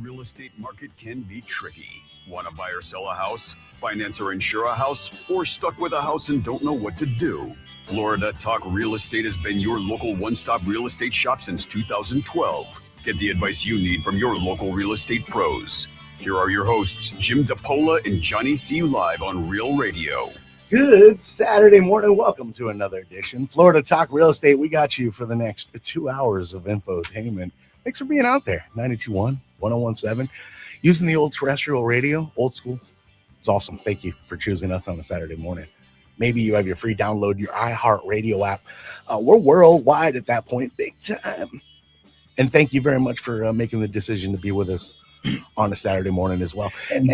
real estate market can be tricky. Want to buy or sell a house, finance or insure a house, or stuck with a house and don't know what to do? Florida Talk Real Estate has been your local one-stop real estate shop since 2012. Get the advice you need from your local real estate pros. Here are your hosts, Jim DePola and Johnny C. live on Real Radio. Good Saturday morning. Welcome to another edition. Florida Talk Real Estate. We got you for the next 2 hours of infotainment. Thanks for being out there. 92.1, 101.7. Using the old terrestrial radio, old school. It's awesome. Thank you for choosing us on a Saturday morning. Maybe you have your free download, your iHeartRadio app. We're worldwide at that point, big time. And thank you very much for making the decision to be with us on a Saturday morning as well. And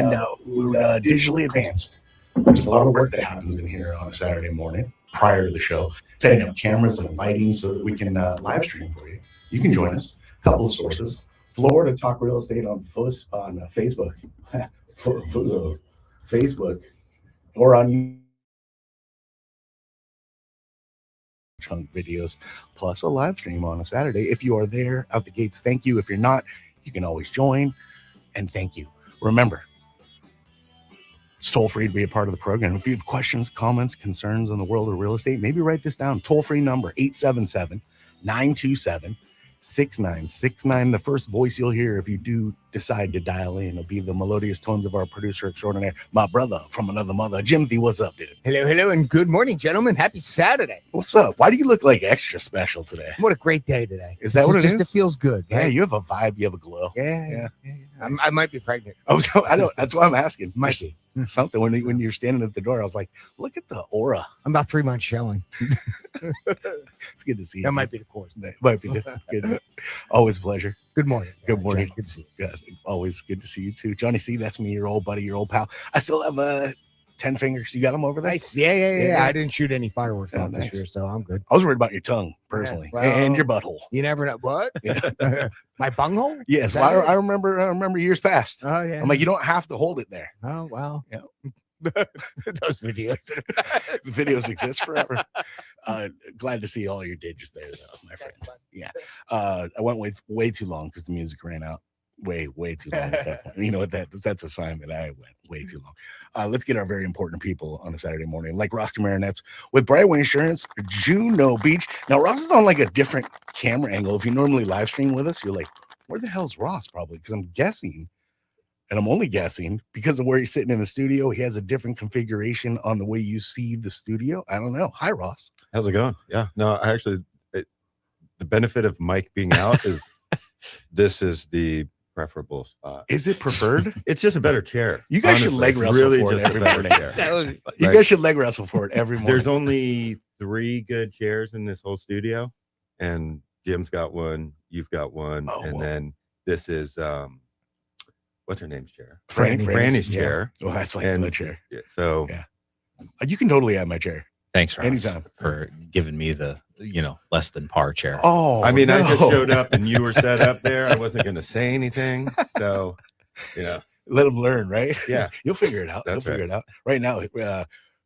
we're digitally advanced. There's a lot of work that happens in here on a Saturday morning prior to the show, setting up cameras and lighting so that we can live stream for you. You can join us. A couple of sources. Florida Talk Real Estate on Facebook. Facebook. Or on chunk videos, plus a live stream on a Saturday. If you are there out the gates, thank you. If you're not, you can always join. And thank you. Remember, it's toll free to be a part of the program. If you have questions, comments, concerns on the world of real estate, maybe write this down. Toll free number 877-927-6969. The first voice you'll hear if you do decide to dial in will be the melodious tones of our producer extraordinaire, my brother from another mother. Jimothy, what's up, dude? Hello, and good morning, gentlemen. Happy Saturday. What's up? Why do you look like extra special today? What a great day today. Is that what it is? It feels good. Yeah, Right? you have a vibe. You have a glow. Yeah. Nice. I might be pregnant. I don't. That's why I'm asking. Might be. Something when you're standing at the door, I was like, look at the aura. I'm about 3 months showing. It's good to see you. That might be the course. That might be good. Always a pleasure. Good morning. Good morning. Jack, good to see you. Yeah, always good to see you too. Johnny C, that's me, your old buddy, your old pal. I still have 10 fingers. You got them over there? Nice. Yeah. I didn't shoot any fireworks Oh, out nice. this year, so I'm good. I was worried about your tongue, personally, Yeah, well, and your butthole. You never know. What? Yeah. My bunghole? Yes, Is that well, it? I remember years past. Oh, yeah. I'm like, you don't have to hold it there. oh, well. Yeah. Those videos. The videos exist forever. Glad to see all your digits there, though, my friend. Yeah. I went way too long because the music ran out. Way too long. At that point. You know what? That's a sign that I went way too long. Let's get our very important people on a Saturday morning, like Ross Camaronets with Brightway Insurance, Juno Beach. Now, Ross is on like a different camera angle. If you normally live stream with us, you're like, where the hell's Ross? Probably because I'm guessing. And I'm only guessing because of where he's sitting in the studio. He has a different configuration on the way you see the studio. I don't know. Hi, Ross. How's it going? Yeah, no, I actually, the benefit of Mike being out is this is the preferable spot. Is it preferred? It's just a better chair. You guys should leg wrestle for it just a every better morning. chair. You guys should leg wrestle for it every morning. There's only 3 good chairs in this whole studio, and Jim's got one, you've got one, and then this is what's her name's chair? Franny's chair. Well, that's like the chair. Yeah, so yeah, you can totally have my chair. Thanks, Ross, anytime, for giving me the less than par chair. Oh, I mean, no. I just showed up and you were set up there. I wasn't going to say anything, so let them learn, right? Yeah, you'll figure it out. That's Figure it out. Right now,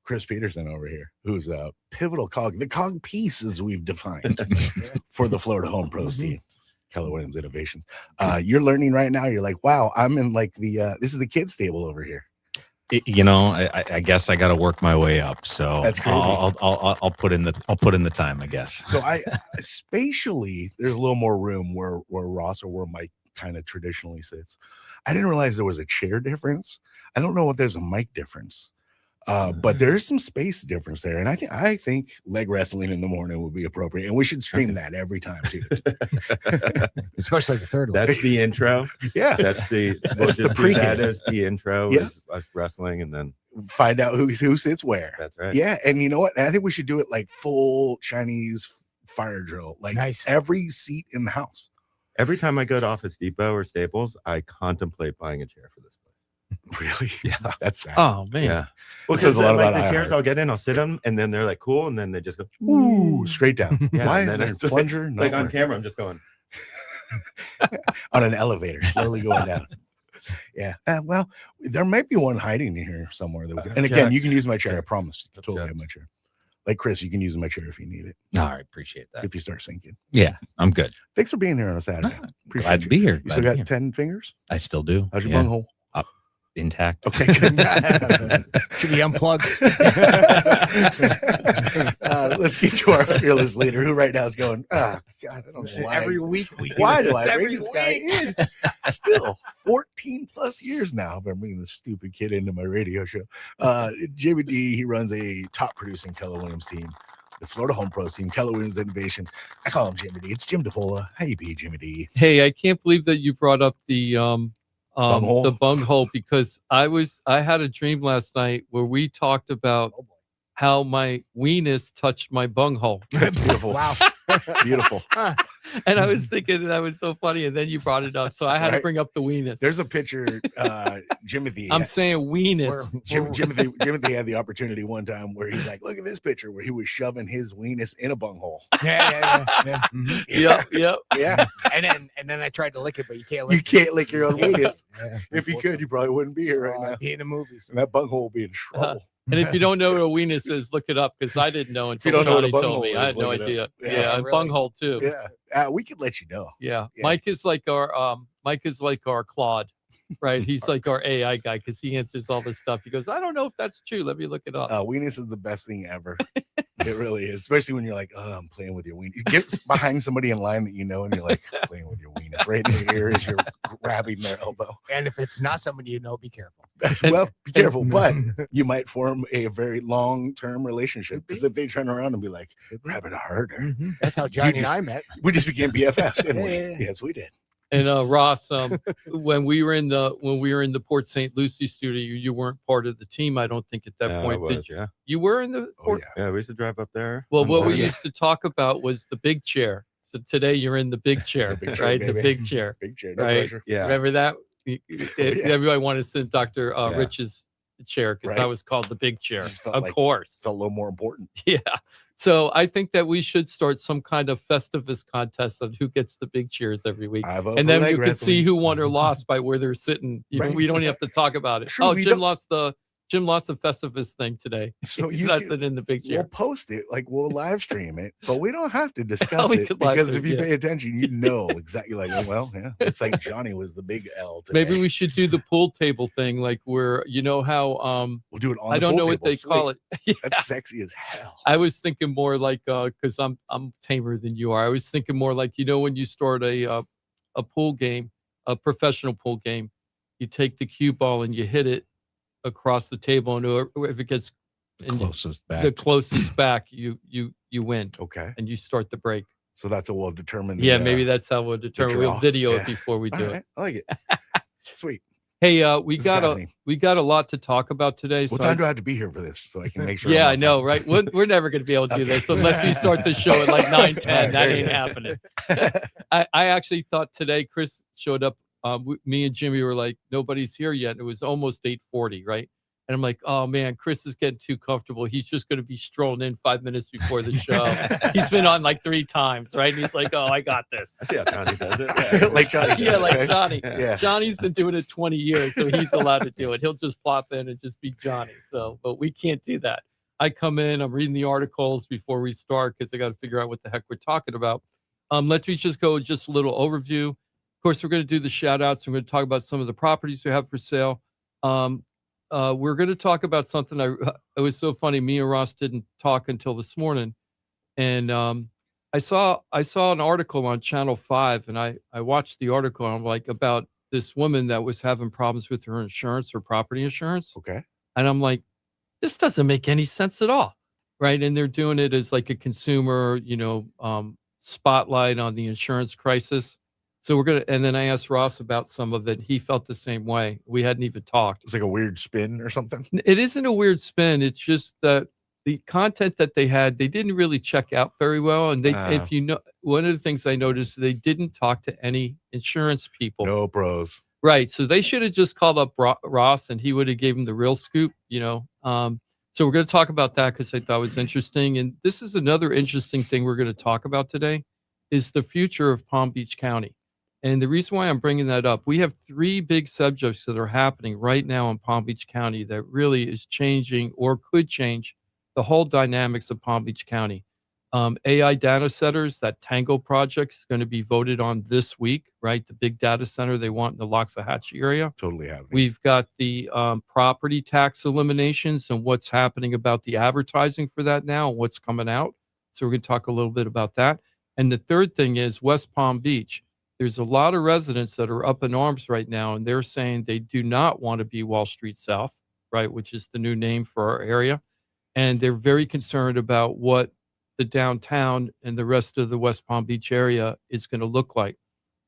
Chris Peterson over here, who's a pivotal cog, the cog piece as we've defined for the Florida Home Pros team. Keller Williams Innovations. You're learning right now. You're like, wow, I'm in like the this is the kids table over here. I guess I got to work my way up. So that's crazy. I'll put in the time, I guess. So spatially, there's a little more room where Ross or where Mike kind of traditionally sits. I didn't realize there was a chair difference. I don't know if there's a mic difference. But there's some space difference there, and I think leg wrestling in the morning would be appropriate, and we should stream that every time too. Especially the third leg. That's the intro. Yeah, that's the pre. That is the intro. Yeah, is us wrestling, and then find out who sits where. That's right. Yeah, and you know what? And I think we should do it like full Chinese fire drill, like nice. Every seat in the house. Every time I go to Office Depot or Staples, I contemplate buying a chair for this. Really? Yeah, that's sad. Oh man. Yeah. Well, says a lot about the chairs I'll get in, I'll sit them, and then they're like cool, and then they just go ooh straight down. Yeah, why is there a plunger? Like on camera, I'm just going on an elevator, slowly going down. Yeah. Well, there might be one hiding in here somewhere. And again, you can use my chair. I promise. I totally have my chair. Like Chris, you can use my chair if you need it. No, I appreciate that. If you start sinking. Yeah, I'm good. Thanks for being here on a Saturday. Appreciate Glad you. to be here. You Glad still to got be here. 10 fingers? I still do. How's your Yeah. bunghole? Intact. Okay, good. Should be unplugged. Let's get to our fearless leader, who right now is going, oh, God, I don't know why. Every week we do Why do this. I bring Every this guy in? Still, 14 plus years now, I've been bringing this stupid kid into my radio show. Jimmy D, he runs a top producing Keller Williams team, the Florida Home Pros team, Keller Williams Innovation. I call him Jimmy D. It's Jim DePola. How you be, Jimmy D? Hey, I can't believe that you brought up the Bunghole? the bunghole, because I had a dream last night where we talked about how my weenus touched my bunghole. That's beautiful. Wow. Beautiful. And I was thinking that was so funny, and then you brought it up, so I had to Right. bring up the weenus. There's a picture, Jimothy. I'm saying weenus. Jimothy had the opportunity one time where he's like, look at this picture where he was shoving his weenus in a bunghole. Yeah. Mhm. Yep. Yeah. And then I tried to lick it, but you can't lick You can't lick your own weenus. Yeah, If you could, you probably wouldn't be here right now. be in the movies. And that bunghole would be in trouble. And if you don't know what a weenus is, look it up, because I didn't know you until don't know what a Johnny told bunghole me. I is, had no look it up. idea. Yeah, Yeah, and really. bunghole too. Yeah. We could let you know. Yeah. Yeah. Mike is like our Claude, right? He's like our AI guy, because he answers all this stuff. He goes, I don't know if that's true. Let me look it up. Weenus is the best thing ever. It really is. Especially when you're like, oh, I'm playing with your weenus. Get behind somebody in line that you know, and you're like, playing with your weenus right in their ear as you're grabbing their elbow. And if it's not somebody you know, be careful. Well, be careful, but you might form a very long-term relationship, because if they turn around and be like, grab it harder, Mhm. That's how Johnny just- and I met. we just became BFFs, didn't we? Yeah. Yes, we did. And Ross, when we were in the Port St. Lucie studio, you weren't part of the team, I don't think, at that Yeah, I point. was, Did yeah. you were in the Oh, Port? yeah. Yeah, we used to drive up there. Well, what we sometimes. used to talk about was the big chair. So today you're in the big chair, big chair, right? The baby. big chair. Big chair, no Right. pressure. Yeah. Remember that? Yeah. Everybody wanted to sit in Dr. Yeah. Rich's chair, because Right. that was called the big chair. Just felt Of like- course. Felt a little more important. Yeah. So I think that we should start some kind of Festivus contest on who gets the big cheers every week. I vote And for then leg you can wrestling. see who won or lost by where they're sitting. Right. We don't even have to talk about it. True, Oh, we Jim don't- lost the Festivus thing today. So He's you not can- sitting in the big We'll chair. post it, like we'll live stream it, but we don't have to discuss we it, could live because stream, if you yeah. pay attention, you know exactly. Like, oh, well, yeah, it's like Johnny was the big L today. Maybe we should do the pool table thing, like where you know how we'll do it on. I the don't pool know what table. they call Sweet. it. Yeah. That's sexy as hell. I was thinking more like because I'm tamer than you are. I was thinking more like, you know, when you start a pool game, a professional pool game, you take the cue ball and you hit it across the table, and if it gets in Closest back. the closest back, you win, Okay, and you start the break. so that's what we'll determine. Yeah, maybe that's how we'll determine. We'll draw. video Yeah. it before we All do right, it. I like it. Sweet. Hey, This is happening. we got a lot to talk about today. What so time do I have to be here for this so I can make sure? yeah, I'm I on know, time? right? We're never going to be able to do Okay. this unless we start the show at like 9:10. All right, That there you ain't go. happening. I actually thought today Chris showed up. Me and Jimmy were like, nobody's here yet. And it was almost 8:40, right? And I'm like, oh man, Chris is getting too comfortable. He's just going to be strolling in 5 minutes before the show. He's been on like 3 times, right? And he's like, oh, I got this. I see how Johnny does it. Yeah. Like Johnny. Yeah, does, like okay? Johnny. Yeah. Johnny's been doing it 20 years, so he's allowed to do it. He'll just plop in and just be Johnny. So, but we can't do that. I come in, I'm reading the articles before we start because I got to figure out what the heck we're talking about. Let's just go just a little overview. Of course, we're going to do the shout outs. We're going to talk about some of the properties we have for sale. We're going to talk about something. It was so funny. Me and Ross didn't talk until this morning. And I saw an article on Channel 5, and I watched the article. And I'm like, about this woman that was having problems with her insurance, her property insurance. Okay. And I'm like, this doesn't make any sense at all. Right. And they're doing it as like a consumer, spotlight on the insurance crisis. So and then I asked Ross about some of it. He felt the same way. We hadn't even talked. It's like a weird spin or something. It isn't a weird spin. It's just that the content that they had, they didn't really check out very well. And if you know, one of the things I noticed, they didn't talk to any insurance people. No pros. Right. So they should have just called up Ross, and he would have gave him the real scoop, So we're going to talk about that because I thought it was interesting. And this is another interesting thing we're going to talk about today is the future of Palm Beach County. And the reason why I'm bringing that up, we have 3 big subjects that are happening right now in Palm Beach County that really is changing or could change the whole dynamics of Palm Beach County. AI data centers, that Tango project is going to be voted on this week, right? The big data center they want in the Loxahatchee area. Totally happening. We've got the property tax eliminations and what's happening about the advertising for that now and what's coming out. So we're going to talk a little bit about that. And the third thing is West Palm Beach. There's a lot of residents that are up in arms right now, and they're saying they do not want to be Wall Street South, right, which is the new name for our area. And they're very concerned about what the downtown and the rest of the West Palm Beach area is going to look like.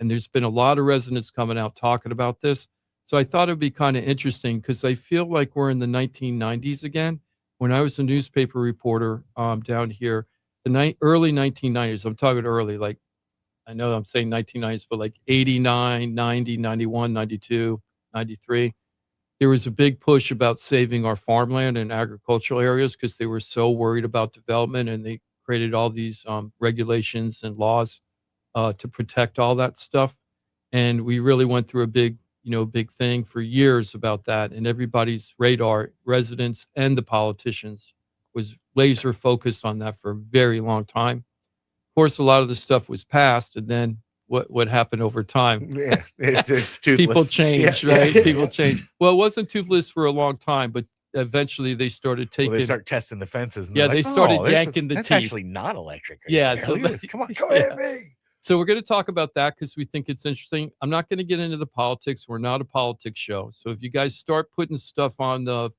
And there's been a lot of residents coming out talking about this. So I thought it'd be kind of interesting because I feel like we're in the 1990s again. When I was a newspaper reporter down here, early 1990s, I'm talking early, like I know I'm saying 1990s, but like 89, 90, 91, 92, 93. There was a big push about saving our farmland and agricultural areas because they were so worried about development, and they created all these regulations and laws to protect all that stuff. And we really went through a big thing for years about that. And everybody's radar, residents and the politicians, was laser focused on that for a very long time. Of course, a lot of the stuff was passed, and then what happened over time? Yeah, it's toothless. People change, Yeah, right? yeah. People change. Well, it wasn't toothless for a long time, but eventually they started taking. Well, they start testing the fences. And Yeah, they're they like, started "Oh, yanking the that's teeth." actually not electric. Yeah, anymore. so Look at that- this. Come on, yeah. at me. So we're going to talk about that because we think it's interesting. I'm not going to get into the politics. We're not a politics show. So if you guys start putting stuff on the,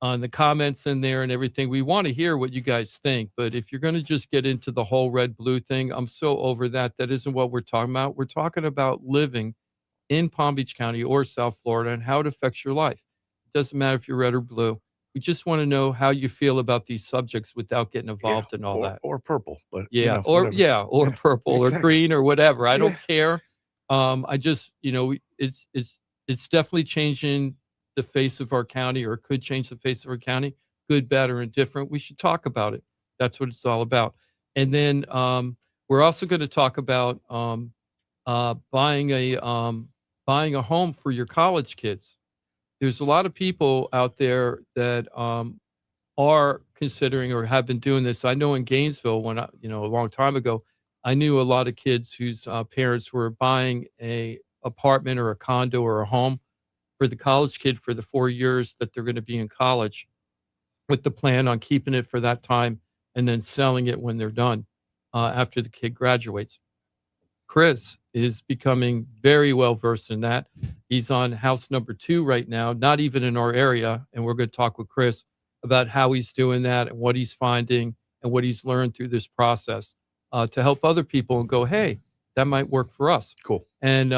on the comments in there and everything, we want to hear what you guys think. But if you're going to just get into the whole red blue thing, I'm so over that. That isn't what we're talking about. We're talking about living in Palm Beach County or South Florida and how it affects your life. It doesn't matter if you're red or blue. We just want to know how you feel about these subjects without getting involved in all that. Or purple, but Yeah, whatever. or Yeah, purple or exactly. green or whatever. I don't Yeah. care. I just, it's definitely changing the face of our county, or could change the face of our county, good, bad, or indifferent. We should talk about it. That's what it's all about. And then we're also going to talk about buying a home for your college kids. There's a lot of people out there that are considering or have been doing this. I know in Gainesville, when a long time ago, I knew a lot of kids whose parents were buying a apartment or a condo or a home for the college kid for the 4 years that they're going to be in college, with the plan on keeping it for that time and then selling it when they're done after the kid graduates. Chris is becoming very well versed in that. He's on house number 2 right now, not even in our area. And we're going to talk with Chris about how he's doing that and what he's finding and what he's learned through this process to help other people and go, hey, that might work for us. Cool. And,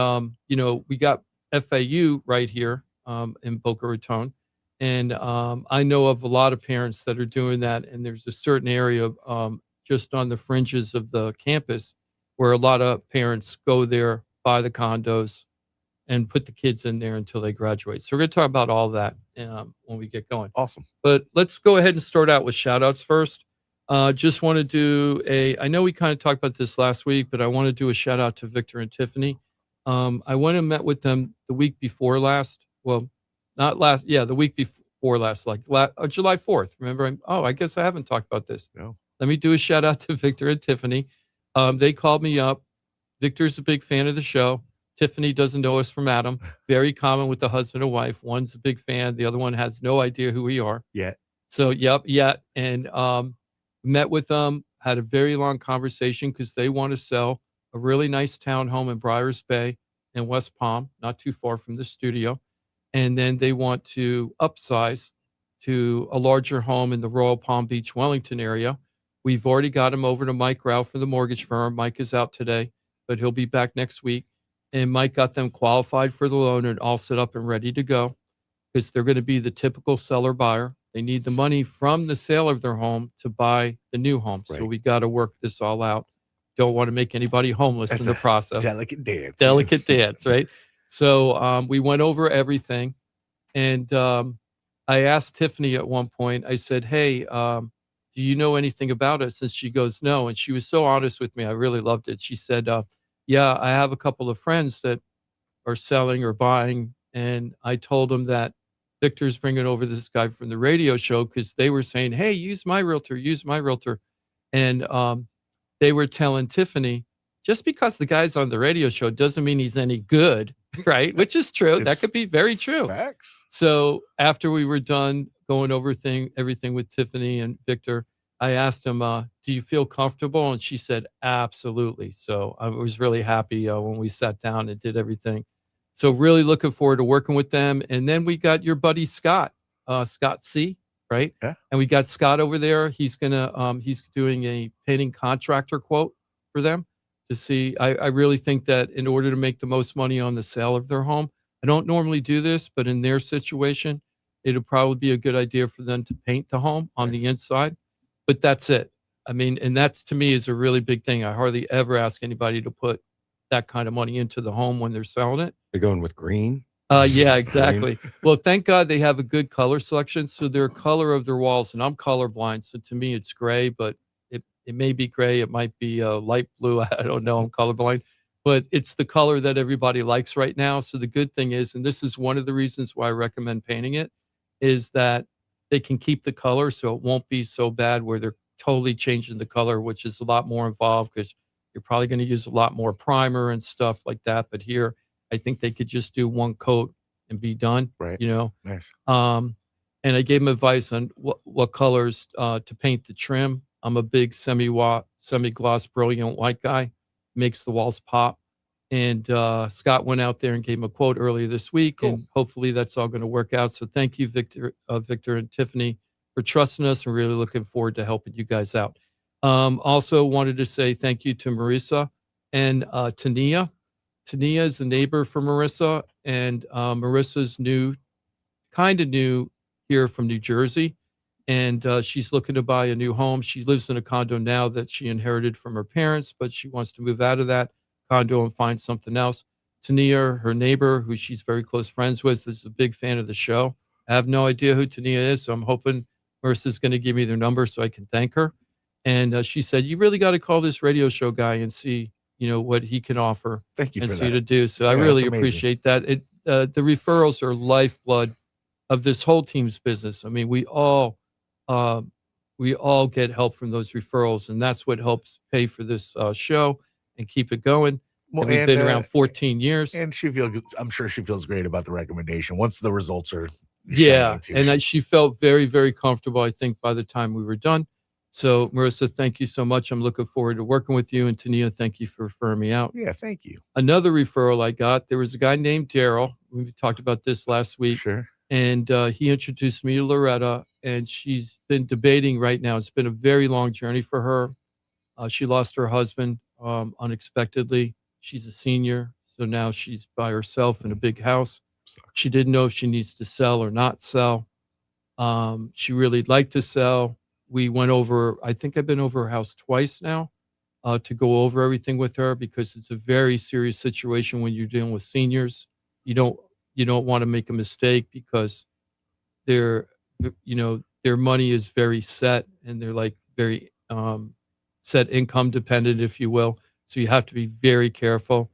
we got FAU right here in Boca Raton. And I know of a lot of parents that are doing that. And there's a certain area just on the fringes of the campus where a lot of parents go there, buy the condos, and put the kids in there until they graduate. So we're going to talk about all that when we get going. Awesome. But let's go ahead and start out with shout outs first. Just want to do I know we kind of talked about this last week, but I want to do a shout out to Victor and Tiffany. I went and met with them the week before last. Well, not last. Yeah, the week before last, like July 4th. Remember? I guess I haven't talked about this. No. Let me do a shout out to Victor and Tiffany. They called me up. Victor's a big fan of the show. Tiffany doesn't know us from Adam. Very common with the husband and wife. One's a big fan. The other one has no idea who we are. Yeah. So, yep. And met with them, had a very long conversation because they want to sell a really nice townhome in Briars Bay in West Palm, not too far from the studio. And then they want to upsize to a larger home in the Royal Palm Beach, Wellington area. We've already got him over to Mike Rao from the mortgage firm. Mike is out today, but he'll be back next week. And Mike got them qualified for the loan and all set up and ready to go because they're going to be the typical seller buyer. They need the money from the sale of their home to buy the new home. Right. So we got to work this all out. Don't want to make anybody homeless That's in the a process. Delicate dance. Delicate yes. dance, right? So we went over everything. And I asked Tiffany at one point, I said, hey, do you know anything about it? And she goes, no. And she was so honest with me. I really loved it. She said, yeah, I have a couple of friends that are selling or buying. And I told them that Victor's bringing over this guy from the radio show because they were saying, "Hey, use my realtor, and they were telling Tiffany, just because the guy's on the radio show doesn't mean he's any good, right? Which is true. That could be very true. Facts. So after we were done going over everything with Tiffany and Victor, I asked him, "Do you feel comfortable?" And she said, "Absolutely." So I was really happy when we sat down and did everything. So really looking forward to working with them. And then we got your buddy Scott, Scott C, right? Yeah. And we got Scott over there. He's he's doing a painting contractor quote for them to see. I really think that in order to make the most money on the sale of their home, I don't normally do this, but in their situation, it'll probably be a good idea for them to paint the home on the inside. But that's it. I mean, and that's to me is a really big thing. I hardly ever ask anybody to put that kind of money into the home when they're selling it. They're going with green. Yeah, exactly. Well, thank God they have a good color selection. So their color of their walls, and I'm colorblind, so to me it's gray, but it may be gray, it might be light blue. I don't know. I'm colorblind, but it's the color that everybody likes right now. So the good thing is, and this is one of the reasons why I recommend painting it, is that they can keep the color, so it won't be so bad where they're totally changing the color, which is a lot more involved because you're probably going to use a lot more primer and stuff like that. But here, I think they could just do one coat and be done. Right. You know. Nice. And I gave him advice on what colors to paint the trim. I'm a big semi-gloss brilliant white guy, makes the walls pop. And Scott went out there and gave him a quote earlier this week, and hopefully that's all going to work out. So thank you, Victor and Tiffany, for trusting us, and really looking forward to helping you guys out. Also wanted to say thank you to Marissa and Tania. Tania is a neighbor for Marissa, and Marissa's kind of new here from New Jersey, and she's looking to buy a new home. She lives in a condo now that she inherited from her parents, but she wants to move out of that condo and find something else. Tania, her neighbor, who she's very close friends with, is a big fan of the show. I have no idea who Tania is, so I'm hoping Marissa's going to give me their number so I can thank her. And she said, "You really got to call this radio show guy and see, what he can offer." Thank you and for see that. to do. So I Yeah, really that's amazing. appreciate that. The referrals are lifeblood of this whole team's business. I mean, we all get help from those referrals, and that's what helps pay for this show and keep it going. Well, And we've been around 14 years. And I'm sure she feels great about the recommendation once the results are Yeah, shining too. and she felt very, very comfortable, I think, by the time we were done. So, Marissa, thank you so much. I'm looking forward to working with you. And Tania, thank you for referring me out. Yeah, thank you. Another referral I got, there was a guy named Daryl. We talked about this last week. Sure. And he introduced me to Loretta, and she's been debating right now. It's been a very long journey for her. She lost her husband unexpectedly. She's a senior, so now she's by herself in a big house. She didn't know if she needs to sell or not sell. She really liked to sell. We went over, I think I've been over her house twice now to go over everything with her because it's a very serious situation when you're dealing with seniors. You don't want to make a mistake because their money is very set, and they're like very set income dependent, if you will. So you have to be very careful.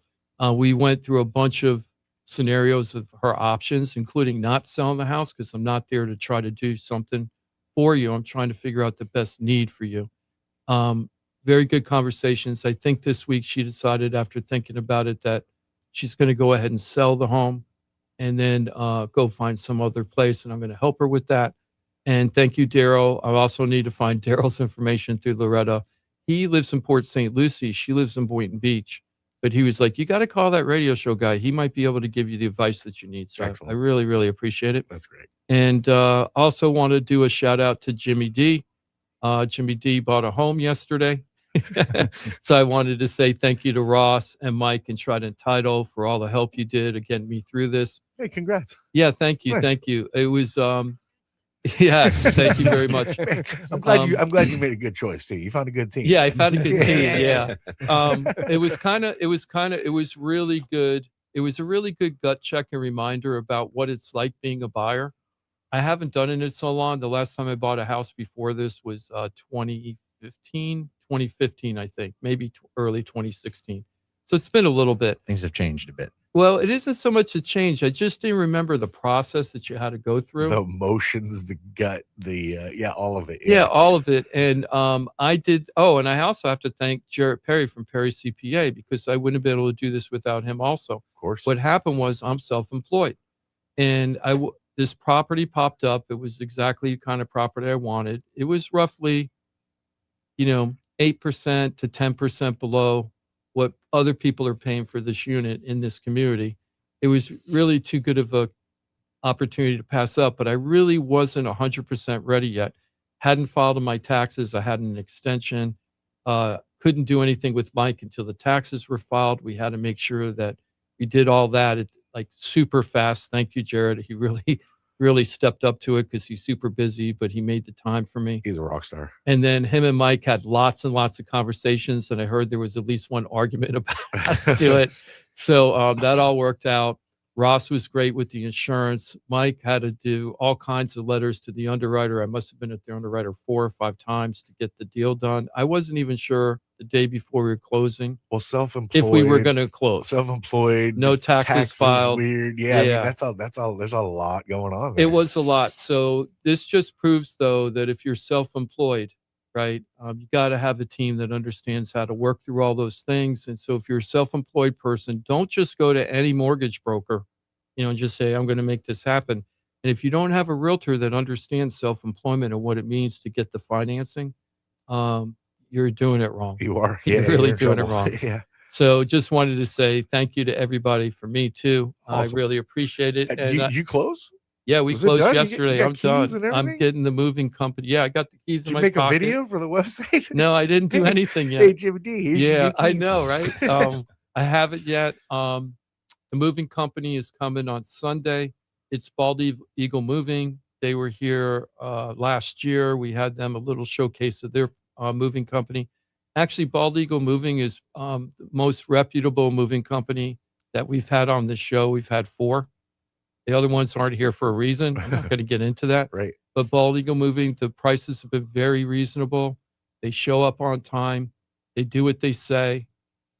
We went through a bunch of scenarios of her options, including not selling the house, because I'm not there to try to do something for you. I'm trying to figure out the best need for you. Very good conversations. I think this week she decided, after thinking about it, that she's going to go ahead and sell the home and then go find some other place, and I'm going to help her with that. And thank you, Daryl. I also need to find Daryl's information through Loretta. He lives in Port St. Lucie. She lives in Boynton Beach. But he was like, "You got to call that radio show guy. He might be able to give you the advice that you need." So I really, really appreciate it. That's great. And also want to do a shout out to Jimmy D. Jimmy D bought a home yesterday. So I wanted to say thank you to Ross and Mike and Trident and Title for all the help you did to get me through this. Hey, congrats. Yeah, thank you. Nice. Thank you. It was yes, thank you very much. I'm glad you made a good choice too. You found a good team. Yeah, I found a good team. Yeah. It was really good. It was a really good gut check and reminder about what it's like being a buyer. I haven't done it in so long. The last time I bought a house before this was 2015, I think, maybe early 2016. So it's been a little bit. Things have changed a bit. Well, it isn't so much a change. I just didn't remember the process that you had to go through. The emotions, the gut, all of it. Yeah, all of it. And I did. Oh, and I also have to thank Jarrett Perry from Perry CPA, because I wouldn't have been able to do this without him also. Of course. What happened was I'm self-employed, and this property popped up. It was exactly the kind of property I wanted. It was roughly, 8% to 10% below what other people are paying for this unit in this community. It was really too good of a opportunity to pass up, but I really wasn't 100% ready yet. Hadn't filed my taxes. I had an extension. Couldn't do anything with Mike until the taxes were filed. We had to make sure that we did all that like super fast. Thank you, Jared. He really, really stepped up to it because he's super busy, but he made the time for me. He's a rock star. And then him and Mike had lots and lots of conversations, and I heard there was at least one argument about how to do it. So that all worked out. Ross was great with the insurance. Mike had to do all kinds of letters to the underwriter. I must have been at the underwriter 4 or 5 times to get the deal done. I wasn't even sure the day before we were closing. Well, self-employed. If we were going to close. Self-employed. No taxes filed. Weird. Yeah. I mean, that's all. There's a lot going on there. It was a lot. So this just proves, though, that if you're self-employed, right, you got to have a team that understands how to work through all those things. And so if you're a self-employed person, don't just go to any mortgage broker, and just say, I'm going to make this happen. And if you don't have a realtor that understands self-employment and what it means to get the financing, you're doing it wrong. You are. You're really doing it wrong. Yeah. So just wanted to say thank you to everybody for me too. Awesome. I really appreciate it. And did you close? Yeah, we Was it closed done? yesterday. You I'm got done. keys and I'm everything? getting the moving company. Yeah, I got the keys Did in you my make pocket. a video for the website? No, I didn't do anything yet. Hey, Jimmy D. Here's your Yeah, new I keys. know, right? I haven't yet. The moving company is coming on Sunday. It's Bald Eagle Moving. They were here last year. We had them a little showcase of their moving company. Actually, Bald Eagle Moving is the most reputable moving company that we've had on this show. We've had 4. The other ones aren't here for a reason. I'm not going to get into that. Right. But Bald Eagle Moving, the prices have been very reasonable. They show up on time. They do what they say.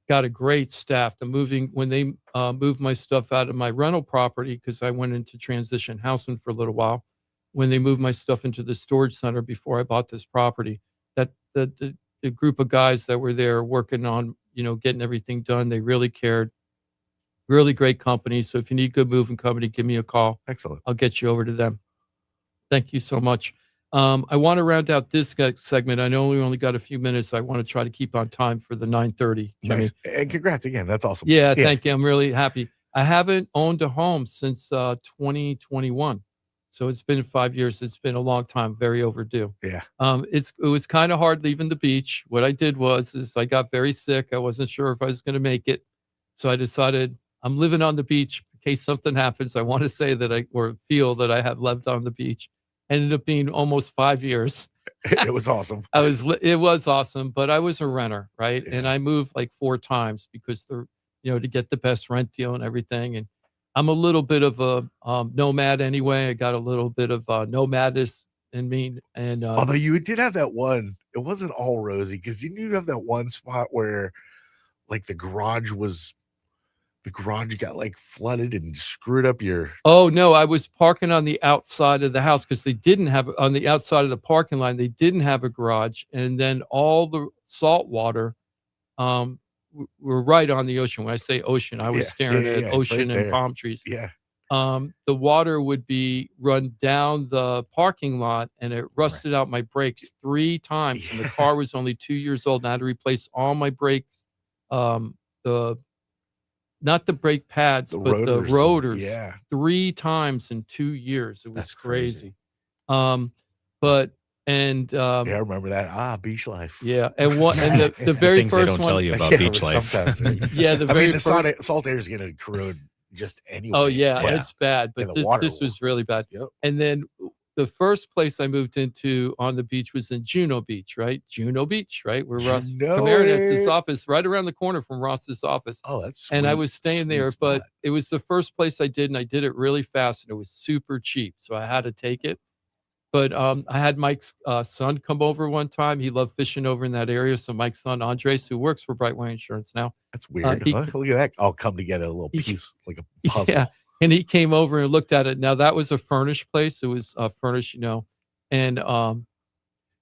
Got a great staff. When they moved my stuff out of my rental property, because I went into transition housing for a little while, when they moved my stuff into the storage center before I bought this property, that the group of guys that were there working on, getting everything done, they really cared. Really great company. So if you need good moving company, give me a call. Excellent. I'll get you over to them. Thank you so much. I want to round out this segment. I know we only got a few minutes. I want to try to keep on time for the 9:30. Nice. And congrats again. That's awesome. Yeah, thank you. I'm really happy. I haven't owned a home since 2021. So it's been 5 years. It's been a long time, very overdue. Yeah. It was kind of hard leaving the beach. What I did is I got very sick. I wasn't sure if I was going to make it. So I decided I'm living on the beach in case something happens. I want to say that or feel that I have lived on the beach. Ended up being almost 5 years. It was awesome. It was awesome, but I was a renter, right? Yeah. And I moved like 4 times because to get the best rent deal and everything. And I'm a little bit of a nomad anyway. I got a little bit of nomadness in me. And although you did have that one, it wasn't all rosy because you have that one spot where like the garage got like flooded and screwed up your. Oh no, I was parking on the outside of the house because they didn't have on the outside of the parking line. They didn't have a garage, and then all the salt water were right on the ocean. When I say ocean, I was staring at ocean right and palm trees. Yeah. The water would be run down the parking lot, and it rusted out my brakes 3 times. And the car was only 2 years old, and I had to replace all my brakes. Not the brake pads, but the rotors. Yeah. 3 times in 2 years. It was That's crazy. crazy. Yeah, I remember that. Beach life. Yeah, and the very Things they first don't one. tell you about beach life. Sometimes. Yeah, the salt air is going to corrode just anyway. Oh yeah, it's bad. But this was really bad. Yep. And then the first place I moved into on the beach was in Juno Beach, right? Juno Beach, right? Where Ross Cameron has his office, right around the corner from Ross's office. Oh, that's sweet. And I was staying there, but it was the first place I did, and I did it really fast, and it was super cheap, so I had to take it. But I had Mike's son come over one time. He loved fishing over in that area. So Mike's son, Andres, who works for Brightway Insurance now. That's weird. he- Huh? Look at that all come together, a little he- piece, like a puzzle. Yeah. And he came over and looked at it. Now, that was a furnished place. It was furnished, and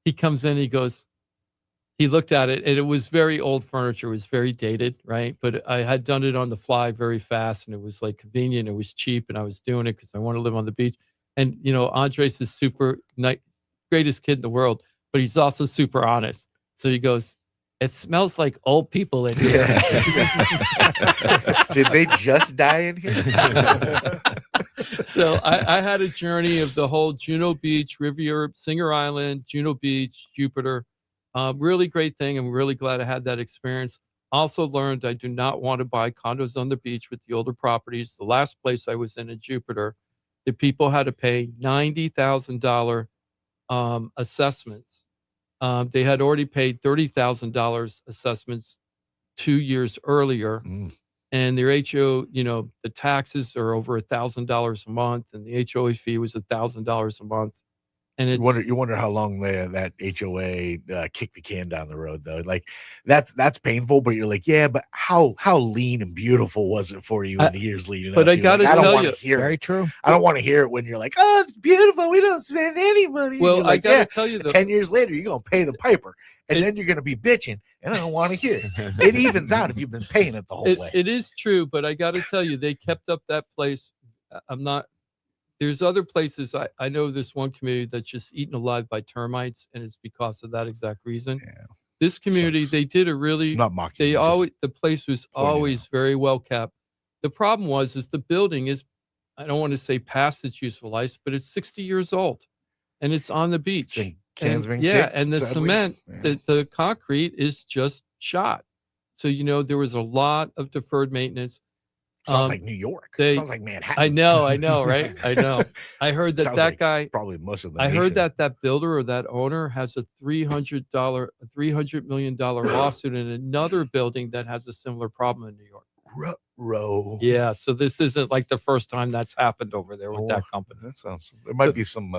he comes in, he looked at it, and it was very old furniture. It was very dated, right? But I had done it on the fly very fast, and it was like convenient. It was cheap, and I was doing it because I want to live on the beach. And, Andres is super nice, greatest kid in the world, but he's also super honest. So he goes, "It smells like old people in here." Did they just die in here? So I had a journey of the whole Juno Beach, Riviera, Singer Island, Juno Beach, Jupiter. Really great thing. I'm really glad I had that experience. Also learned I do not want to buy condos on the beach with the older properties. The last place I was in Jupiter, the people had to pay $90,000 assessments. They had already paid $30,000 assessments 2 years earlier. And their HO, the taxes are over $1,000 a month, and the HOA fee was $1,000 a month. And You wonder how long that HOA kicked the can down the road, though. Like that's painful, but you're like, yeah, but how lean and beautiful was it for you in the years leading but up I to? gotta Like, I don't tell want you- to hear Very it. true. I don't want to hear it when you're like, oh, it's beautiful. We don't spend any money. And well, you're like, I gotta yeah, tell you, 10 years later, you're gonna pay the piper, and then you're gonna be bitching, and I don't want to hear it. It evens out if you've been paying it the whole way. it is true, but I got to tell you, they kept up that place. There's other places. I know this one community that's just eaten alive by termites, and it's because of that exact reason. Yeah. This community, Sucks. they did a really, I'm not mocking. they you, just always, the place was pointing it always very well kept. The problem is the building is, I don't want to say past its useful life, but it's 60 years old, and it's on the beach. been- cans been Yeah, kicked, and the sadly. cement, Yeah. the concrete is just shot. So there was a lot of deferred maintenance. Sounds like New York. Sounds like Manhattan. I know, right? I know. I heard that Sounds that like guy. probably most of the. I heard nation. that builder or that owner has a $300 million lawsuit in another building that has a similar problem in New York. Row. Yeah, so this isn't like the first time that's happened over there with that company. That sounds. There might be some.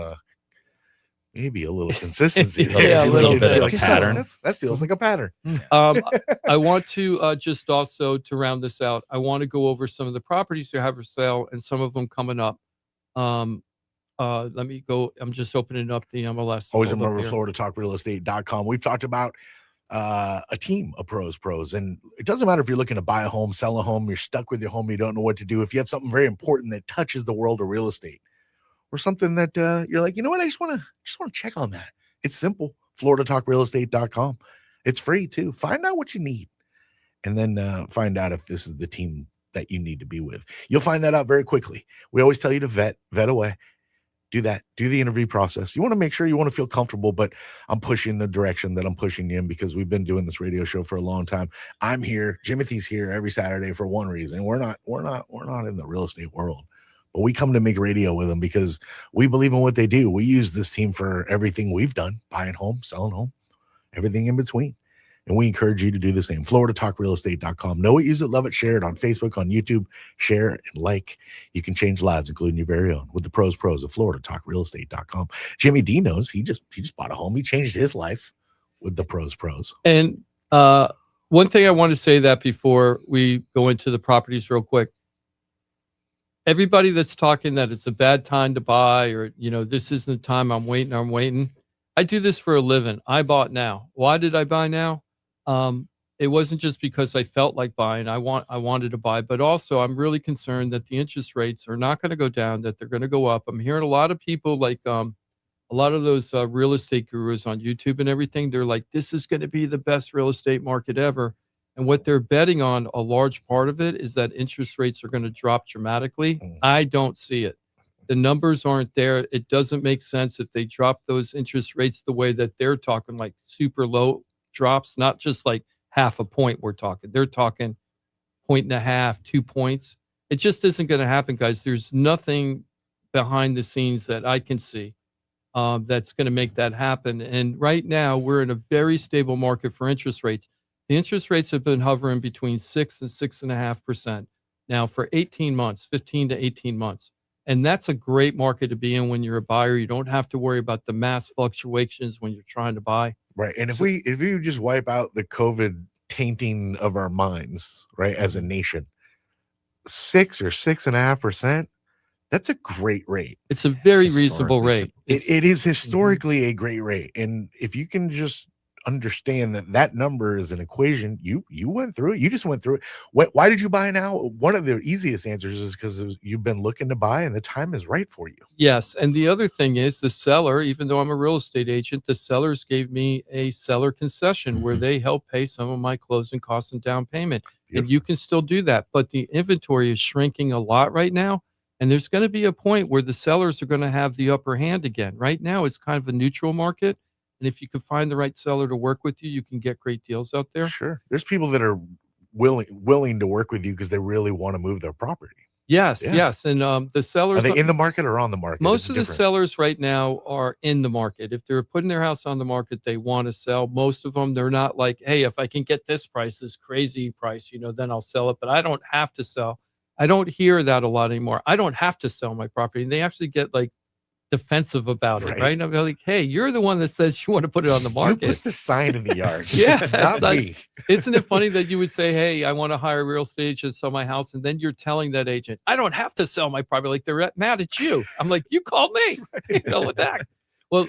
Maybe a little consistency. Yeah, there. a little bit of a Just pattern. That feels like a pattern. I want to just also to round this out. I want to go over some of the properties you have for sale and some of them coming up. Let me go. I'm just opening up the MLS. Always Hold up remember here. FloridaTalkRealEstate.com. We've talked about a team of pros, and it doesn't matter if you're looking to buy a home, sell a home, you're stuck with your home, you don't know what to do. If you have something very important that touches the world of real estate, or something that you're like, you know what, I just want to check on that. It's simple. FloridaTalkRealEstate.com. It's free too. Find out what you need, and then find out if this is the team that you need to be with. You'll find that out very quickly. We always tell you to vet away. Do that. Do the interview process. You want to make sure you want to feel comfortable, but I'm pushing the direction that I'm pushing you in because we've been doing this radio show for a long time. I'm here. Jimothy's here every Saturday for one reason. We're not in the real estate world, but we come to make radio with them because we believe in what they do. We use this team for everything we've done, buying home, selling home, everything in between. And we encourage you to do the same. FloridaTalkRealEstate.com. Know it, use it, love it, share it on Facebook, on YouTube. Share and like. You can change lives, including your very own, with the pros of FloridaTalkRealEstate.com. Jimmy D knows he just bought a home. He changed his life with the pros. And one thing I want to say that before we go into the properties real quick. Everybody that's talking that it's a bad time to buy or, this isn't the time, I'm waiting. I do this for a living. I bought now. Why did I buy now? It wasn't just because I felt like buying. I wanted to buy, but also I'm really concerned that the interest rates are not going to go down, that they're going to go up. I'm hearing a lot of people like a lot of those real estate gurus on YouTube and everything. They're like, this is going to be the best real estate market ever. And what they're betting on, a large part of it, is that interest rates are going to drop dramatically. I don't see it. The numbers aren't there. It doesn't make sense if they drop those interest rates the way that they're talking, like super low drops, not just like half a point we're talking. They're talking 1.5, 2 points. It just isn't going to happen, guys. There's nothing behind the scenes that I can see that's going to make that happen. And right now, we're in a very stable market for interest rates. The interest rates have been hovering between 6 and 6.5% now for 18 months, 15 to 18 months. And that's a great market to be in when you're a buyer. You don't have to worry about the mass fluctuations when you're trying to buy. Right. And if you just wipe out the COVID tainting of our minds, right, as a nation, 6 or 6.5%, that's a great rate. It's a very reasonable rate. It is historically a great rate. And if you can just understand that number is an equation, you went through it. You just went through it. Why did you buy now? One of the easiest answers is because you've been looking to buy and the time is right for you. Yes. And the other thing is the seller, even though I'm a real estate agent, the sellers gave me a seller concession where they help pay some of my closing costs and down payment. Beautiful. And you can still do that. But the inventory is shrinking a lot right now. And there's going to be a point where the sellers are going to have the upper hand again. Right now, it's kind of a neutral market. And if you can find the right seller to work with you, you can get great deals out there. Sure. There's people that are willing to work with you because they really want to move their property. Yes, Yeah. yes. And the sellers Are they in the market or on the market? Most of the sellers right now are in the market. If they're putting their house on the market, they want to sell. Most of them, they're not like, hey, if I can get this price, this crazy price, then I'll sell it. But I don't have to sell. I don't hear that a lot anymore. I don't have to sell my property. And they actually get like defensive about it, right? I'm like, hey, you're the one that says you want to put it on the market. You put the sign in the yard. Yeah. Not me. Isn't it funny that you would say, hey, I want to hire a real estate agent to sell my house. And then you're telling that agent, I don't have to sell my property. Like they're mad at you. I'm like, you called me. What the heck? Well,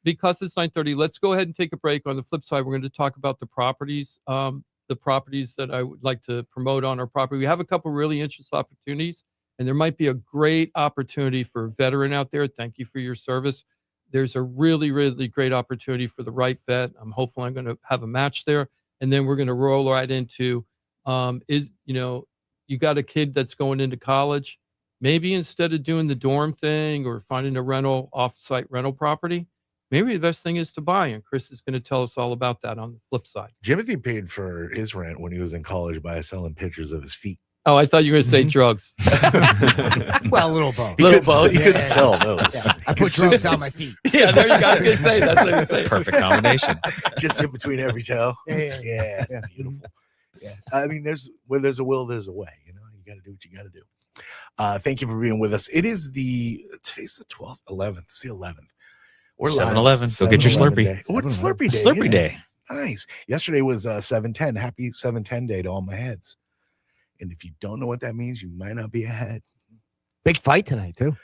because it's 9:30, let's go ahead and take a break. On the flip side, we're going to talk about the properties that I would like to promote on our property. We have a couple really interesting opportunities. And there might be a great opportunity for a veteran out there. Thank you for your service. There's a really, really great opportunity for the right vet. I'm hopeful I'm going to have a match there. And then we're going to roll right into, you got a kid that's going into college. Maybe instead of doing the dorm thing or finding a off-site rental property, maybe the best thing is to buy. And Chris is going to tell us all about that on the flip side. Timothy paid for his rent when he was in college by selling pictures of his feet. Oh, I thought you were going to say drugs. Well, a little both. He couldn't sell those. Yeah. I put drugs on my feet. Yeah, there you go. I was going to say that's what I was saying. Perfect combination. Just in between every toe. Yeah. Beautiful. Yeah. I mean, where there's a will, there's a way. You got to do what you got to do. Thank you for being with us. Today's the 12th, 11th. It's the 11th. We're 7-Eleven. Go get your Slurpee. Day. Oh, it's Slurpee Day. Slurpee Day. Nice. Yesterday was 7/10. Happy 7/10 day to all my heads. And if you don't know what that means, you might not be ahead. Big fight tonight, too.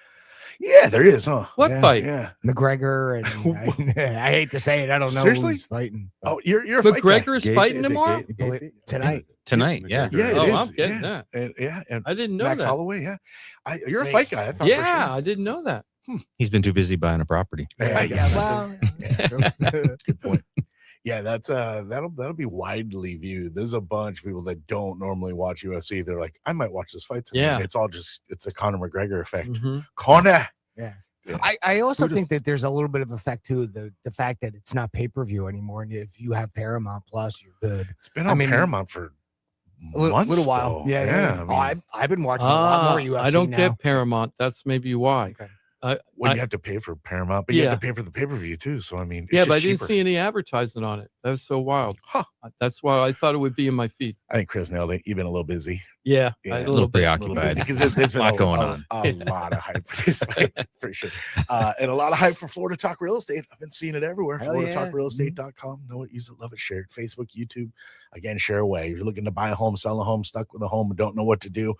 Yeah, there is, huh? What fight? Yeah. McGregor and I hate to say it. I don't know Seriously? who's fighting. Oh, you're a fight guy. McGregor is fighting tomorrow? Tonight. Tonight, yeah. Yeah, it Oh, is. I'm getting that. And I didn't know Max that. Holloway, yeah. You're a fight guy. I thought for sure. I didn't know that. He's been too busy buying a property. Good point. Yeah, that's that'll be widely viewed. There's a bunch of people that don't normally watch UFC. They're like, I might watch this fight tonight. Yeah. It's a Conor McGregor effect. Mhm. Conor. Yeah. Yeah. I also think that there's a little bit of effect too, the fact that it's not pay-per-view anymore. And if you have Paramount Plus, you're good. It's been on Paramount for A little while. though. Yeah. I mean, I've been watching a lot more UFC I don't now. get Paramount. That's maybe why. Okay. you have to pay for Paramount, but you have to pay for the pay-per-view too. So I mean, it's Yeah, but I just didn't cheaper. see any advertising on it. That was so wild. Huh. That's why I thought it would be in my feed. I think Chris nailed it. You've been a little busy. Yeah, Yeah, a a little bit. preoccupied. Because there's been Lot going on. A lot of hype for this fight, for sure. And a lot of hype for Florida Talk Real Estate. I've been seeing it everywhere. Hell yeah. FloridaTalkRealEstate.com. Know it, use it, love it, share it. Facebook, YouTube. Again, share away. You're looking to buy a home, sell a home, stuck with a home, and don't know what to do.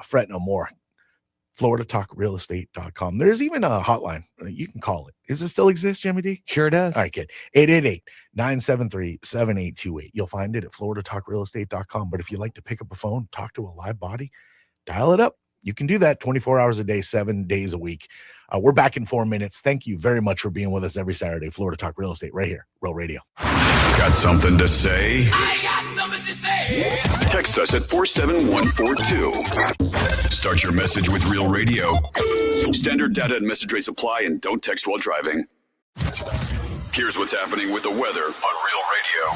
Fret no more. FloridaTalkRealEstate.com. There's even a hotline. You can call it. Does it still exist, Jimmy D? Sure does. All right, kid. 888-973-7828. You'll find it at FloridaTalkRealEstate.com. But if you'd like to pick up a phone, talk to a live body, dial it up. You can do that 24 hours a day, 7 days a week. We're back in 4 minutes. Thank you very much for being with us every Saturday. Florida Talk Real Estate right here, Real Radio. Got something to say? I got something to say. Text us at 47142. Start your message with Real Radio. Standard data and message rates apply, and don't text while driving. Here's what's happening with the weather on Real Radio.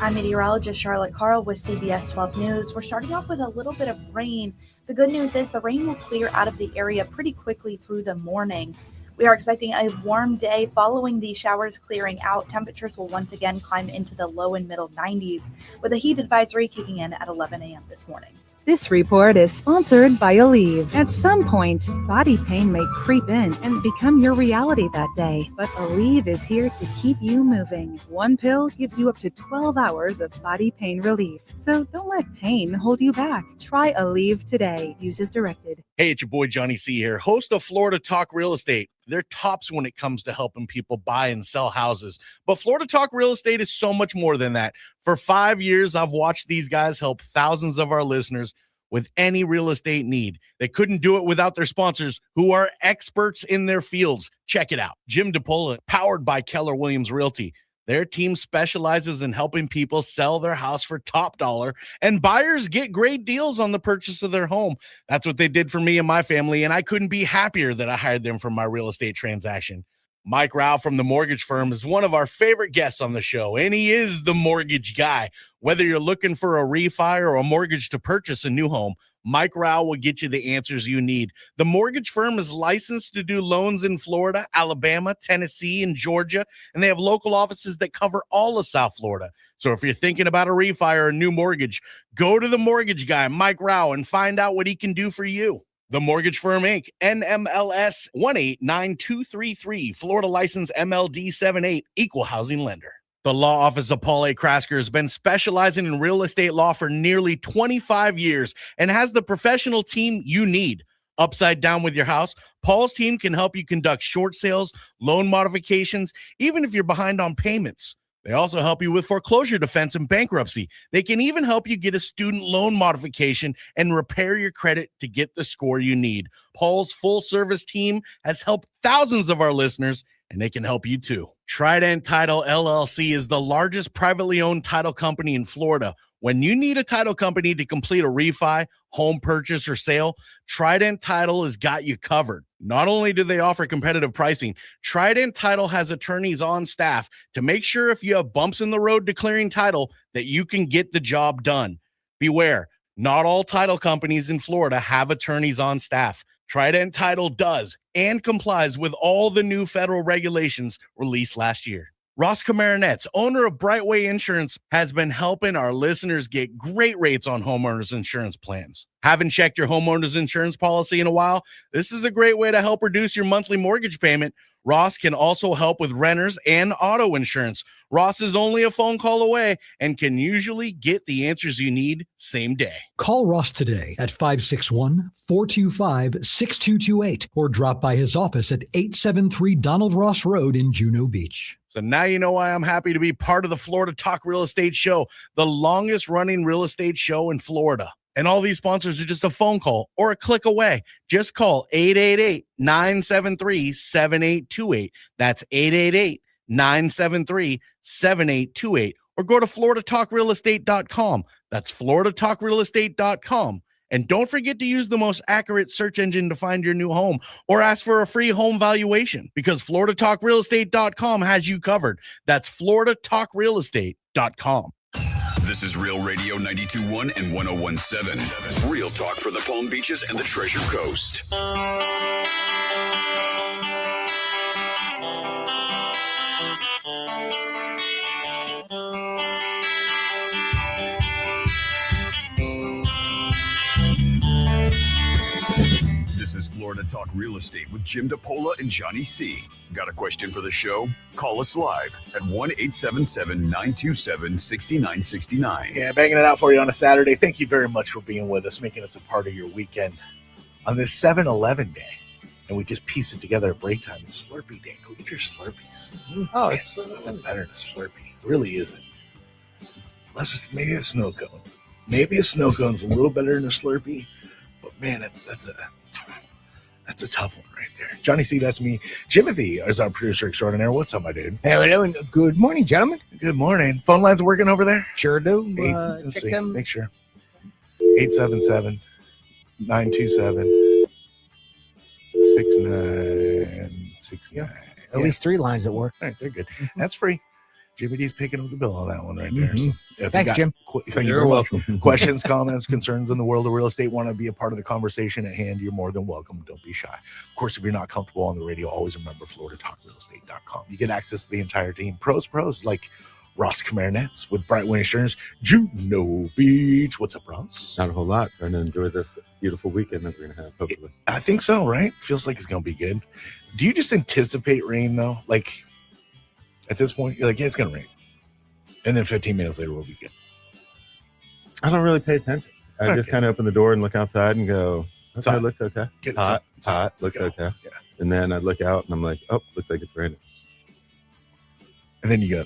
I'm meteorologist Charlotte Carl with CBS 12 News. We're starting off with a little bit of rain. The good news is the rain will clear out of the area pretty quickly through the morning. We are expecting a warm day following the showers clearing out. Temperatures will once again climb into the low and middle 90s with a heat advisory kicking in at 11 a.m. this morning. This report is sponsored by Aleve. At some point, body pain may creep in and become your reality that day, but Aleve is here to keep you moving. One pill gives you up to 12 hours of body pain relief. So don't let pain hold you back. Try Aleve today. Use as directed. Hey, it's your boy Johnny C here, host of Florida Talk Real Estate. They're tops when it comes to helping people buy and sell houses. But Florida Talk Real Estate is so much more than that. For 5 years, I've watched these guys help thousands of our listeners with any real estate need. They couldn't do it without their sponsors, who are experts in their fields. Check it out. Jim DePola, powered by Keller Williams Realty. Their team specializes in helping people sell their house for top dollar, and buyers get great deals on the purchase of their home. That's what they did for me and my family, and I couldn't be happier that I hired them for my real estate transaction. Mike Rao from the mortgage firm is one of our favorite guests on the show, and he is the mortgage guy. Whether you're looking for a refi or a mortgage to purchase a new home, Mike Rao will get you the answers you need. The mortgage firm is licensed to do loans in Florida, Alabama, Tennessee, and Georgia, and they have local offices that cover all of South Florida. So if you're thinking about a refi or a new mortgage, go to the mortgage guy, Mike Rao, and find out what he can do for you. The Mortgage Firm, Inc., NMLS 189233, Florida license MLD 78, equal housing lender. The law office of Paul A. Krasker has been specializing in real estate law for nearly 25 years and has the professional team you need. Upside down with your house, Paul's team can help you conduct short sales, loan modifications, even if you're behind on payments. They also help you with foreclosure defense and bankruptcy. They can even help you get a student loan modification and repair your credit to get the score you need. Paul's full-service team has helped thousands of our listeners, and they can help you too. Trident Title LLC is the largest privately owned title company in Florida. When you need a title company to complete a refi, home purchase, or sale, Trident Title has got you covered. Not only do they offer competitive pricing, Trident Title has attorneys on staff to make sure if you have bumps in the road declaring title that you can get the job done. Beware, not all title companies in Florida have attorneys on staff. Trident Title does and complies with all the new federal regulations released last year. Ross Camaronets, owner of Brightway Insurance, has been helping our listeners get great rates on homeowners insurance plans. Haven't checked your homeowners insurance policy in a while? This is a great way to help reduce your monthly mortgage payment. Ross can also help with renters and auto insurance. Ross is only a phone call away and can usually get the answers you need same day. Call Ross today at 561-425-6228 or drop by his office at 873 Donald Ross Road in Juno Beach. So now you know why I'm happy to be part of the Florida Talk Real Estate Show, the longest running real estate show in Florida. And all these sponsors are just a phone call or a click away. Just call 888-973-7828. That's 888-973-7828. Or go to floridatalkrealestate.com. That's floridatalkrealestate.com. And don't forget to use the most accurate search engine to find your new home or ask for a free home valuation because floridatalkrealestate.com has you covered. That's floridatalkrealestate.com. This is Real Radio 92.1 and 101.7. Real talk for the Palm Beaches and the Treasure Coast. This is Florida Talk Real Estate with Jim DePola and Johnny C. Got a question for the show? Call us live at 1-877-927-6969. Yeah, banging it out for you on a Saturday. Thank you very much for being with us, making us a part of your weekend on this 7-Eleven day. And we just pieced it together at break time. It's Slurpee Day. Go get your Slurpees. Oh, Man, it's nothing better than a Slurpee. It really isn't. Unless it's maybe a snow cone. Maybe a snow cone's a little better than a Slurpee. But man, that's a tough one right there. Johnny C, that's me. Jimothy is our producer extraordinaire. What's up, my dude? Hello, and good morning, gentlemen. Good morning. Phone lines working over there? Sure do. Let's Check see. them. Make sure. 877-927-6969. At least 3 lines that work. All right, they're good. That's free. Jimmy D's picking up the bill on that one right there. So if Thanks, you got Jim. Thank you very much. Questions, comments, concerns in the world of real estate, want to be a part of the conversation at hand, you're more than welcome. Don't be shy. Of course, if you're not comfortable on the radio, always remember floridatalkrealestate.com. You get access to the entire team. Pros, like Ross Kamarinets with Brightwing Insurance, Juno Beach. What's up, Ross? Not a whole lot. Trying to enjoy this beautiful weekend that we're going to have, hopefully. I think so, right? Feels like it's going to be good. Do you just anticipate rain, though? Like, at this point, you're like, yeah, it's going to rain. And then 15 minutes later, we'll be good. I don't really pay attention. I just kind of open the door and look outside and go, okay, it looks okay. It's hot, hot. looks Let's go. okay. Yeah. And then I look out and I'm like, oh, looks like it's raining. And then you go,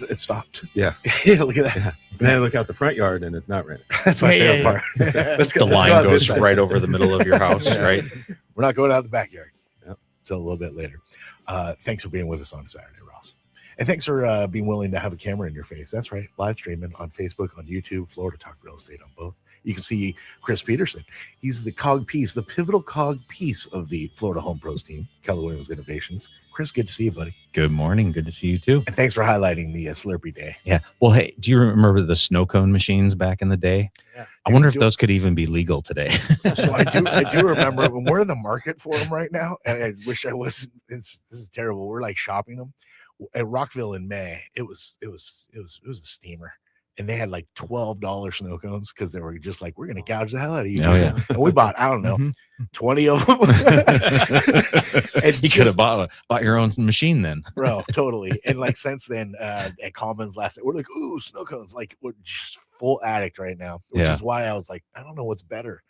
it stopped. Yeah. Yeah, look at that. Yeah. And then I look out the front yard and it's not raining. That's my favorite part. Let's go. The line goes right over the middle of your house, right? We're not going out the backyard. Yep. Until a little bit later. Thanks for being with us on Saturday, Ross. And thanks for being willing to have a camera in your face. That's right. Live streaming on Facebook, on YouTube, Florida Talk Real Estate on both. You can see Chris Peterson. He's the cog piece, the pivotal cog piece of the Florida Home Pros team, Keller Williams Innovations. Chris, good to see you, buddy. Good morning. Good to see you too. And thanks for highlighting the Slurpee Day. Yeah. Well, hey, do you remember the snow cone machines back in the day? Yeah. I wonder if those could even be legal today. So I do remember when we're in the market for them right now, and I wish I wasn't. This is terrible. We're like shopping them at Rockville in May. It was a steamer. And they had like $12 snow cones because they were just like, we're going to gouge the hell out of you. Oh, yeah. And we bought, I don't know, 20 of them. And You could have bought your own machine then. Bro, totally. And like since then, at Commons last night, we're like, ooh, snow cones. Like we're just full addict right now, which is why I was like, I don't know what's better.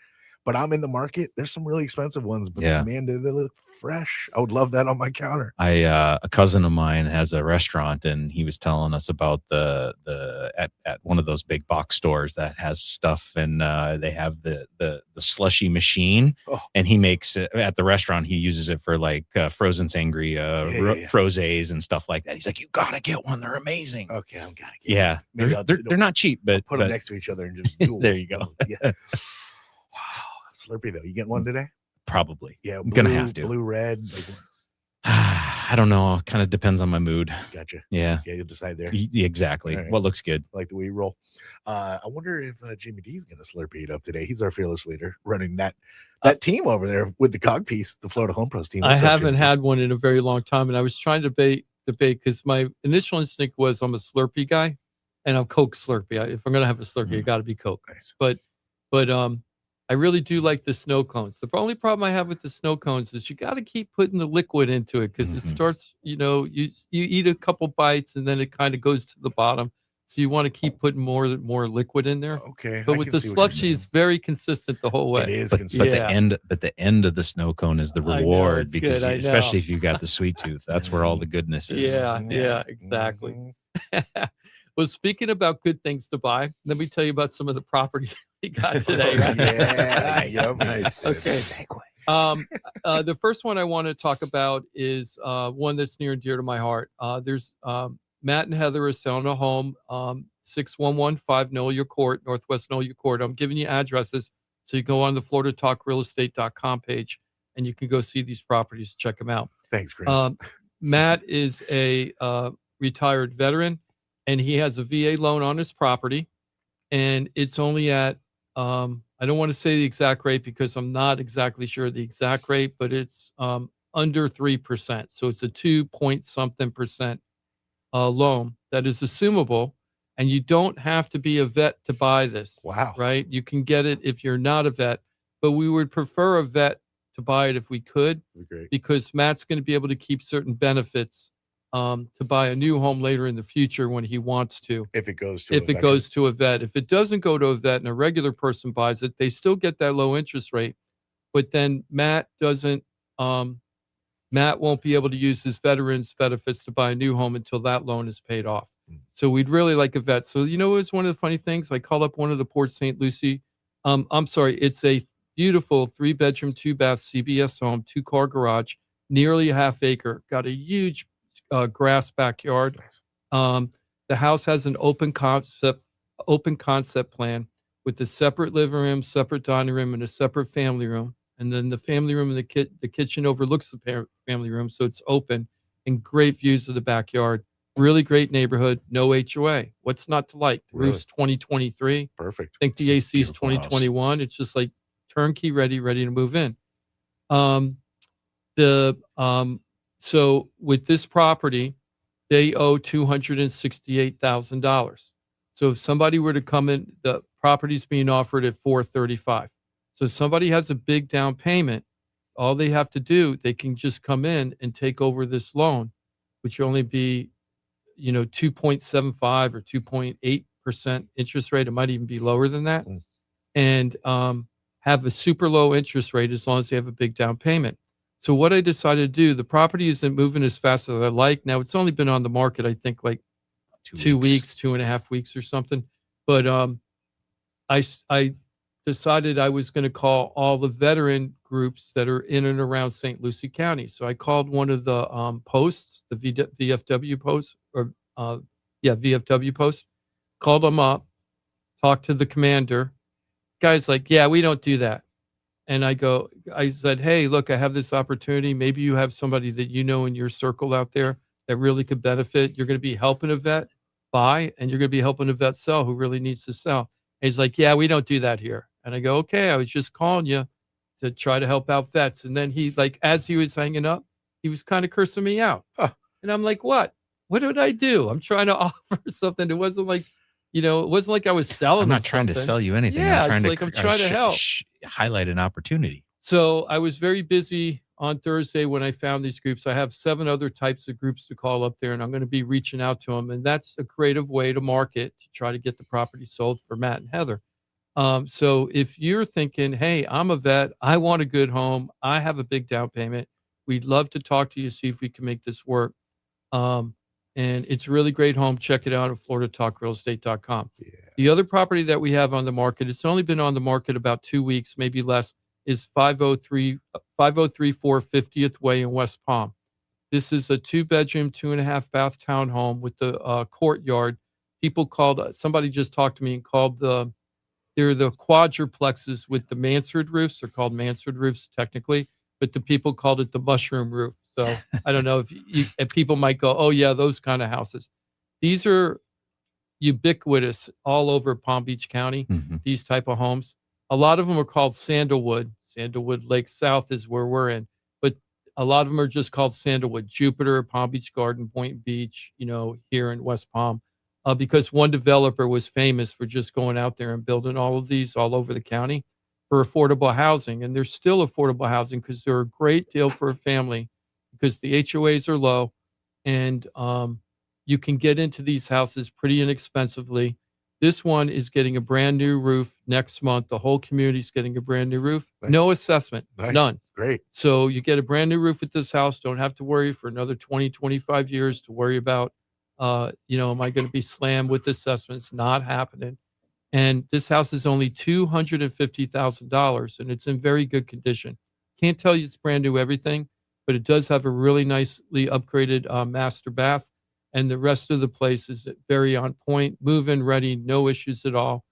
But I'm in the market. There's some really expensive ones, but man, they look fresh. I would love that on my counter. A cousin of mine has a restaurant, and he was telling us about at one of those big box stores that has stuff, and they have the slushy machine, and he makes it at the restaurant. He uses it for like frozen sangria, frosés, and stuff like that. He's like, you gotta get one. They're amazing. Okay, I'm gonna get one. They're not cheap, but put them next to each other and just do there you go. Yeah. Wow, Slurpee though. You getting one today? Probably. Yeah, I'm gonna have to. Blue, red. I don't know. Kind of depends on my mood. Gotcha. Yeah. Yeah, you'll decide there. Exactly. Right. What looks good? I like the way you roll. I wonder if Jimmy D's gonna Slurpee it up today. He's our fearless leader, running that team over there with the cog piece, the Florida Home Pros team. I haven't had one in a very long time, and I was trying to debate because my initial instinct was I'm a Slurpee guy, and I'm Coke Slurpee. If I'm gonna have a Slurpee, it got to be Coke. Nice. But I really do like the snow cones. The only problem I have with the snow cones is you got to keep putting the liquid into it because it starts, you eat a couple bites and then it kind of goes to the bottom. So you want to keep putting more liquid in there. Okay. But with the slushy, it's very consistent the whole way. It is consistent. But the end of the snow cone is the reward because especially if you've got the sweet tooth, that's where all the goodness is. Yeah, exactly. Well, speaking about good things to buy, let me tell you about some of the properties we got today. Nice. Okay. The first one I want to talk about is one that's near and dear to my heart. There's Matt and Heather are selling a home, 6115 Nolia Court, Northwest Nolia Court. I'm giving you addresses so you go on the FloridaTalkRealEstate.com page and you can go see these properties, check them out. Thanks, Chris. Matt is a retired veteran, and he has a VA loan on his property, and it's only at I don't want to say the exact rate because I'm not exactly sure the exact rate, but it's under 3%. So it's a 2-point-something% loan that is assumable, and you don't have to be a vet to buy this. Wow. Right? You can get it if you're not a vet, but we would prefer a vet to buy it if we could, because Matt's going to be able to keep certain benefits to buy a new home later in the future when he wants to. If it goes to a vet. If it doesn't go to a vet and a regular person buys it, they still get that low interest rate. But then Matt won't be able to use his veterans benefits to buy a new home until that loan is paid off. So we'd really like a vet. So it's one of the funny things. I called up one of the Port St. Lucie. It's a beautiful 3-bedroom, 2-bath CBS home, 2-car garage, nearly a half acre. Got a huge grass backyard. The house has an open concept plan with a separate living room, separate dining room, and a separate family room. And then the family room and the kitchen overlooks the family room, so it's open and great views of the backyard. Really great neighborhood, no HOA. What's not to like? The roof's 2023. Perfect. I think the AC is 2021. It's just like turnkey ready to move in. So with this property, they owe $268,000. So if somebody were to come in, the property's being offered at 435. So if somebody has a big down payment, all they have to do, they can just come in and take over this loan, which will only be, 2.75 or 2.8% interest rate. It might even be lower than that. And have a super low interest rate as long as they have a big down payment. So what I decided to do, the property isn't moving as fast as I like. Now it's only been on the market, I think, like 2 weeks, 2.5 weeks or something. But I decided I was going to call all the veteran groups that are in and around St. Lucie County. So I called one of the posts, the VFW posts, VFW posts, called them up, talked to the commander. Guy's like, yeah, we don't do that. And I said, hey, look, I have this opportunity. Maybe you have somebody that you know in your circle out there that really could benefit. You're going to be helping a vet buy, and you're going to be helping a vet sell who really needs to sell. And he's like, yeah, we don't do that here. And I go, okay, I was just calling you to try to help out vets. And then he, like, as he was hanging up, he was kind of cursing me out. And I'm like, what? What did I do? I'm trying to offer something. It wasn't like, it wasn't like I was selling. I'm not trying to sell you anything. Yeah, I'm I'm trying to help. Highlight an opportunity. So I was very busy on Thursday when I found these groups. I have 7 other types of groups to call up there, and I'm going to be reaching out to them. And that's a creative way to market to try to get the property sold for Matt and Heather. So if you're thinking, hey, I'm a vet, I want a good home, I have a big down payment, we'd love to talk to you, see if we can make this work. And it's a really great home. Check it out at floridatalkrealestate.com. Yeah. The other property that we have on the market, it's only been on the market about 2 weeks, maybe less, is 5034 50th Way in West Palm. This is a 2-bedroom, 2.5 bath townhome with the courtyard. People called, somebody just talked to me and called they're the quadruplexes with the mansard roofs. They're called mansard roofs technically, but the people called it the mushroom roof. So I don't know if people might go, oh yeah, those kind of houses. These are ubiquitous all over Palm Beach County, these type of homes. A lot of them are called Sandalwood. Sandalwood Lake South is where we're in, but a lot of them are just called Sandalwood. Jupiter, Palm Beach Garden, Point Beach, here in West Palm, because one developer was famous for just going out there and building all of these all over the county for affordable housing. And they're still affordable housing because they're a great deal for a family because the HOAs are low, and you can get into these houses pretty inexpensively. This one is getting a brand new roof next month. The whole community is getting a brand new roof. Nice. No assessment, none. Great. So you get a brand new roof with this house. Don't have to worry for another 20, 25 years to worry about, am I going to be slammed with assessments? Not happening. And this house is only $250,000, and it's in very good condition. Can't tell you it's brand new everything, but it does have a really nicely upgraded master bath. And the rest of the place is very on point, move-in ready, no issues at all.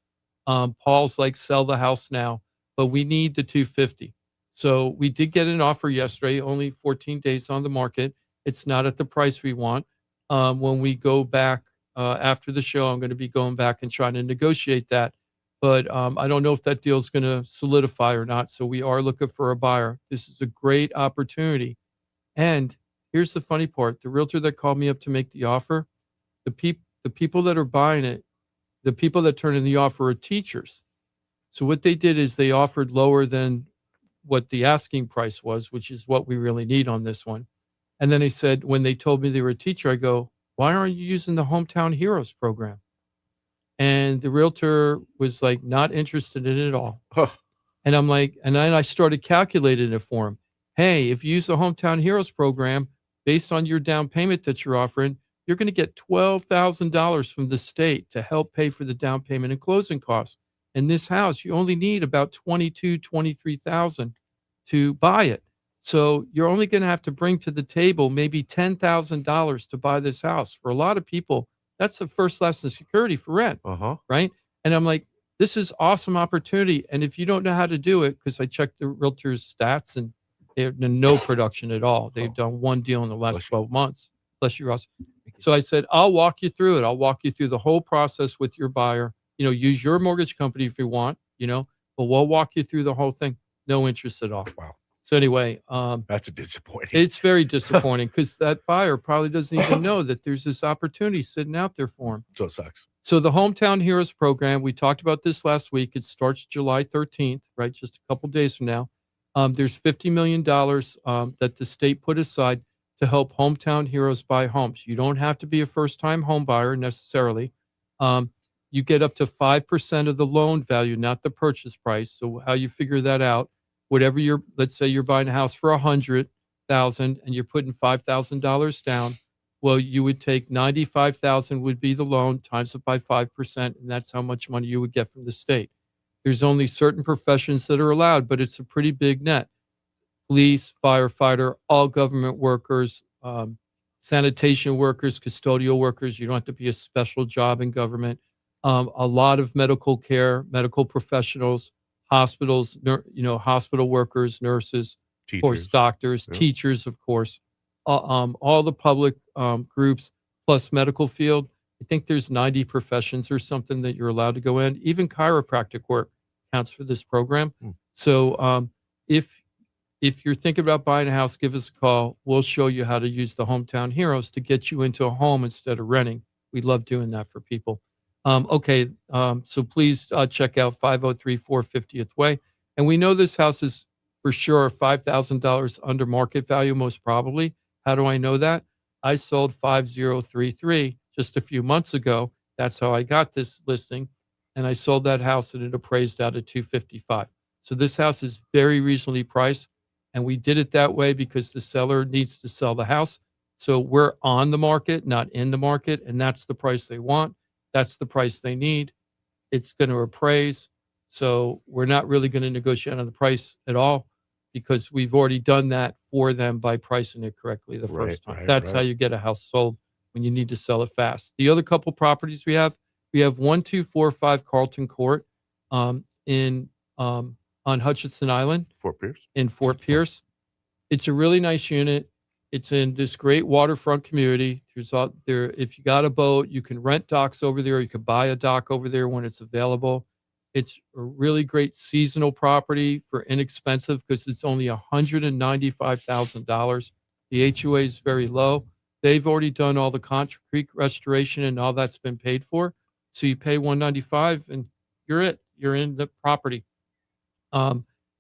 Paul's like, sell the house now, but we need the 250. So we did get an offer yesterday, only 14 days on the market. It's not at the price we want. When we go back after the show, I'm going to be going back and trying to negotiate that. But I don't know if that deal is going to solidify or not. So we are looking for a buyer. This is a great opportunity. And here's the funny part. The realtor that called me up to make the offer, the people that are buying it, the people that turn in the offer are teachers. So what they did is they offered lower than what the asking price was, which is what we really need on this one. And then they said, when they told me they were a teacher, I go, why aren't you using the Hometown Heroes program? And the realtor was like, not interested in it at all. And I'm like, and then I started calculating it for him. Hey, if you use the Hometown Heroes program, based on your down payment that you're offering, you're going to get $12,000 from the state to help pay for the down payment and closing costs. In this house, you only need about $23,000 to buy it. So you're only going to have to bring to the table maybe $10,000 to buy this house. For a lot of people, that's the first lesson of security for rent, right? And I'm like, this is awesome opportunity. And if you don't know how to do it, because I checked the realtor's stats and they have no production at all. They've done one deal in the last 12 months. Bless you, Ross. So I said, I'll walk you through it. I'll walk you through the whole process with your buyer. Use your mortgage company if you want, but we'll walk you through the whole thing. No interest at all. Wow. So anyway, that's disappointing. It's very disappointing because that buyer probably doesn't even know that there's this opportunity sitting out there for him. So it sucks. So the Hometown Heroes program, we talked about this last week. It starts July 13th, right? Just a couple days from now. There's $50 million that the state put aside to help Hometown Heroes buy homes. You don't have to be a first-time home buyer necessarily. You get up to 5% of the loan value, not the purchase price. So how you figure that out, whatever let's say you're buying a house for $100,000 and you're putting $5,000 down. Well, you would take $95,000 would be the loan, times it by 5%, and that's how much money you would get from the state. There's only certain professions that are allowed, but it's a pretty big net. Police, firefighter, all government workers, sanitation workers, custodial workers. You don't have to be a special job in government. A lot of medical care, medical professionals, hospitals, hospital workers, nurses, of course, doctors, teachers, of course. All the public groups plus medical field. I think there's 90 professions or something that you're allowed to go in. Even chiropractic work counts for this program. So if you're thinking about buying a house, give us a call. We'll show you how to use the Hometown Heroes to get you into a home instead of renting. We love doing that for people. So please check out 503 450th Way. And we know this house is for sure $5,000 under market value, most probably. How do I know that? I sold 5033 just a few months ago. That's how I got this listing. And I sold that house and it appraised out at 255. So this house is very reasonably priced. And we did it that way because the seller needs to sell the house. So we're on the market, not in the market. And that's the price they want. That's the price they need. It's going to appraise. So we're not really going to negotiate on the price at all because we've already done that for them by pricing it correctly the first time. That's how you get a house sold when you need to sell it fast. The other couple properties we have 1245 Carlton Court on Hutchinson Island. In Fort Pierce. It's a really nice unit. It's in this great waterfront community. If you got a boat, you can rent docks over there. You can buy a dock over there when it's available. It's a really great seasonal property for inexpensive because it's only $195,000. The HOA is very low. They've already done all the concrete restoration and all that's been paid for. So you pay $195 and you're in the property.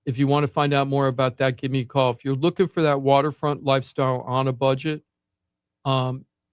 If you want to find out more about that, give me a call. If you're looking for that waterfront lifestyle on a budget,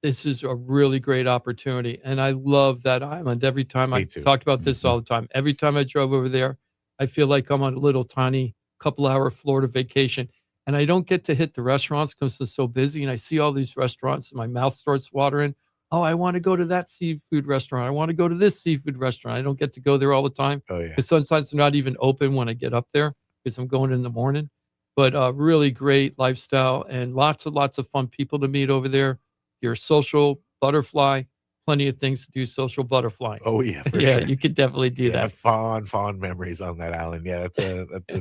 this is a really great opportunity. And I love that island. Every time I talked about this all the time. Every time I drove over there, I feel like I'm on a little tiny couple-hour Florida vacation. And I don't get to hit the restaurants because it's so busy. And I see all these restaurants and my mouth starts watering. Oh, I want to go to that seafood restaurant. I want to go to this seafood restaurant. I don't get to go there all the time. Because sometimes they're not even open when I get up there because I'm going in the morning. But really great lifestyle and lots of fun people to meet over there. You're a social butterfly, plenty of things to do social butterflying. Oh, yeah, for yeah, sure. You could definitely do that. Fond memories on that island. Yeah, that's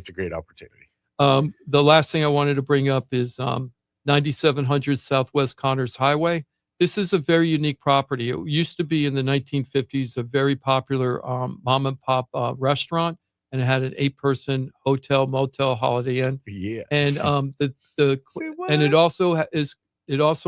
a great opportunity. The last thing I wanted to bring up is 9700 Southwest Connors Highway. This is a very unique property. It used to be in the 1950s a very popular mom and pop restaurant, and it had an 8-person hotel, motel, Holiday Inn. Yeah, and and it also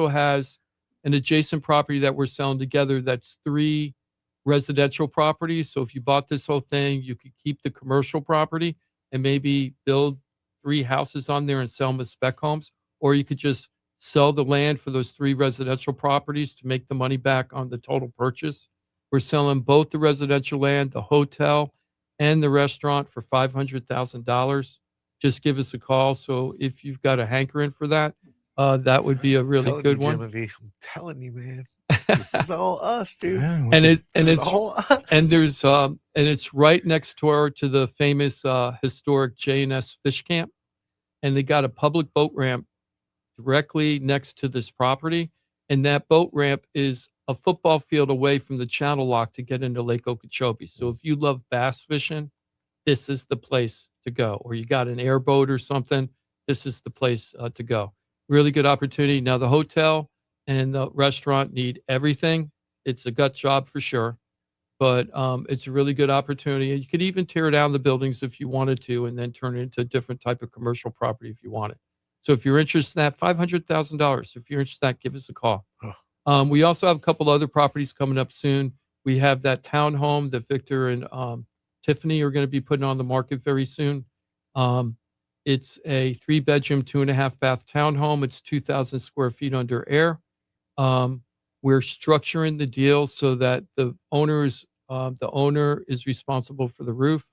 has an adjacent property that we're selling together. That's 3 residential properties. So if you bought this whole thing, you could keep the commercial property and maybe build 3 houses on there and sell them as spec homes, or you could just sell the land for those 3 residential properties to make the money back on the total purchase. We're selling both the residential land, the hotel, and the restaurant for $500,000. Just give us a call. So if you've got a hankering for that, that would be a really good one. Timothy, I'm telling you, man, this is all us, dude. It's all us. And there's and it's right next door to the famous historic J&S Fish Camp, and they got a public boat ramp directly next to this property, and that boat ramp is a football field away from the channel lock to get into Lake Okeechobee. So if you love bass fishing, this is the place to go. Or you got an airboat or something, this is the place to go. Really good opportunity. Now the hotel and the restaurant need everything. It's a gut job for sure. but it's a really good opportunity. You could even tear down the buildings if you wanted to, and then turn it into a different type of commercial property if you want it. So if you're interested in that, $500,000. If you're interested in that, give us a call. We also have a couple other properties coming up soon. We have that townhome that Victor and Tiffany are going to be putting on the market very soon. It's a 3-bedroom, 2.5-bath townhome. It's 2,000 square feet under air. We're structuring the deal so that the owner is responsible for the roof.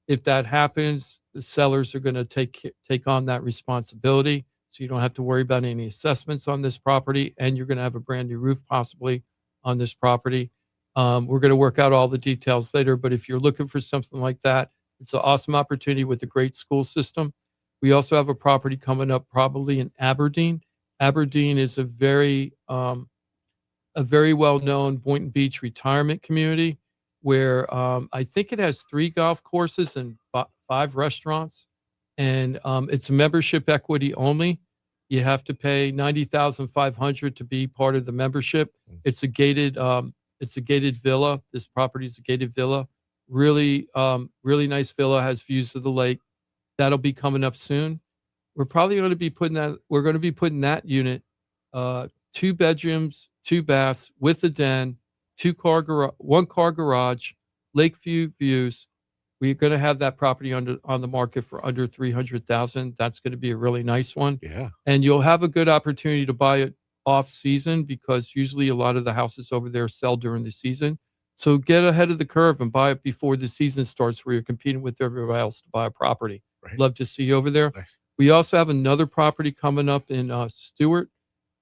If that happens, the sellers are going to take on that responsibility. So you don't have to worry about any assessments on this property, and you're going to have a brand new roof possibly on this property. We're going to work out all the details later, but if you're looking for something like that, it's an awesome opportunity with a great school system. We also have a property coming up probably in Aberdeen. Aberdeen is a very well-known Boynton Beach retirement community where I think it has 3 golf courses and 5 restaurants, and it's membership equity only. You have to pay $90,500 to be part of the membership. It's a gated villa. This property is a gated villa. Really nice villa, has views of the lake. That'll be coming up soon. We're probably going to be putting that unit, 2 bedrooms, 2 baths with a den, 1-car garage, Lakeview views. We're going to have that property on the market for under $300,000. That's going to be a really nice one. Yeah. And you'll have a good opportunity to buy it off season because usually a lot of the houses over there sell during the season. So get ahead of the curve and buy it before the season starts where you're competing with everybody else to buy a property. Right. Love to see you over there. Nice. We also have another property coming up in Stewart.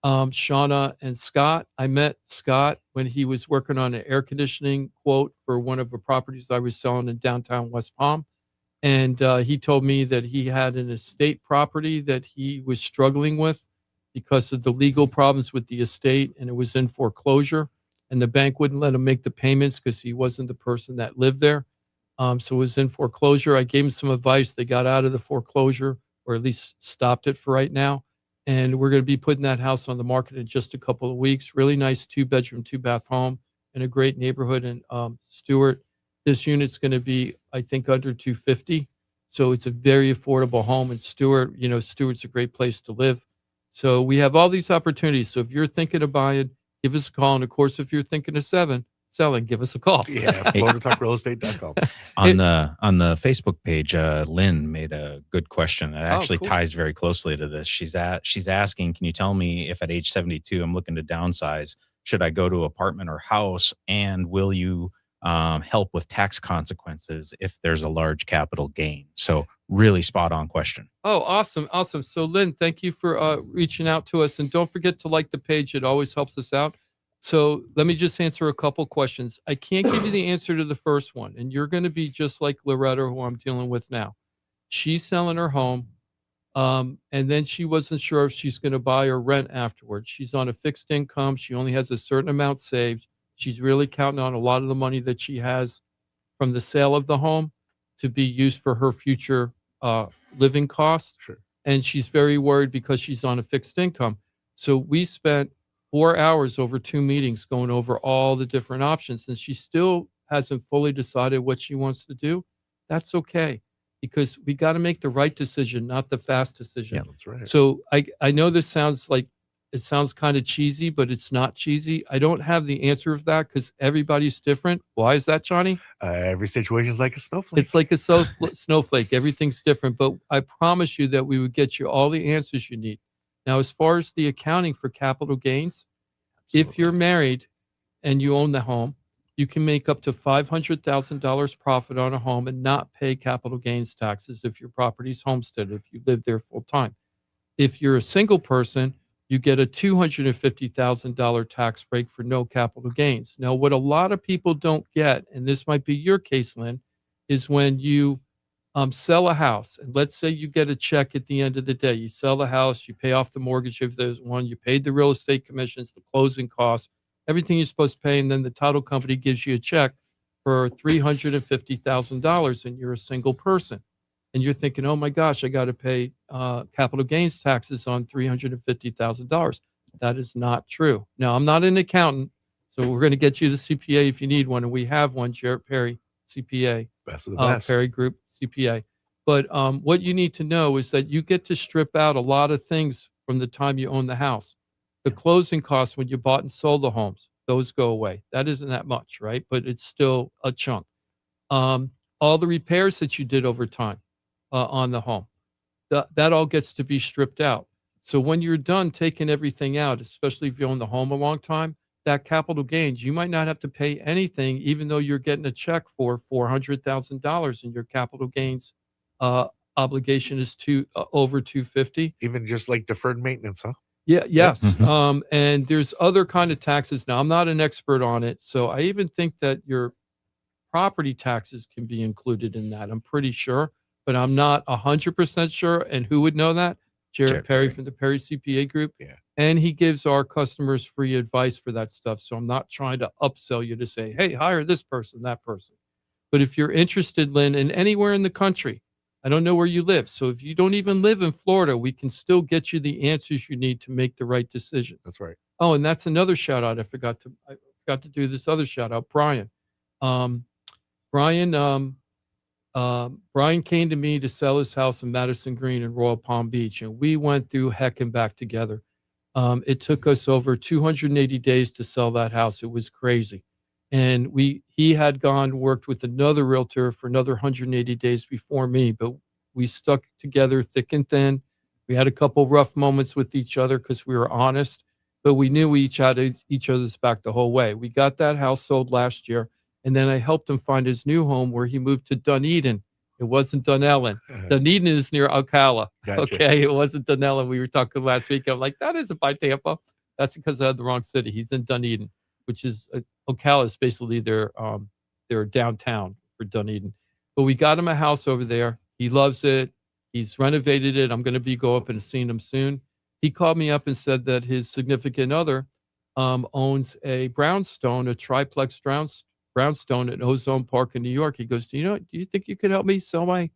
Shauna and Scott. I met Scott when he was working on an air conditioning quote for one of the properties I was selling in downtown West Palm. And he told me that he had an estate property that he was struggling with because of the legal problems with the estate, and it was in foreclosure. And the bank wouldn't let him make the payments because he wasn't the person that lived there. So it was in foreclosure. I gave him some advice. They got out of the foreclosure, or at least stopped it for right now. And we're going to be putting that house on the market in just a couple of weeks. Really nice 2-bedroom, 2-bath home in a great neighborhood in Stewart. This unit's going to be, I think, under $250,000. So it's a very affordable home in Stewart. You know, Stewart's a great place to live. So we have all these opportunities. So if you're thinking of buying, give us a call. And of course, if you're thinking of selling, give us a call. Yeah, FloridaTalkRealEstate.com. On the Facebook page, Lynn made a good question that actually cool. ties very closely to this. She's asking, can you tell me if at age 72 I'm looking to downsize, should I go to apartment or house, and will you help with tax consequences if there's a large capital gain? So really spot on question. Oh, awesome. So Lynn, thank you for reaching out to us, and don't forget to like the page. It always helps us out. So let me just answer a couple questions. I can't give you the answer to the first one, and you're going to be just like Loretta, who I'm dealing with now. She's selling her home, and then she wasn't sure if she's going to buy or rent afterwards. She's on a fixed income. She only has a certain amount saved. She's really counting on a lot of the money that she has from the sale of the home to be used for her future living costs. Sure. And she's very worried because she's on a fixed income. So we spent 4 hours over 2 meetings going over all the different options, and she still hasn't fully decided what she wants to do. That's okay, because we got to make the right decision, not the fast decision. Yeah, that's right. So I know this sounds kind of cheesy, but it's not cheesy. I don't have the answer of that because everybody's different. Why is that, Johnny? Every situation is like a snowflake. It's like a snowflake. Everything's different, but I promise you that we would get you all the answers you need. Now, as far as the accounting for capital gains, if you're married and you own the home, you can make up to $500,000 profit on a home and not pay capital gains taxes if your property's homesteaded, if you live there full time. If you're a single person, you get a $250,000 tax break for no capital gains. Now, what a lot of people don't get, and this might be your case, Lynn, is when you sell a house, and let's say you get a check at the end of the day. You sell the house, you pay off the mortgage if there's one, you paid the real estate commissions, the closing costs, everything you're supposed to pay, and then the title company gives you a check for $350,000, and you're a single person. And you're thinking, oh my gosh, I got to pay capital gains taxes on $350,000. That is not true. Now, I'm not an accountant, So we're going to get you the CPA if you need one, and we have one, Jarrett Perry CPA, Best of the best. Perry Group CPA. But what you need to know is that you get to strip out a lot of things from the time you own the house. The closing costs when you bought and sold the homes, those go away. That isn't that much, right? But it's still a chunk. All the repairs that you did over time on the home, that all gets to be stripped out. So when you're done taking everything out, especially if you own the home a long time, that capital gains, you might not have to pay anything, even though you're getting a check for $400,000 and your capital gains obligation is over $250. Even just like deferred maintenance, huh? Yeah. Yes. And there's other kind of taxes. Now, I'm not an expert on it, so I even think that your property taxes can be included in that. I'm pretty sure, but I'm not 100% sure. And who would know that? Jarrett Perry from the Perry CPA Group. Yeah. And he gives our customers free advice for that stuff. So I'm not trying to upsell you to say, hey, hire this person, that person. But if you're interested, Lynn, in anywhere in the country, I don't know where you live. So if you don't even live in Florida, we can still get you the answers you need to make the right decision. That's right. Oh, and that's another shout out. I forgot to do this other shout out. Brian. Brian came to me to sell his house in Madison Green in Royal Palm Beach, and we went through heck and back together. It took us over 280 days to sell that house. It was crazy. And he had worked with another realtor for another 180 days before me, but we stuck together thick and thin. We had a couple rough moments with each other because we were honest, but we knew we each had each other's back the whole way. We got that house sold last year, and then I helped him find his new home where he moved to Dunedin. It wasn't Dunellen. Dunedin is near Ocala. Gotcha. Okay, it wasn't Dunellen. We were talking last week. I'm like, that isn't by Tampa. That's because I had the wrong city. He's in Dunedin, which is Ocala is basically their downtown for Dunedin. But we got him a house over there. He loves it. He's renovated it. I'm going to go up and see him soon. He called me up and said that his significant other owns a brownstone, a triplex brownstone at Ozone Park in New York. He goes, do you think you could help me sell my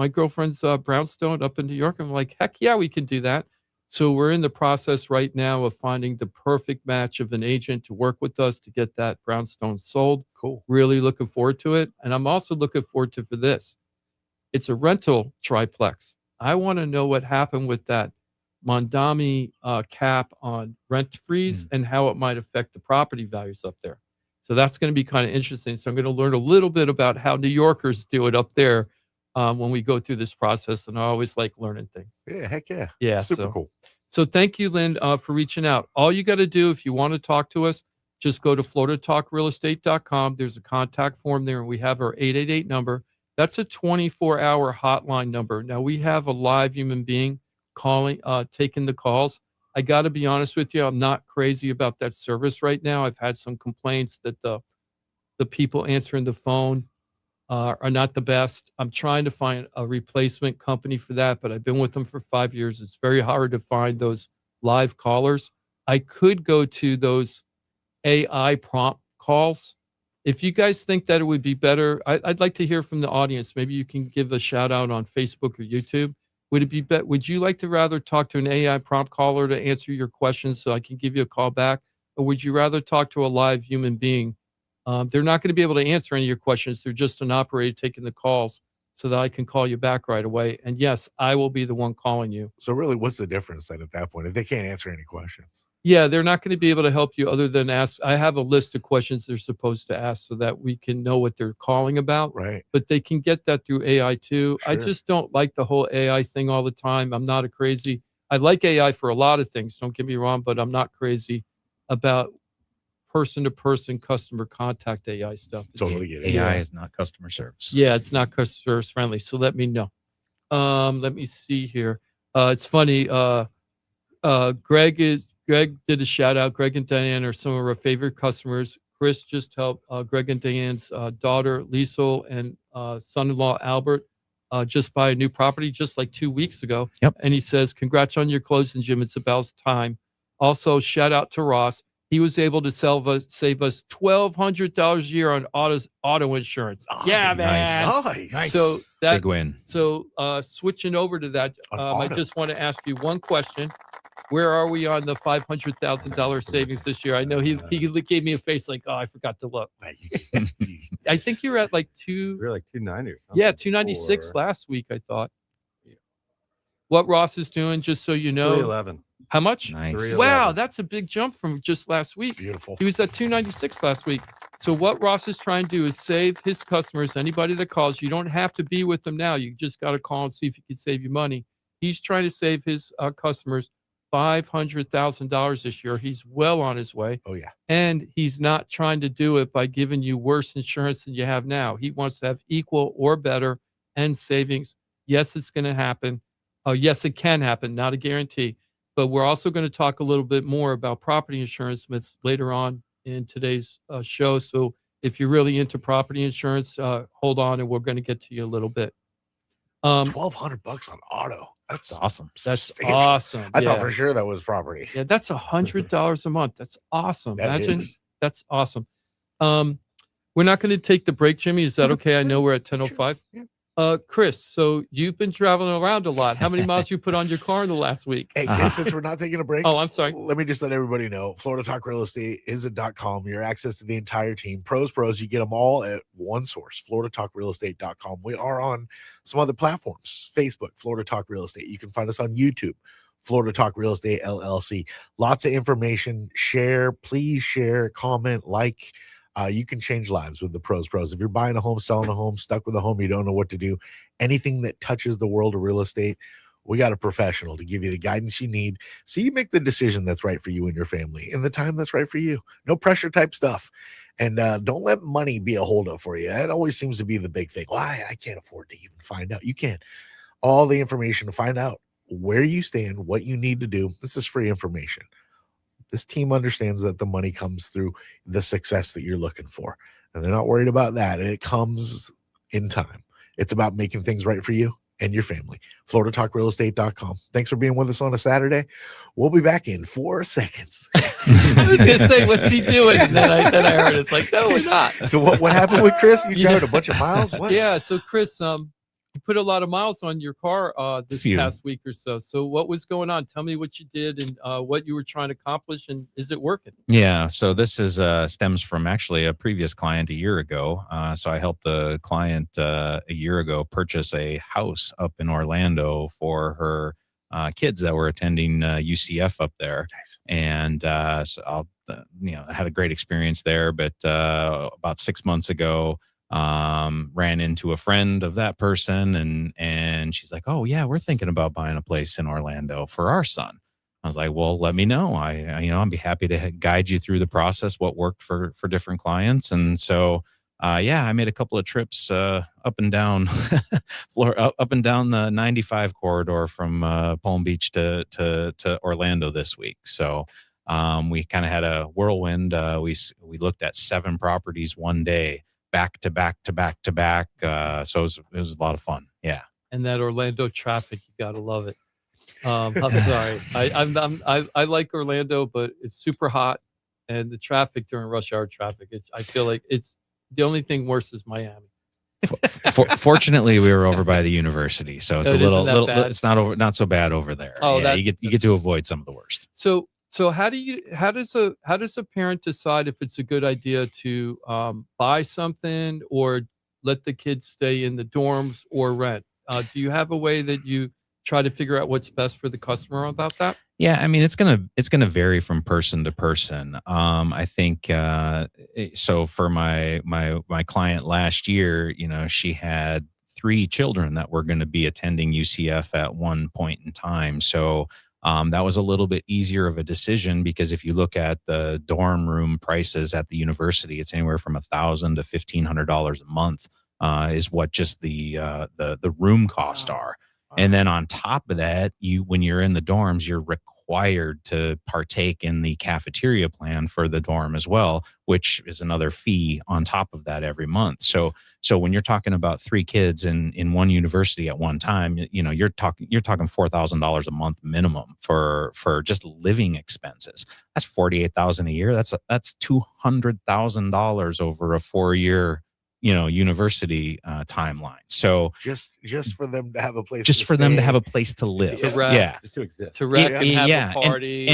girlfriend's brownstone up in New York? I'm like, heck yeah, we can do that. So we're in the process right now of finding the perfect match of an agent to work with us to get that brownstone sold. Cool. Really looking forward to it. And I'm also looking forward to for this. It's a rental triplex. I want to know what happened with that Mondami cap on rent freeze and how it might affect the property values up there. So that's going to be kind of interesting. So I'm going to learn a little bit about how New Yorkers do it up there when we go through this process. And I always like learning things. Yeah, heck yeah. Yeah. Super cool. So thank you, Lynn, for reaching out. All you got to do if you want to talk to us, just go to floridatalkrealestate.com. There's a contact form there, and we have our 888 number. That's a 24-hour hotline number. Now, we have a live human being calling, taking the calls. I got to be honest with you, I'm not crazy about that service right now. I've had some complaints that the people answering the phone are not the best. I'm trying to find a replacement company for that, but I've been with them for 5 years. It's very hard to find those live callers. I could go to those AI prompt calls. If you guys think that it would be better, I'd like to hear from the audience. Maybe you can give a shout out on Facebook or YouTube. Would you like to rather talk to an AI prompt caller to answer your questions so I can give you a call back? Or would you rather talk to a live human being? They're not going to be able to answer any of your questions. They're just an operator taking the calls so that I can call you back right away. And yes, I will be the one calling you. So really, what's the difference then at that point if they can't answer any questions? Yeah, they're not going to be able to help you other than ask. I have a list of questions they're supposed to ask so that we can know what they're calling about. Right. But they can get that through AI too. Sure. I just don't like the whole AI thing all the time. I'm not I like AI for a lot of things. Don't get me wrong, but I'm not crazy about person-to-person customer contact AI stuff. Totally get it. AI is not customer service. Yeah, it's not customer service friendly. So let me know. Let me see here. It's funny. Greg did a shout out. Greg and Diane are some of our favorite customers. Chris just helped Greg and Diane's daughter, Liesel, and son-in-law, Albert, just buy a new property just like 2 weeks ago. Yep. And he says, congrats on your closing, Jim. It's about time. Also, shout out to Ross. He was able to save us $1,200 a year on auto insurance. Yeah, man. Nice. So Big win. So switching over to that, I just want to ask you one question. where are we on the $500,000 savings this year? I know he gave me a face like, oh, I forgot to look. I think you're at like We're like 290 or something. Yeah, 296 last week, I thought. What Ross is doing, just so you know. 311. How much? Nice. Wow, that's a big jump from just last week. Beautiful. He was at 296 last week. So what Ross is trying to do is save his customers, anybody that calls. You don't have to be with them now. You just got to call and see if he can save you money. He's trying to save his customers $500,000 this year. He's well on his way. Oh, yeah. And he's not trying to do it by giving you worse insurance than you have now. He wants to have equal or better and savings. Yes, it's going to happen. Yes, it can happen. Not a guarantee. But we're also going to talk a little bit more about property insurance myths later on in today's show. So if you're really into property insurance, hold on, and we're going to get to you a little bit. $1,200 on auto. That's awesome. That's awesome. I thought for sure that was property. Yeah, that's $100 a month. That's awesome. Imagine. That's awesome. We're not going to take the break, Jimmy. Is that okay? I know we're at 10:05. Yeah. Chris, so you've been traveling around a lot. How many miles you put on your car in the last week? Hey, since we're not taking a break, I'm sorry. Let me just let everybody know. Florida Talk Real Estate is a .com. Your access to the entire team. Pros, you get them all at one source, floridatalkrealestate.com. We are on some other platforms, Facebook, Florida Talk Real Estate. You can find us on YouTube, Florida Talk Real Estate LLC. Lots of information. Share, please share, comment, like. You can change lives with the pros. If you're buying a home, selling a home, stuck with a home, you don't know what to do, anything that touches the world of real estate, we got a professional to give you the guidance you need so you make the decision that's right for you and your family in the time that's right for you. No pressure type stuff. And don't let money be a holdup for you. That always seems to be the big thing. Well, I can't afford to even find out. You can. All the information to find out where you stand, what you need to do. This is free information. This team understands that the money comes through the success that you're looking for. And they're not worried about that. It comes in time. It's about making things right for you and your family. FloridaTalkRealEstate.com. Thanks for being with us on a Saturday. We'll be back in 4 seconds. I was going to say, what's he doing? And then I heard it's like, no, we're not. So what happened with Chris? You drove a bunch of miles? What? Yeah, so Chris, you put a lot of miles on your car this past week or so. So what was going on? Tell me what you did and what you were trying to accomplish, and is it working? Yeah. So this is stems from actually a previous client a year ago. So I helped a client a year ago purchase a house up in Orlando for her kids that were attending UCF up there. Nice. And so I had a great experience there. But about 6 months ago, ran into a friend of that person and she's like, oh yeah, we're thinking about buying a place in Orlando for our son. I was like, well, let me know. I'd be happy to guide you through the process, what worked for different clients. And so, I made a couple of trips, up and down up and down the 95 corridor from, Palm Beach to Orlando this week. So, we kind of had a whirlwind. We looked at 7 properties one day, back to back. So it was a lot of fun. Yeah. And that Orlando traffic, you gotta love it. I'm sorry. I like Orlando, but it's super hot, and the traffic during rush hour traffic. I feel like it's the only thing worse is Miami. Fortunately, we were over by the university, so it's it's not so bad over there. Oh, yeah, you get to avoid some of the worst. So how does a parent decide if it's a good idea to buy something or let the kids stay in the dorms or rent? Do you have a way that you try to figure out what's best for the customer about that? Yeah, I mean, it's gonna vary from person to person. I think so. For my client last year, she had 3 children that were going to be attending UCF at one point in time. So that was a little bit easier of a decision because if you look at the dorm room prices at the university, it's anywhere from $1,000 to $1,500 a month is what just the room costs are. And then on top of that, when you're in the dorms, you're required to partake in the cafeteria plan for the dorm as well, which is another fee on top of that every month. So when you're talking about 3 kids in one university at one time, you're talking $4,000 a month minimum for just living expenses. That's $48,000 a year. That's $200,000 over a 4-year university timeline. So just for them to have a place, just for them to have a place to live, To rep, yeah, just to exist. to rep and have yeah, a party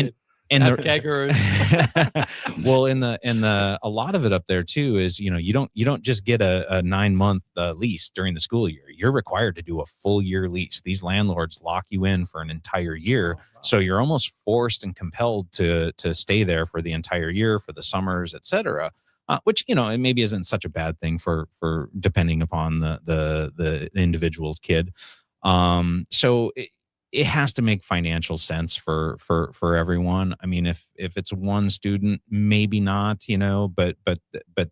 and have the keggers. well, in the a lot of it up there too is you don't just get a 9-month lease during the school year. You're required to do a full year lease. These landlords lock you in for an entire year, so you're almost forced and compelled to stay there for the entire year, for the summers, etc. Which it maybe isn't such a bad thing for depending upon the individual kid. So it has to make financial sense for everyone. I mean, if it's one student, maybe not, but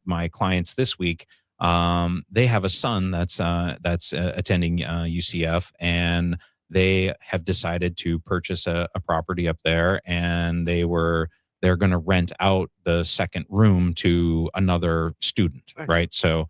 my clients this week, they have a son that's attending UCF, and they have decided to purchase a property up there, and they're going to rent out the second room to another student. Nice. Right. So,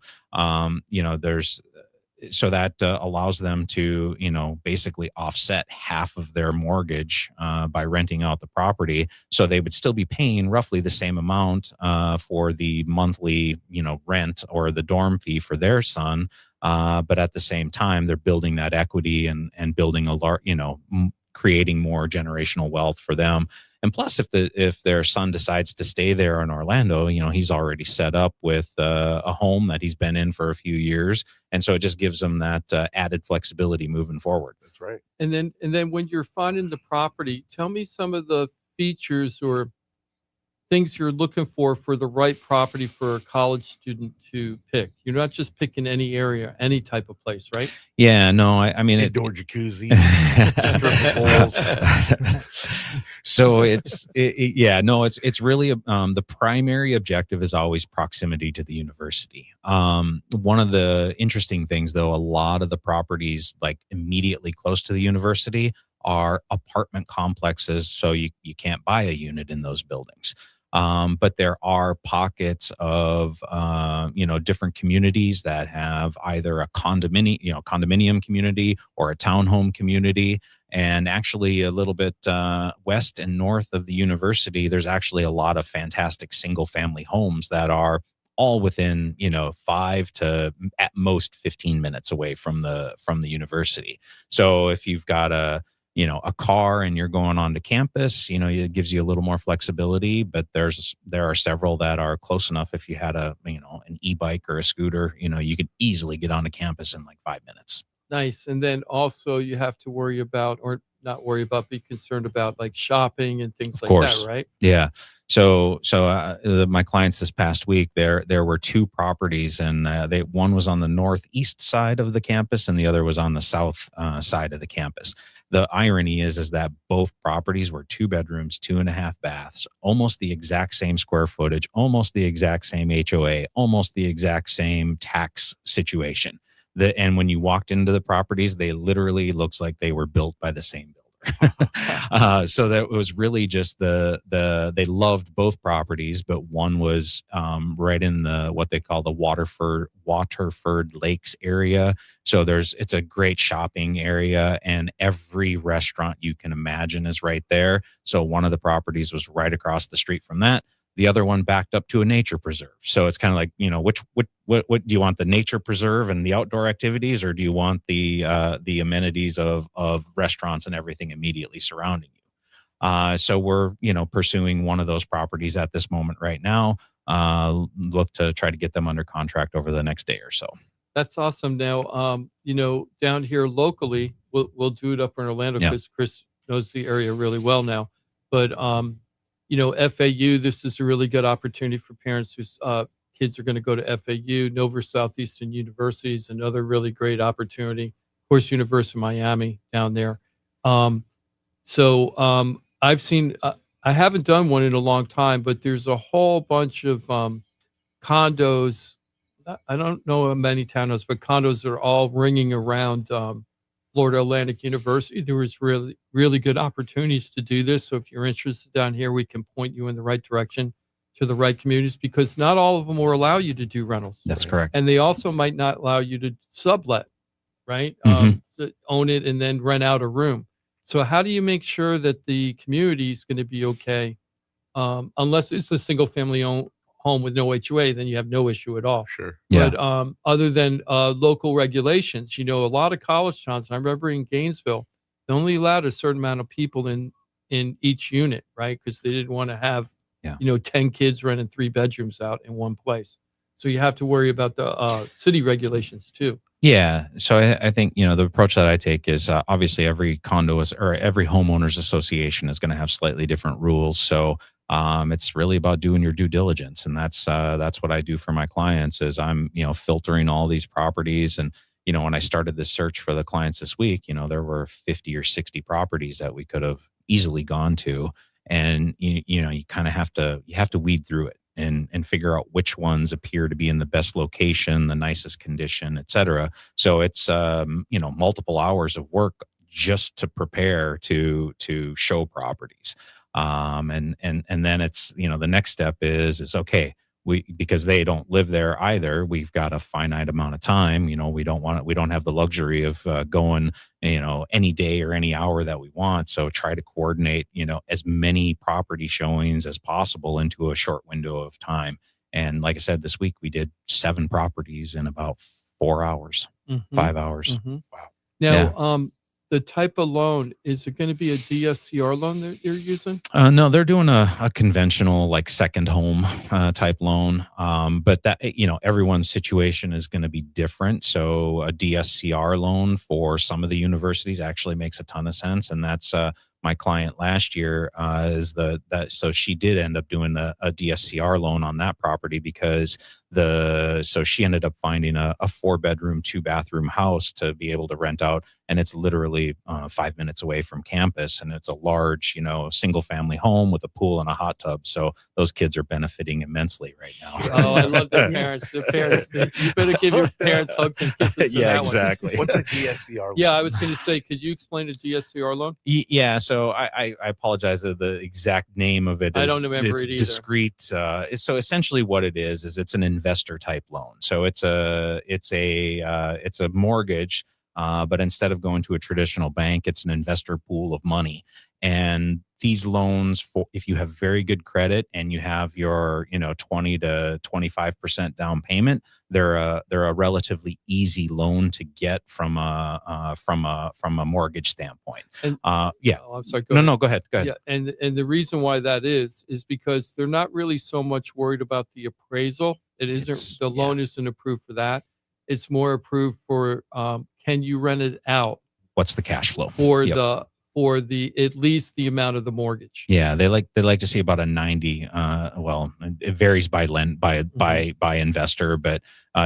so that allows them to, basically offset half of their mortgage by renting out the property. So they would still be paying roughly the same amount for the monthly, rent or the dorm fee for their son. But at the same time, they're building that equity and building a large, creating more generational wealth for them. And plus, if their son decides to stay there in Orlando, he's already set up with a home that he's been in for a few years, and so it just gives them that added flexibility moving forward. That's right. And then when you're finding the property, tell me some of the features or things you're looking for the right property for a college student to pick. You're not just picking any area, any type of place, right? Yeah, no, I mean, indoor jacuzzi, stripper poles. So it's really the primary objective is always proximity to the university. One of the interesting things, though, a lot of the properties like immediately close to the university are apartment complexes, so you can't buy a unit in those buildings. But there are pockets of different communities that have either a condominium community or a townhome community. And actually a little bit west and north of the university, there's actually a lot of fantastic single family homes that are all within 5 to at most 15 minutes away from the university. So if you've got a car and you're going onto campus, it gives you a little more flexibility, but there are several that are close enough. If you had an e-bike or a scooter, you could easily get onto campus in like 5 minutes. Nice. And then also you have to worry about, or not worry about, be concerned about like shopping and things like that, right? Yeah. So my clients this past week, there were 2 properties, and one was on the northeast side of the campus and the other was on the south side of the campus. The irony is that both properties were 2 bedrooms, 2.5 baths, almost the exact same square footage, almost the exact same HOA, almost the exact same tax situation. And when you walked into the properties, they literally looks like they were built by the same builder. So that was really just they loved both properties, but one was right in what they call the Waterford Lakes area. So it's a great shopping area, and every restaurant you can imagine is right there. So one of the properties was right across the street from that. The other one backed up to a nature preserve. So it's kind of like, what do you want, the nature preserve and the outdoor activities, or do you want the amenities of restaurants and everything immediately surrounding you? So we're, pursuing one of those properties at this moment right now. Look to try to get them under contract over the next day or so. That's awesome. Now, down here locally, we'll do it up in Orlando because Chris knows the area really well now. But FAU, this is a really good opportunity for parents whose kids are going to go to FAU. Nova Southeastern University is another really great opportunity. Of course, University of Miami down there. I've seen, I haven't done one in a long time, but there's a whole bunch of condos. I don't know how many townhouses, but condos that are all ringing around Florida Atlantic University. There was really, really good opportunities to do this. So if you're interested down here, we can point you in the right direction to the right communities, because not all of them will allow you to do rentals. That's correct. And they also might not allow you to sublet, right? To own it and then rent out a room. So how do you make sure that the community is going to be okay? Unless it's a single family home home with no HOA, then you have no issue at all. Sure. Yeah. But other than local regulations, a lot of college towns, I remember in Gainesville, they only allowed a certain amount of people in each unit, right? Because they didn't want to have, 10 kids renting 3 bedrooms out in one place. So you have to worry about the city regulations too. Yeah. So I think, the approach that I take is obviously every every homeowners association is going to have slightly different rules. So it's really about doing your due diligence. And that's what I do for my clients is I'm, filtering all these properties. And, when I started this search for the clients this week, there were 50 or 60 properties that we could have easily gone to. And, you kind of have to weed through it. And figure out which ones appear to be in the best location, the nicest condition, et cetera. So it's multiple hours of work just to prepare to show properties. And then it's the next step is okay. Because they don't live there either. We've got a finite amount of time. We don't have the luxury of going, any day or any hour that we want. So try to coordinate, as many property showings as possible into a short window of time. And like I said, this week we did 7 properties in about 4 hours, 5 hours. Mm-hmm. Wow. Now, the type of loan, is it going to be a DSCR loan that you're using? No, they're doing a conventional like second home type loan. But that, everyone's situation is going to be different. So a DSCR loan for some of the universities actually makes a ton of sense. And that's my client last year so she did end up doing a DSCR loan on that property because so she ended up finding a 4-bedroom, 2-bathroom house to be able to rent out. And it's literally 5 minutes away from campus. And it's a large, single family home with a pool and a hot tub. So those kids are benefiting immensely right now. Oh, I love their parents. Their parents, you better give your parents hugs and kisses. For that exactly. What's a DSCR loan? Yeah, I was going to say, could you explain a DSCR loan? Yeah, so I apologize that the exact name of it. I don't remember it's it either. Discrete. So essentially, what it is it's an investor type loan. So it's a mortgage, but instead of going to a traditional bank, it's an investor pool of money. And these loans, if you have very good credit and you have your 20 to 25% down payment, they're a relatively easy loan to get from a mortgage standpoint. And, yeah. Oh, I'm sorry. No, go ahead. Yeah, and the reason why that is because they're not really so much worried about the appraisal. The loan isn't approved for that. It's more approved for can you rent it out? What's the cash flow for the at least the amount of the mortgage? Yeah, they like to see about a 90. Well, it varies by investor, but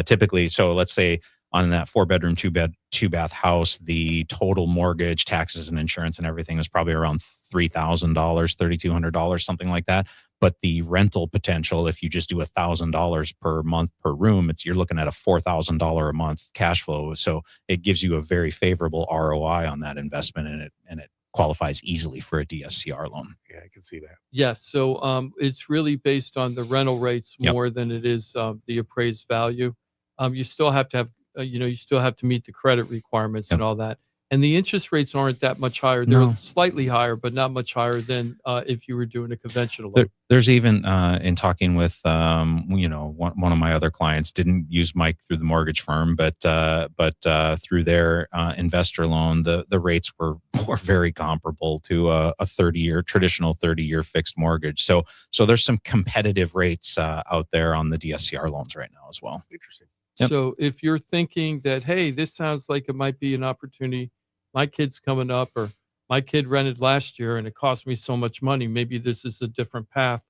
typically, so let's say on that 4-bedroom, 2-bath house, the total mortgage, taxes and insurance and everything was probably around $3,000, $3,200, something like that. But the rental potential, if you just do $1,000 per month per room, you're looking at a $4,000 a month cash flow. So it gives you a very favorable ROI on that investment, and it qualifies easily for a DSCR loan. Yeah, I can see that. Yes. So it's really based on the rental rates more than it is the appraised value. You still have to have, you still have to meet the credit requirements and all that. And the interest rates aren't that much higher. They're slightly higher, but not much higher than if you were doing a conventional loan. There's even in talking with one of my other clients, didn't use Mike through the mortgage firm, but through their investor loan, the rates were very comparable to a 30-year traditional 30-year fixed mortgage. So there's some competitive rates out there on the DSCR loans right now as well. Interesting. Yep. So if you're thinking that, hey, this sounds like it might be an opportunity, my kid's coming up, or my kid rented last year and it cost me so much money, maybe this is a different path.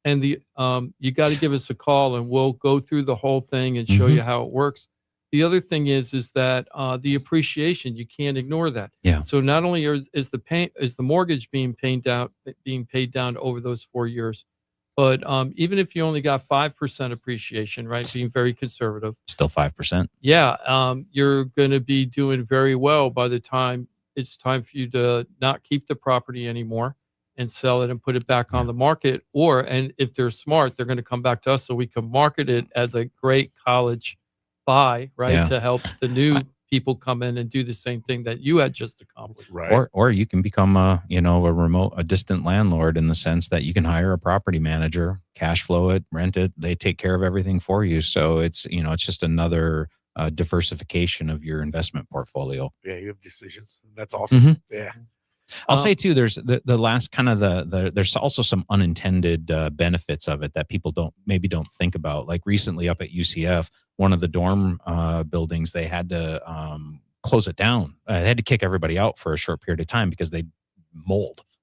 And you got to give us a call and we'll go through the whole thing and show you how it works. The other thing is that the appreciation, you can't ignore that. Yeah. So not only is the mortgage being paid down over those 4 years, but even if you only got 5% appreciation, right, being very conservative, still 5%. Yeah, you're going to be doing very well by the time it's time for you to not keep the property anymore and sell it and put it back on the market. And if they're smart, they're going to come back to us so we can market it as a great college buy, right, to help the new people come in and do the same thing that you had just accomplished. Right. Or you can become a distant landlord in the sense that you can hire a property manager, cash flow it, rent it. They take care of everything for you. So it's just another diversification of your investment portfolio. Yeah, you have decisions. That's awesome. Mhm. Yeah. I'll say too, there's the last kind of there's also some unintended benefits of it that people don't think about. Like recently up at UCF, one of the dorm buildings, they had to close it down. They had to kick everybody out for a short period of time because there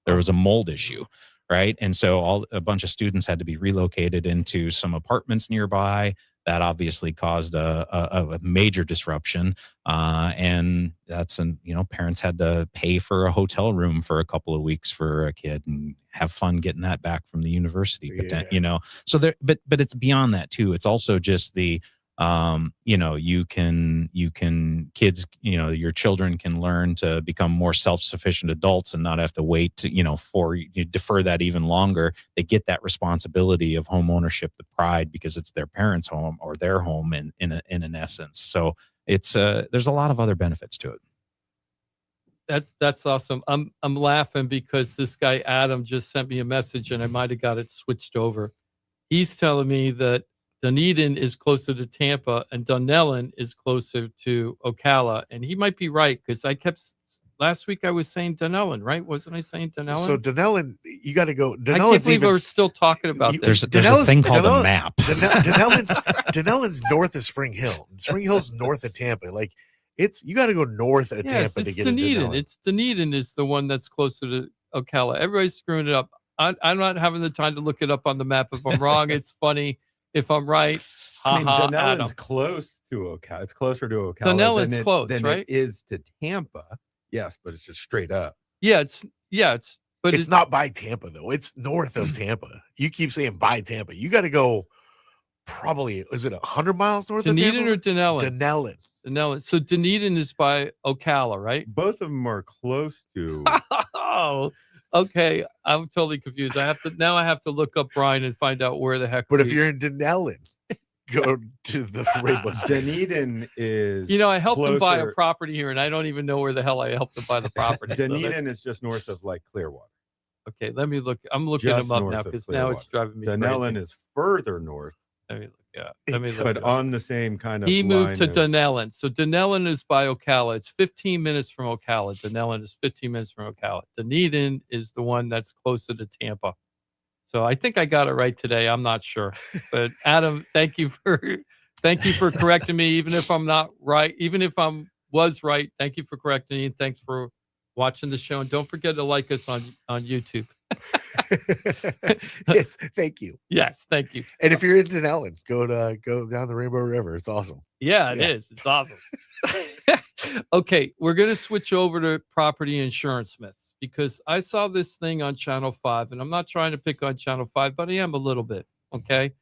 was a mold issue, right? And so a bunch of students had to be relocated into some apartments nearby. That obviously caused a major disruption, and parents had to pay for a hotel room for a couple of weeks for a kid and have fun getting that back from the university. Yeah. So there, but it's beyond that too. It's also just the kids, your children can learn to become more self-sufficient adults and not have to wait to, you defer that even longer. They get that responsibility of home ownership, the pride, because it's their parents' home or their home in an essence. So it's there's a lot of other benefits to it. That's awesome. I'm laughing because this guy Adam just sent me a message and I might have got it switched over. He's telling me that Dunedin is closer to Tampa and Dunellen is closer to Ocala. And he might be right because last week I was saying Dunellen, right? Wasn't I saying Dunellen? So Dunellen, you got to go. I can't believe we're still talking about this. There's a thing called a map. Dunellen's north of Spring Hill. Spring Hill's north of Tampa. Like you got to go north of Tampa to get Dunedin. to Dunellen. It's Dunedin is the one that's closer to Ocala. Everybody's screwing it up. I'm not having the time to look it up on the map. If I'm wrong, it's funny. If I'm right, Dunellen's close to Ocala. It's closer to Ocala Dunellen's close, than right? it is to Tampa. Yes, but it's just straight up. It's not by Tampa though. It's north of Tampa. You keep saying by Tampa. You got to go. Probably is it 100 miles north Dunedin of Tampa? or Dunellen? Dunellen. So Dunedin is by Ocala, right? Both of them are close to. Oh, okay. I'm totally confused. I have to look up Brian and find out where the heck. But if you're in Dunellen, go to the Rainbow. Dunedin is. I helped him buy a property here, and I don't even know where the hell I helped him buy the property. Dunedin is just north of like Clearwater. Okay, let me look. I'm looking just him up now because now it's driving me Dunellen crazy. is further north. Let me look. But on the same kind of. He moved to Dunellen. So Dunellen is by Ocala. It's 15 minutes from Ocala. Dunellen is 15 minutes from Ocala. Dunedin is the one that's closer to Tampa. So I think I got it right today. I'm not sure. But Adam, thank you for correcting me, even if I'm not right. Even if I was right, thank you for correcting me. And thanks for watching the show. And don't forget to like us on YouTube. Yes, thank you. Yes, thank you. And if you're in Dunellen, go down the Rainbow River. It's awesome. Yeah, it is. It's awesome. Okay, we're going to switch over to property insurance myths because I saw this thing on Channel 5, and I'm not trying to pick on Channel 5, but I am a little bit, okay?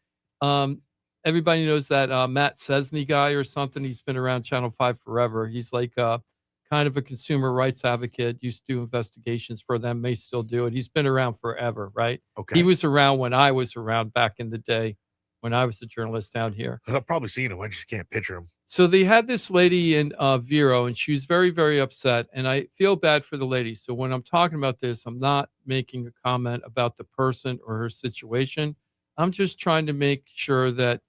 Everybody knows that Matt Cesney guy or something. He's been around Channel 5 forever. He's like kind of a consumer rights advocate, used to do investigations for them, may still do it. He's been around forever, right? Okay. He was around when I was around back in the day when I was a journalist down here. I've probably seen him. I just can't picture him. So they had this lady in Vero, and she was very, very upset. And I feel bad for the lady. So when I'm talking about this, I'm not making a comment about the person or her situation. I'm just trying to make sure that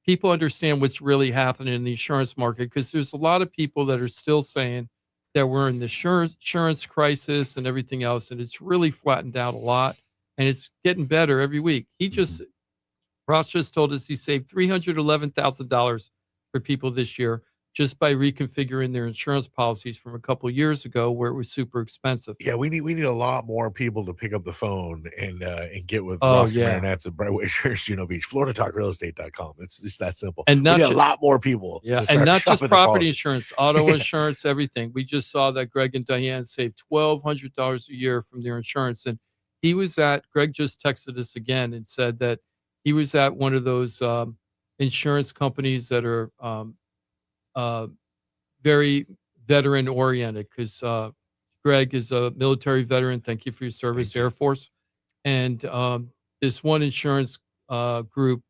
people understand what's really happening in the insurance market, because there's a lot of people that are still saying that we're in the insurance crisis and everything else, and it's really flattened out a lot, and it's getting better every week. Ross just told us he saved $311,000 for people this year just by reconfiguring their insurance policies from a couple of years ago where it was super expensive. Yeah, we need a lot more people to pick up the phone and get with Ross Marinetz at Brightway Insurance, Juno Beach, FloridaTalkRealEstate.com. It's just that simple. And we need a lot more people. Yeah, and not just property insurance, auto insurance, everything. We just saw that Greg and Diane saved $1,200 a year from their insurance. And Greg just texted us again and said that he was at one of those insurance companies that are very veteran oriented, because Greg is a military veteran. Thank you for your service, Air Force. And this one insurance group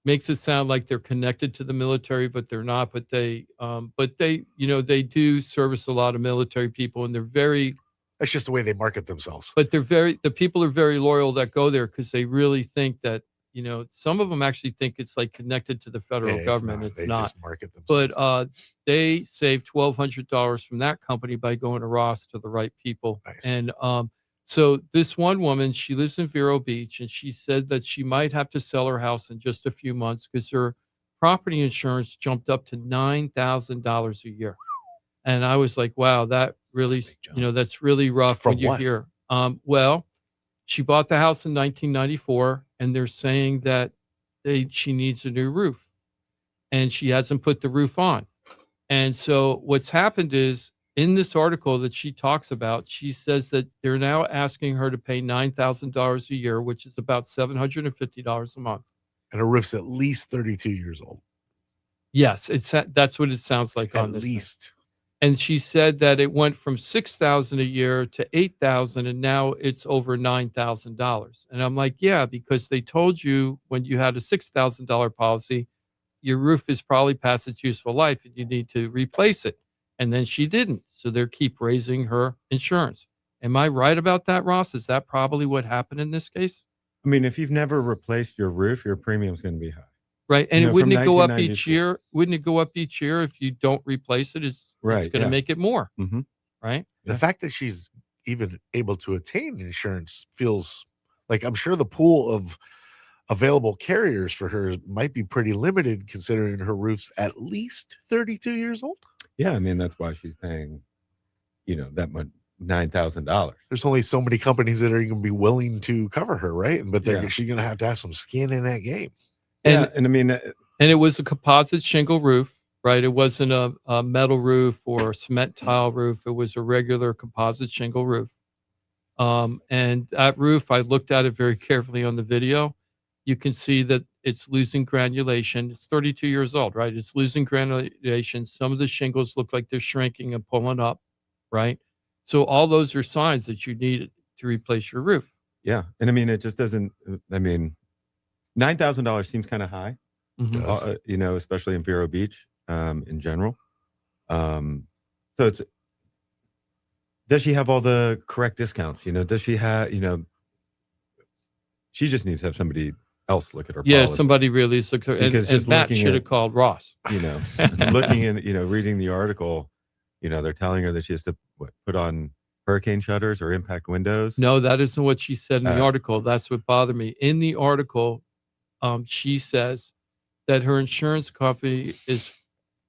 makes it sound like they're connected to the military, but they're not. But they, they do service a lot of military people, and they're very. That's just the way they market themselves. But the people are very loyal that go there because they really think that, some of them actually think it's like connected to the federal government. It's not. Just market themselves. But they saved $1,200 from that company by going to Ross to the right people. Nice. And so this one woman, she lives in Vero Beach, and she said that she might have to sell her house in just a few months because her property insurance jumped up to $9,000 a year. And I was like, wow, that really, that's really rough From when you what? hear. Well, she bought the house in 1994, and they're saying that she needs a new roof, and she hasn't put the roof on. And so what's happened is, in this article that she talks about, she says that they're now asking her to pay $9,000 a year, which is about $750 a month. And her roof's at least 32 years old. Yes, that's what it sounds like on this At thing. least. And she said that it went from $6,000 a year to $8,000, and now it's over $9,000. And I'm like, yeah, because they told you when you had a $6,000 policy, your roof is probably past its useful life and you need to replace it. And then she didn't. So they keep raising her insurance. Am I right about that, Ross? Is that probably what happened in this case? I mean, if you've never replaced your roof, your premium's going to be high. Right. And wouldn't it go up each 1992. year? Wouldn't it go up each year if you don't replace it? It's going to make it more. Mm-hmm. Right. The fact that she's even able to attain insurance feels like, I'm sure the pool of available carriers for her might be pretty limited, considering her roof's at least 32 years old. Yeah, I mean, that's why she's paying, that much, $9,000. There's only so many companies that are going to be willing to cover her, right? But she's going to have some skin in that game. And I mean, and it was a composite shingle roof, right? It wasn't a metal roof or a cement tile roof. It was a regular composite shingle roof. And that roof, I looked at it very carefully on the video. You can see that it's losing granulation. It's 32 years old, right? It's losing granulation. Some of the shingles look like they're shrinking and pulling up, right? So all those are signs that you need to replace your roof. Yeah. And I mean, it just doesn't, $9,000 seems kind of high, especially in Vero Beach in general. So does she have all the correct discounts? Does she have, she just needs to have somebody else look at her policy. Somebody really look at her. And Matt should have called Ross. Looking in, reading the article, they're telling her that she has to put on hurricane shutters or impact windows. No, that isn't what she said in the article. That's what bothered me. In the article, she says that her insurance company is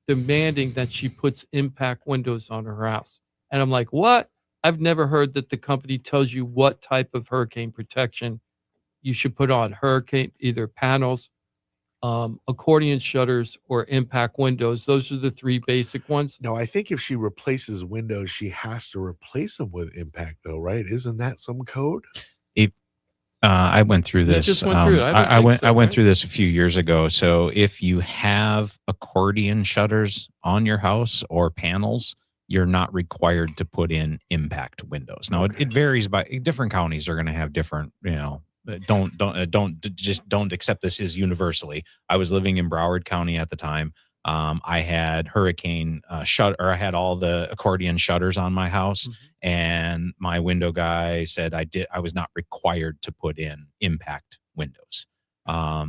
demanding that she puts impact windows on her house. And I'm like, what? I've never heard that the company tells you what type of hurricane protection you should put on. Hurricane, either panels, accordion shutters, or impact windows. Those are the three basic ones. No, I think if she replaces windows, she has to replace them with impact, though, right? Isn't that some code? I went through this. Just went through it. I went through this a few years ago. So if you have accordion shutters on your house or panels, you're not required to put in impact windows. Now it varies by different counties are going to have different, don't accept this as universally. I was living in Broward County at the time. I had hurricane I had all the accordion shutters on my house, and my window guy said I was not required to put in impact windows. I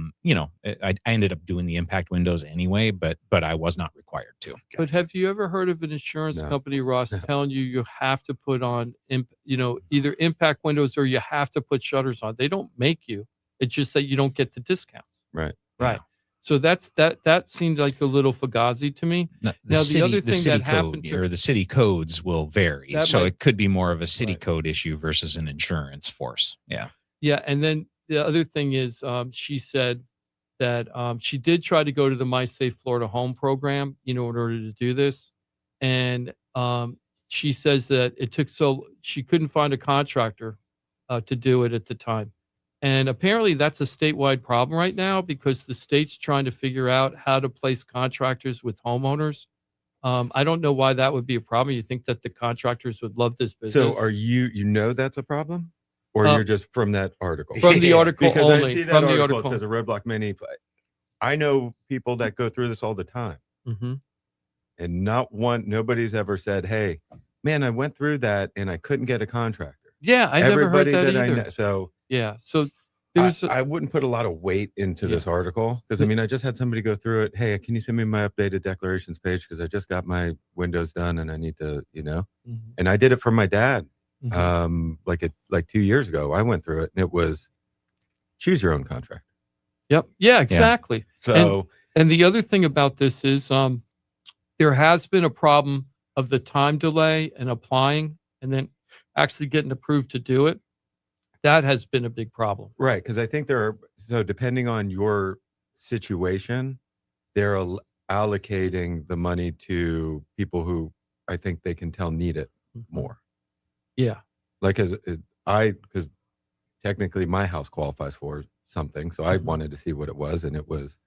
ended up doing the impact windows anyway, but I was not required to. But have you ever heard of an insurance company, Ross, telling you have to put on, either impact windows or you have to put shutters on? They don't make you. It's just that you don't get the discounts. Right. Right. So that seemed like a little fugazi to me. Now, the other thing that happened or the city codes will vary. So it could be more of a city code issue versus an insurance force. Yeah. Yeah. And then the other thing is she said that she did try to go to the My Safe Florida Home program, in order to do this. And she says that it took she couldn't find a contractor to do it at the time. And apparently that's a statewide problem right now because the state's trying to figure out how to place contractors with homeowners. I don't know why that would be a problem. You think that the contractors would love this business. So are that's a problem? Or you're just from that article? From the article because only. I see that from article, the article. it says a roadblock many. I know people that go through this all the time, Mm-hmm. and nobody's ever said, "Hey, man, I went through that and I couldn't get a contractor." Yeah, I never heard Everybody that that either. I know, so Yeah, so there's I wouldn't put a lot of weight into Yeah. this article because I mean, I just had somebody go through it. Hey, can you send me my updated declarations page because I just got my windows done and I need to, Mhm. And I did it for my dad, Mhm. like 2 years ago. I went through it and it was choose your own contract. Yep. Yeah, exactly. So And the other thing about this is there has been a problem of the time delay and applying and then actually getting approved to do it. That has been a big problem. right, because I think so depending on your situation, they're allocating the money to people who I think they can tell need it more. Yeah. Like because technically my house qualifies for something, so I wanted to see what it was, and it was,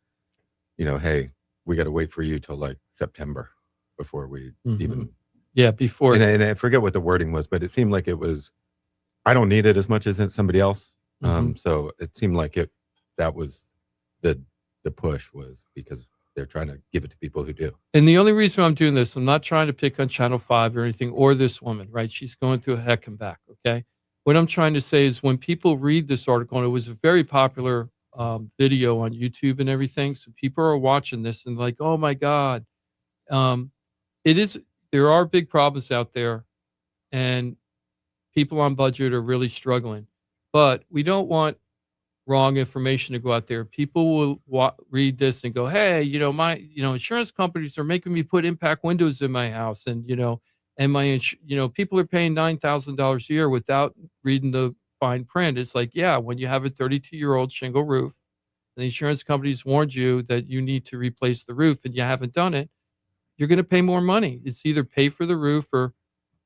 hey, we got to wait for you till like September before we even. Yeah, before. And I forget what the wording was, but it seemed like it was. I don't need it as much as somebody else, so it seemed like that was the push was because they're trying to give it to people who do. And the only reason I'm doing this, I'm not trying to pick on Channel 5 or anything, or this woman, right? She's going through a heck and back, okay? What I'm trying to say is when people read this article, and it was a very popular video on YouTube and everything, so people are watching this and like, oh my God. There are big problems out there, and people on budget are really struggling. But we don't want wrong information to go out there. People will read this and go, "Hey, my insurance companies are making me put impact windows in my house, and and my people are paying $9,000 a year without reading the fine print." It's like, yeah, when you have a 32-year-old shingle roof, and the insurance companies warned you that you need to replace the roof, and you haven't done it, you're going to pay more money. It's either pay for the roof or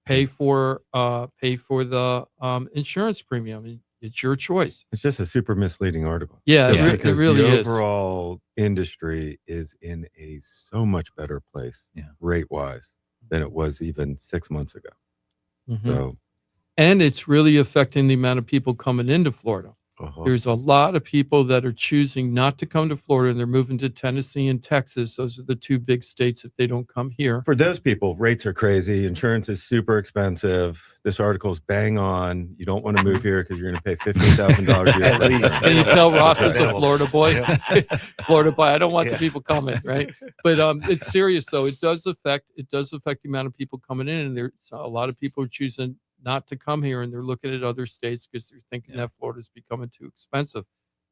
pay for the insurance premium. It's your choice. It's just a super misleading article. Yeah, it really the is. overall industry is in a so much better place, rate wise, than it was even 6 months ago. So, and it's really affecting the amount of people coming into Florida. There's a lot of people that are choosing not to come to Florida, and they're moving to Tennessee and Texas. Those are the two big states if they don't come here. For those people, rates are crazy. Insurance is super expensive. This article is bang on. You don't want to move here because you're going to pay $15,000 a year. At least. Can you tell Ross is a Florida boy? Florida boy. I don't want the people coming, right? But it's serious though. It does affect the amount of people coming in, and there's a lot of people are choosing not to come here, and they're looking at other states because they're thinking that Florida's becoming too expensive.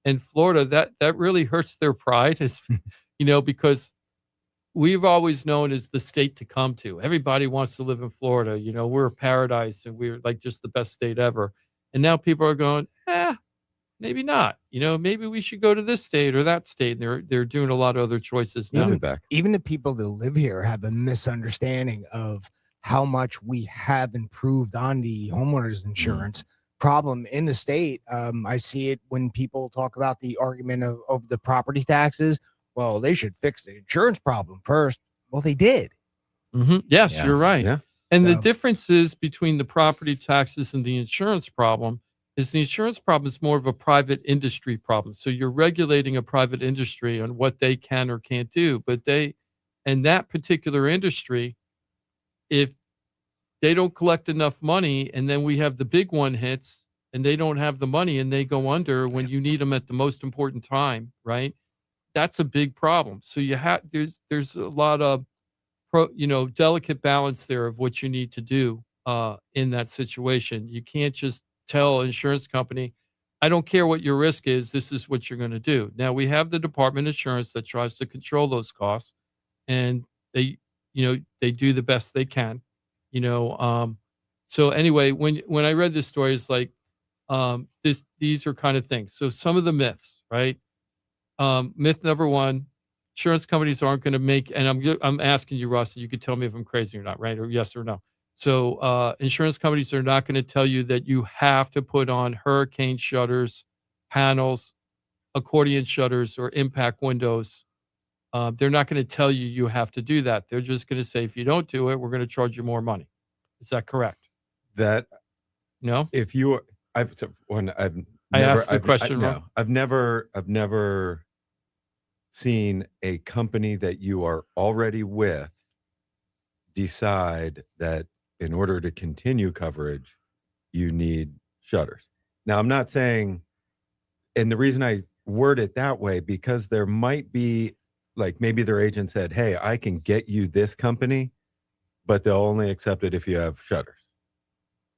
And Florida, that really hurts their pride, is because we've always known as the state to come to. Everybody wants to live in Florida. We're a paradise, and we're like just the best state ever. And now people are going, maybe not. Maybe we should go to this state or that state. And they're doing a lot of other choices now. Even the people that live here have a misunderstanding of how much we have improved on the homeowners insurance problem in the state. I see it when people talk about the argument of the property taxes. Well, they should fix the insurance problem first. Well, they did. Yes, you're right. Yeah. And the differences between the property taxes and the insurance problem is the insurance problem is more of a private industry problem. So you're regulating a private industry on what they can or can't do. But and that particular industry, if they don't collect enough money, and then we have the big one hits, and they don't have the money, and they go under when you need them at the most important time, right? That's a big problem. So there's a lot of delicate balance there of what you need to do in that situation. You can't just tell an insurance company, I don't care what your risk is, this is what you're going to do. Now we have the Department of Insurance that tries to control those costs, and they do the best they can. So anyway, when I read this story, it's like these are kind of things. So some of the myths, right? Myth number one: insurance companies aren't going to make. And I'm asking you, Ross, you could tell me if I'm crazy or not, right? Or yes or no. So insurance companies are not going to tell you that you have to put on hurricane shutters, panels, accordion shutters, or impact windows. They're not going to tell you have to do that. They're just going to say, if you don't do it, we're going to charge you more money. Is that correct? No. If you, I asked the question wrong. I've never seen a company that you are already with decide that in order to continue coverage, you need shutters. Now, I'm not saying, and the reason I word it that way, because there might be like maybe their agent said, hey, I can get you this company, but they'll only accept it if you have shutters,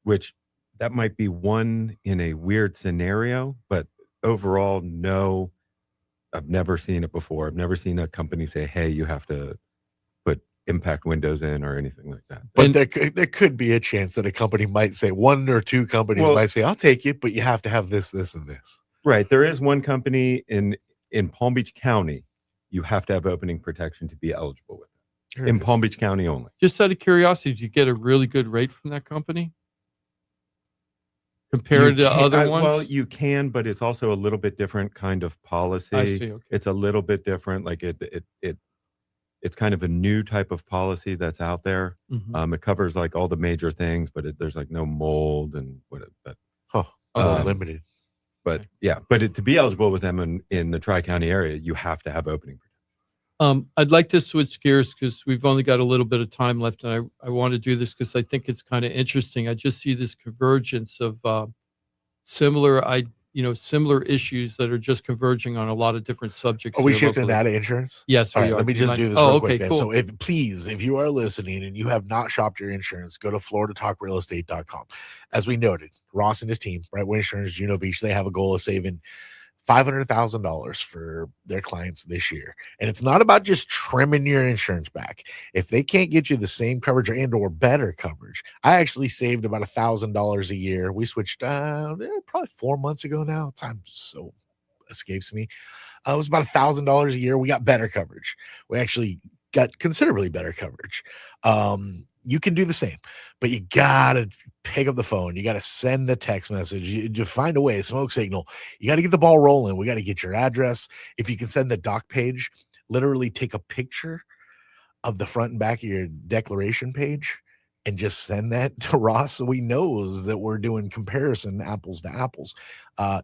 which that might be one in a weird scenario, but overall, no, I've never seen it before. I've never seen a company say, hey, you have to put impact windows in or anything like that. But there could be a chance that a company might say, one or two companies might say, I'll take it, but you have to have this, this, and this. Right. There is one company in Palm Beach County, you have to have opening protection to be eligible with it. In Palm Beach County only. Just out of curiosity, did you get a really good rate from that company compared to other ones? Well, you can, but it's also a little bit different kind of policy. I see. Okay. It's a little bit different. Like it's kind of a new type of policy that's out there. Mhm. It covers like all the major things, but there's like no mold and what. But limited. But yeah, but to be eligible with them in the Tri-County area, you have to have opening protection. I'd like to switch gears because we've only got a little bit of time left, and I want to do this because I think it's kind of interesting. I just see this convergence of similar issues that are just converging on a lot of different subjects. Are we here shifting locally. out of insurance? Yes, All we right, are. let me Do you just mind? do this Oh, real okay, quick. cool. So if you are listening and you have not shopped your insurance, go to floridatalkrealestate.com. As we noted, Ross and his team, Brightwood Insurance, Juno Beach, they have a goal of saving $500,000 for their clients this year. And it's not about just trimming your insurance back. If they can't get you the same coverage or better coverage, I actually saved about $1,000 a year. We switched probably 4 months ago now. Time so escapes me. It was about $1,000 a year. We got better coverage. We actually got considerably better coverage. You can do the same, but you gotta pick up the phone. You gotta send the text message. You find a way, a smoke signal. You got to get the ball rolling. We got to get your address. If you can send the doc page, literally take a picture of the front and back of your declaration page and just send that to Ross so he knows that we're doing comparison apples to apples.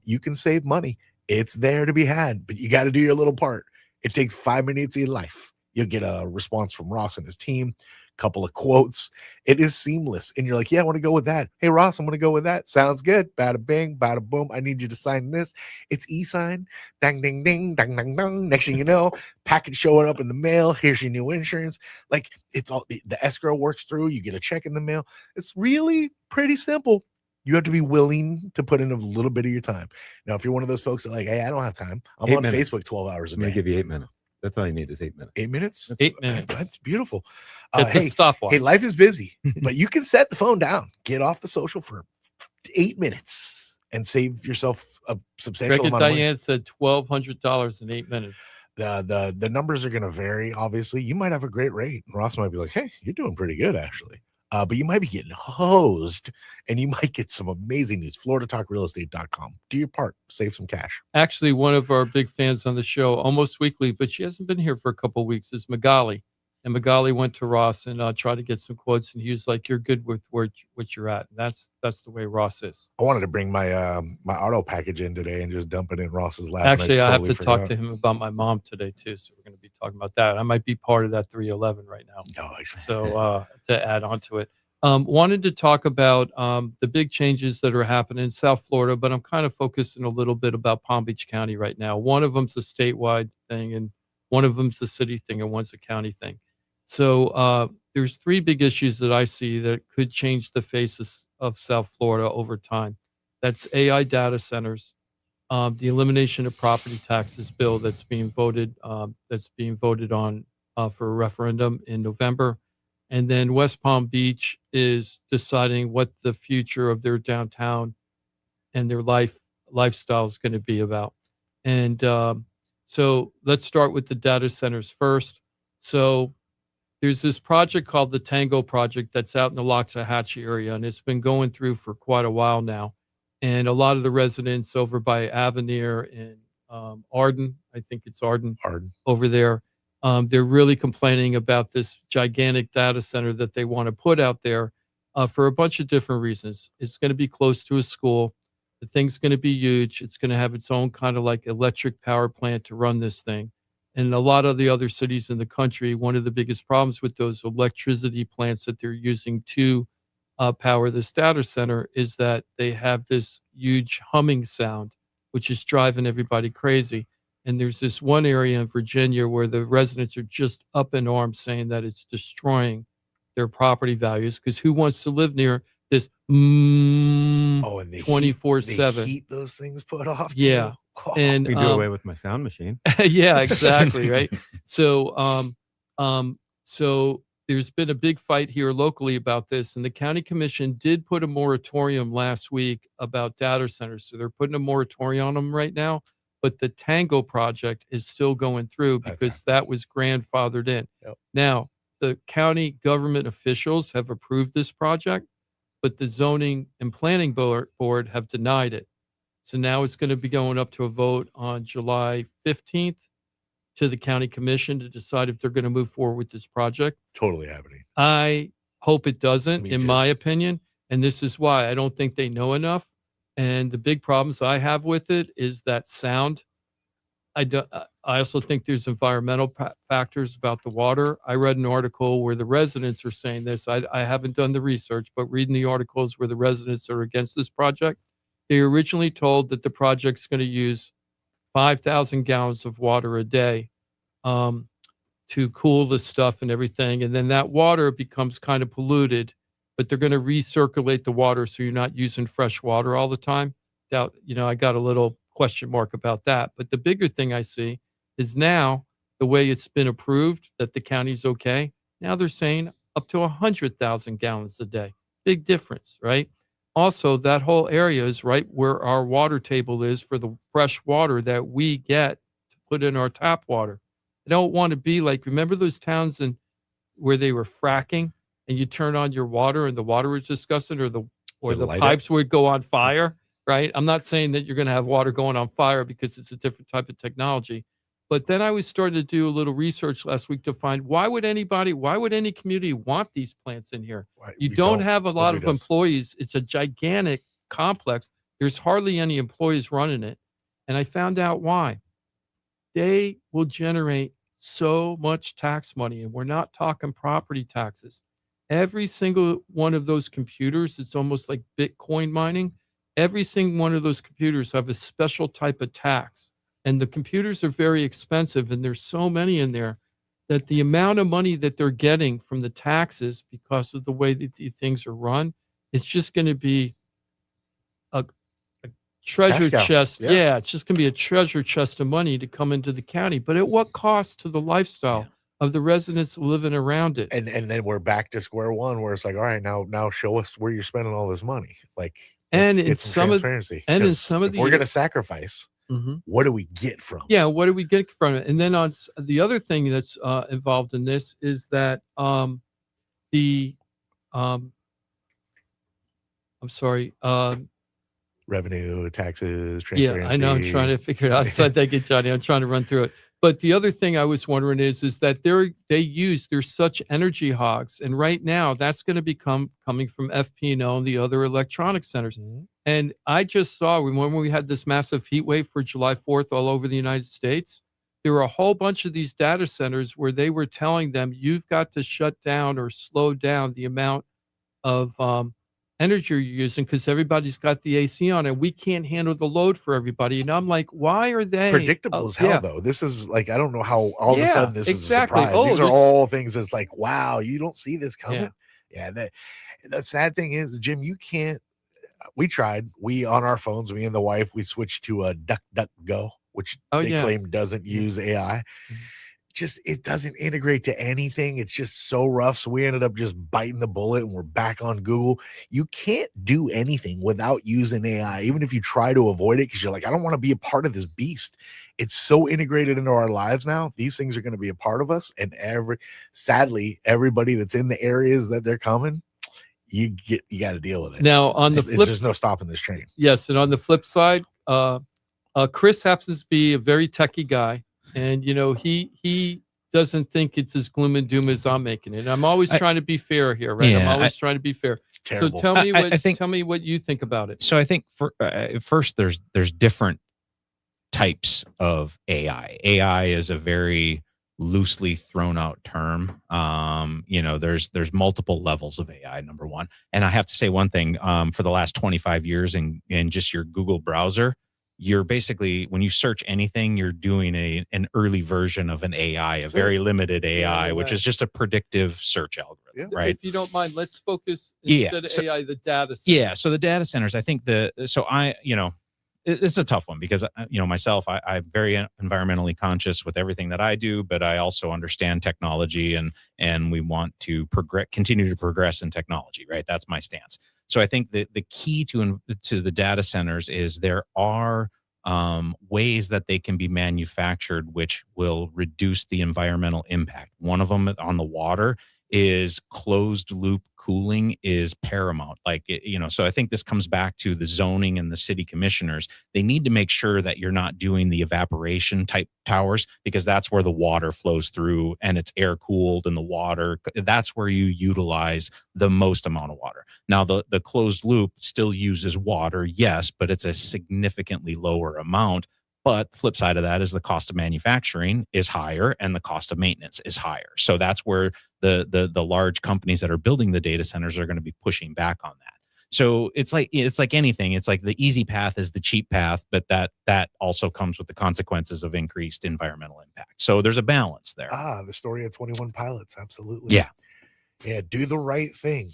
You can save money. It's there to be had, but you got to do your little part. It takes 5 minutes of your life. You'll get a response from Ross and his team, couple of quotes. It is seamless. And you're like, yeah, I want to go with that. Hey, Ross, I'm going to go with that. Sounds good. Bada bing, bada boom. I need you to sign this. It's e-sign. Dang, ding, ding, dang, dang, dang. Next thing you know, package showing up in the mail. Here's your new insurance. Like it's all the escrow works through. You get a check in the mail. It's really pretty simple. You have to be willing to put in a little bit of your time. Now, if you're one of those folks that like, hey, I don't have time. I'm on Facebook 12 hours a day. I'm going to give you 8 minutes. That's all you need is 8 minutes. 8 minutes? 8 minutes. That's beautiful. Hey, stopwatch. Hey, life is busy, but you can set the phone down, get off the social for 8 minutes and save yourself a substantial Greg and amount of money. Diane said $1,200 in 8 minutes. The numbers are going to vary. Obviously, you might have a great rate. Ross might be like, hey, you're doing pretty good, actually. But you might be getting hosed and you might get some amazing news. FloridaTalkRealEstate.com. Do your part. Save some cash. Actually, one of our big fans on the show, almost weekly, but she hasn't been here for a couple of weeks, is Magali. And Magali went to Ross and tried to get some quotes, and he was like, "You're good with what you're at." And that's the way Ross is. I wanted to bring my my auto package in today and just dump it in Ross's lap. Actually, I have to talk to him about my mom today too, so we're going to be talking about that. I might be part of that 311 right now. So to add on to it, wanted to talk about the big changes that are happening in South Florida, but I'm kind of focusing a little bit about Palm Beach County right now. One of them's a statewide thing, and one of them's a city thing, and one's a county thing. So there's three big issues that I see that could change the face of South Florida over time. That's AI data centers, the elimination of property taxes bill that's being voted on for a referendum in November, and then West Palm Beach is deciding what the future of their downtown and their lifestyle is going to be about. And so let's start with the data centers first. So there's this project called the Tango Project that's out in the Loxahatchee area, and it's been going through for quite a while now. And a lot of the residents over by Avenir and Arden, I think it's Arden over there, they're really complaining about this gigantic data center that they want to put out there for a bunch of different reasons. It's going to be close to a school. The thing's going to be huge. It's going to have its own kind of like electric power plant to run this thing. And a lot of the other cities in the country, one of the biggest problems with those electricity plants that they're using to power this data center is that they have this huge humming sound, which is driving everybody crazy. And there's this one area in Virginia where the residents are just up in arms saying that it's destroying their property values, because who wants to live near this and the 24/7? heat those things put off. Yeah. Too. And We do away with my sound machine. yeah, exactly, right. So so there's been a big fight here locally about this, and the county commission did put a moratorium last week about data centers. So they're putting a moratorium on them right now, but the Tango project is still going through because that was grandfathered in. Yep. Now, the county government officials have approved this project, but the zoning and planning board have denied it. So now it's going to be going up to a vote on July 15th to the county commission to decide if they're going to move forward with this project. Totally happening. I hope it doesn't, Me in too. my opinion. And this is why I don't think they know enough. And the big problems I have with it is that sound. I also think there's environmental factors about the water. I read an article where the residents are saying this. I haven't done the research, but reading the articles where the residents are against this project, they originally told that the project's going to use 5,000 gallons of water a day to cool the stuff and everything. And then that water becomes kind of polluted, but they're going to recirculate the water so you're not using fresh water all the time. I got a little question mark about that. But the bigger thing I see is now the way it's been approved that the county's okay. Now they're saying up to 100,000 gallons a day. Big difference, right? Also, that whole area is right where our water table is for the fresh water that we get to put in our tap water. I don't want to be like, remember those towns where they were fracking and you turn on your water and the water was disgusting, or the pipes would go on fire, right? I'm not saying that you're going to have water going on fire because it's a different type of technology. But then I was starting to do a little research last week to find why would any community want these plants in here? You don't have a lot of employees. It's a gigantic complex. There's hardly any employees running it. And I found out why. They will generate so much tax money, and we're not talking property taxes. Every single one of those computers, it's almost like Bitcoin mining. Every single one of those computers have a special type of tax. And the computers are very expensive, and there's so many in there that the amount of money that they're getting from the taxes because of the way that these things are run, it's just going to be a treasure chest. Yeah, it's just going to be a treasure chest of money to come into the county. But at what cost to the lifestyle of the residents living around it? And then we're back to square one, where it's like, all right, now show us where you're spending all this money. Like, in some transparency. And in some of we're going to sacrifice. Mm-hmm. What do we get from it? Yeah, what do we get from it? And then on the other thing that's involved in this is that I'm sorry. Revenue, taxes, transparency. Yeah, I know. I'm trying to figure it out. So thank you, Johnny. I'm trying to run through it. But the other thing I was wondering is that they're such energy hogs, and right now that's going to be coming from FP&O and the other electronic centers. Mm-hmm. And I just saw, remember we had this massive heat wave for July 4th all over the United States? There were a whole bunch of these data centers where they were telling them, you've got to shut down or slow down the amount of energy you're using because everybody's got the AC on and we can't handle the load for everybody. And I'm like, why are they predictable as hell though? This is like, I don't know how all of a sudden this is a surprise. These are all things that's like, wow, you don't see this coming. Yeah. The sad thing is, Jim, you can't. We tried. We on our phones, me and the wife, we switched to a DuckDuckGo, which they claim doesn't use AI. Mm-hmm. Just it doesn't integrate to anything. It's just so rough. So we ended up just biting the bullet and we're back on Google. You can't do anything without using AI, even if you try to avoid it, because you're like, I don't want to be a part of this beast. It's so integrated into our lives now. These things are going to be a part of us. And sadly, everybody that's in the areas that they're coming, you got to deal with it. Now on the flip, there's no stopping this train. Yes. And on the flip side, Chris happens to be a very techie guy. And, he doesn't think it's as gloom and doom as I'm making it. I'm always trying to be fair here, right? I'm always trying to be fair. So tell me what you think about it. So I think first there's different types of AI. AI is a very loosely thrown out term. There's multiple levels of AI, number one. And I have to say one thing, for the last 25 years in just your Google browser, you're basically, when you search anything, you're doing an early version of an AI, a very limited AI, which is just a predictive search algorithm, right? If you don't mind, let's focus instead of AI, the data center. Yeah. So the data centers, I think it's a tough one because, myself, I'm very environmentally conscious with everything that I do, but I also understand technology and we want to continue to progress in technology, right? That's my stance. So I think that the key to the data centers is there are ways that they can be manufactured, which will reduce the environmental impact. One of them on the water is closed loop cooling is paramount. So I think this comes back to the zoning and the city commissioners. They need to make sure that you're not doing the evaporation type towers, because that's where the water flows through and it's air cooled, and the water, that's where you utilize the most amount of water. Now, the closed loop still uses water, yes, but it's a significantly lower amount. But the flip side of that is the cost of manufacturing is higher and the cost of maintenance is higher. So that's where the large companies that are building the data centers are going to be pushing back on that. So it's like anything. It's like the easy path is the cheap path, but that also comes with the consequences of increased environmental impact. So there's a balance there. The story of 21 Pilots. Absolutely. Yeah. Do the right thing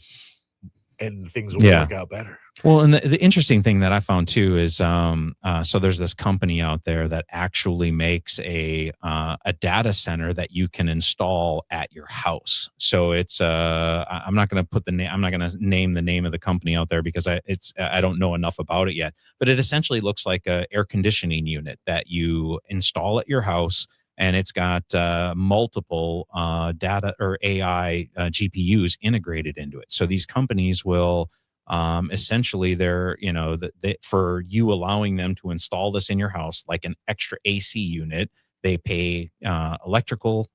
and things will work out better. Well, and the interesting thing that I found too is, so there's this company out there that actually makes a data center that you can install at your house. So it's, I'm not going to put the name, I'm not going to name the name of the company out there because I don't know enough about it yet. But it essentially looks like an air conditioning unit that you install at your house. And it's got multiple data or AI GPUs integrated into it. So these companies will essentially, for you allowing them to install this in your house, like an extra AC unit, they pay electrical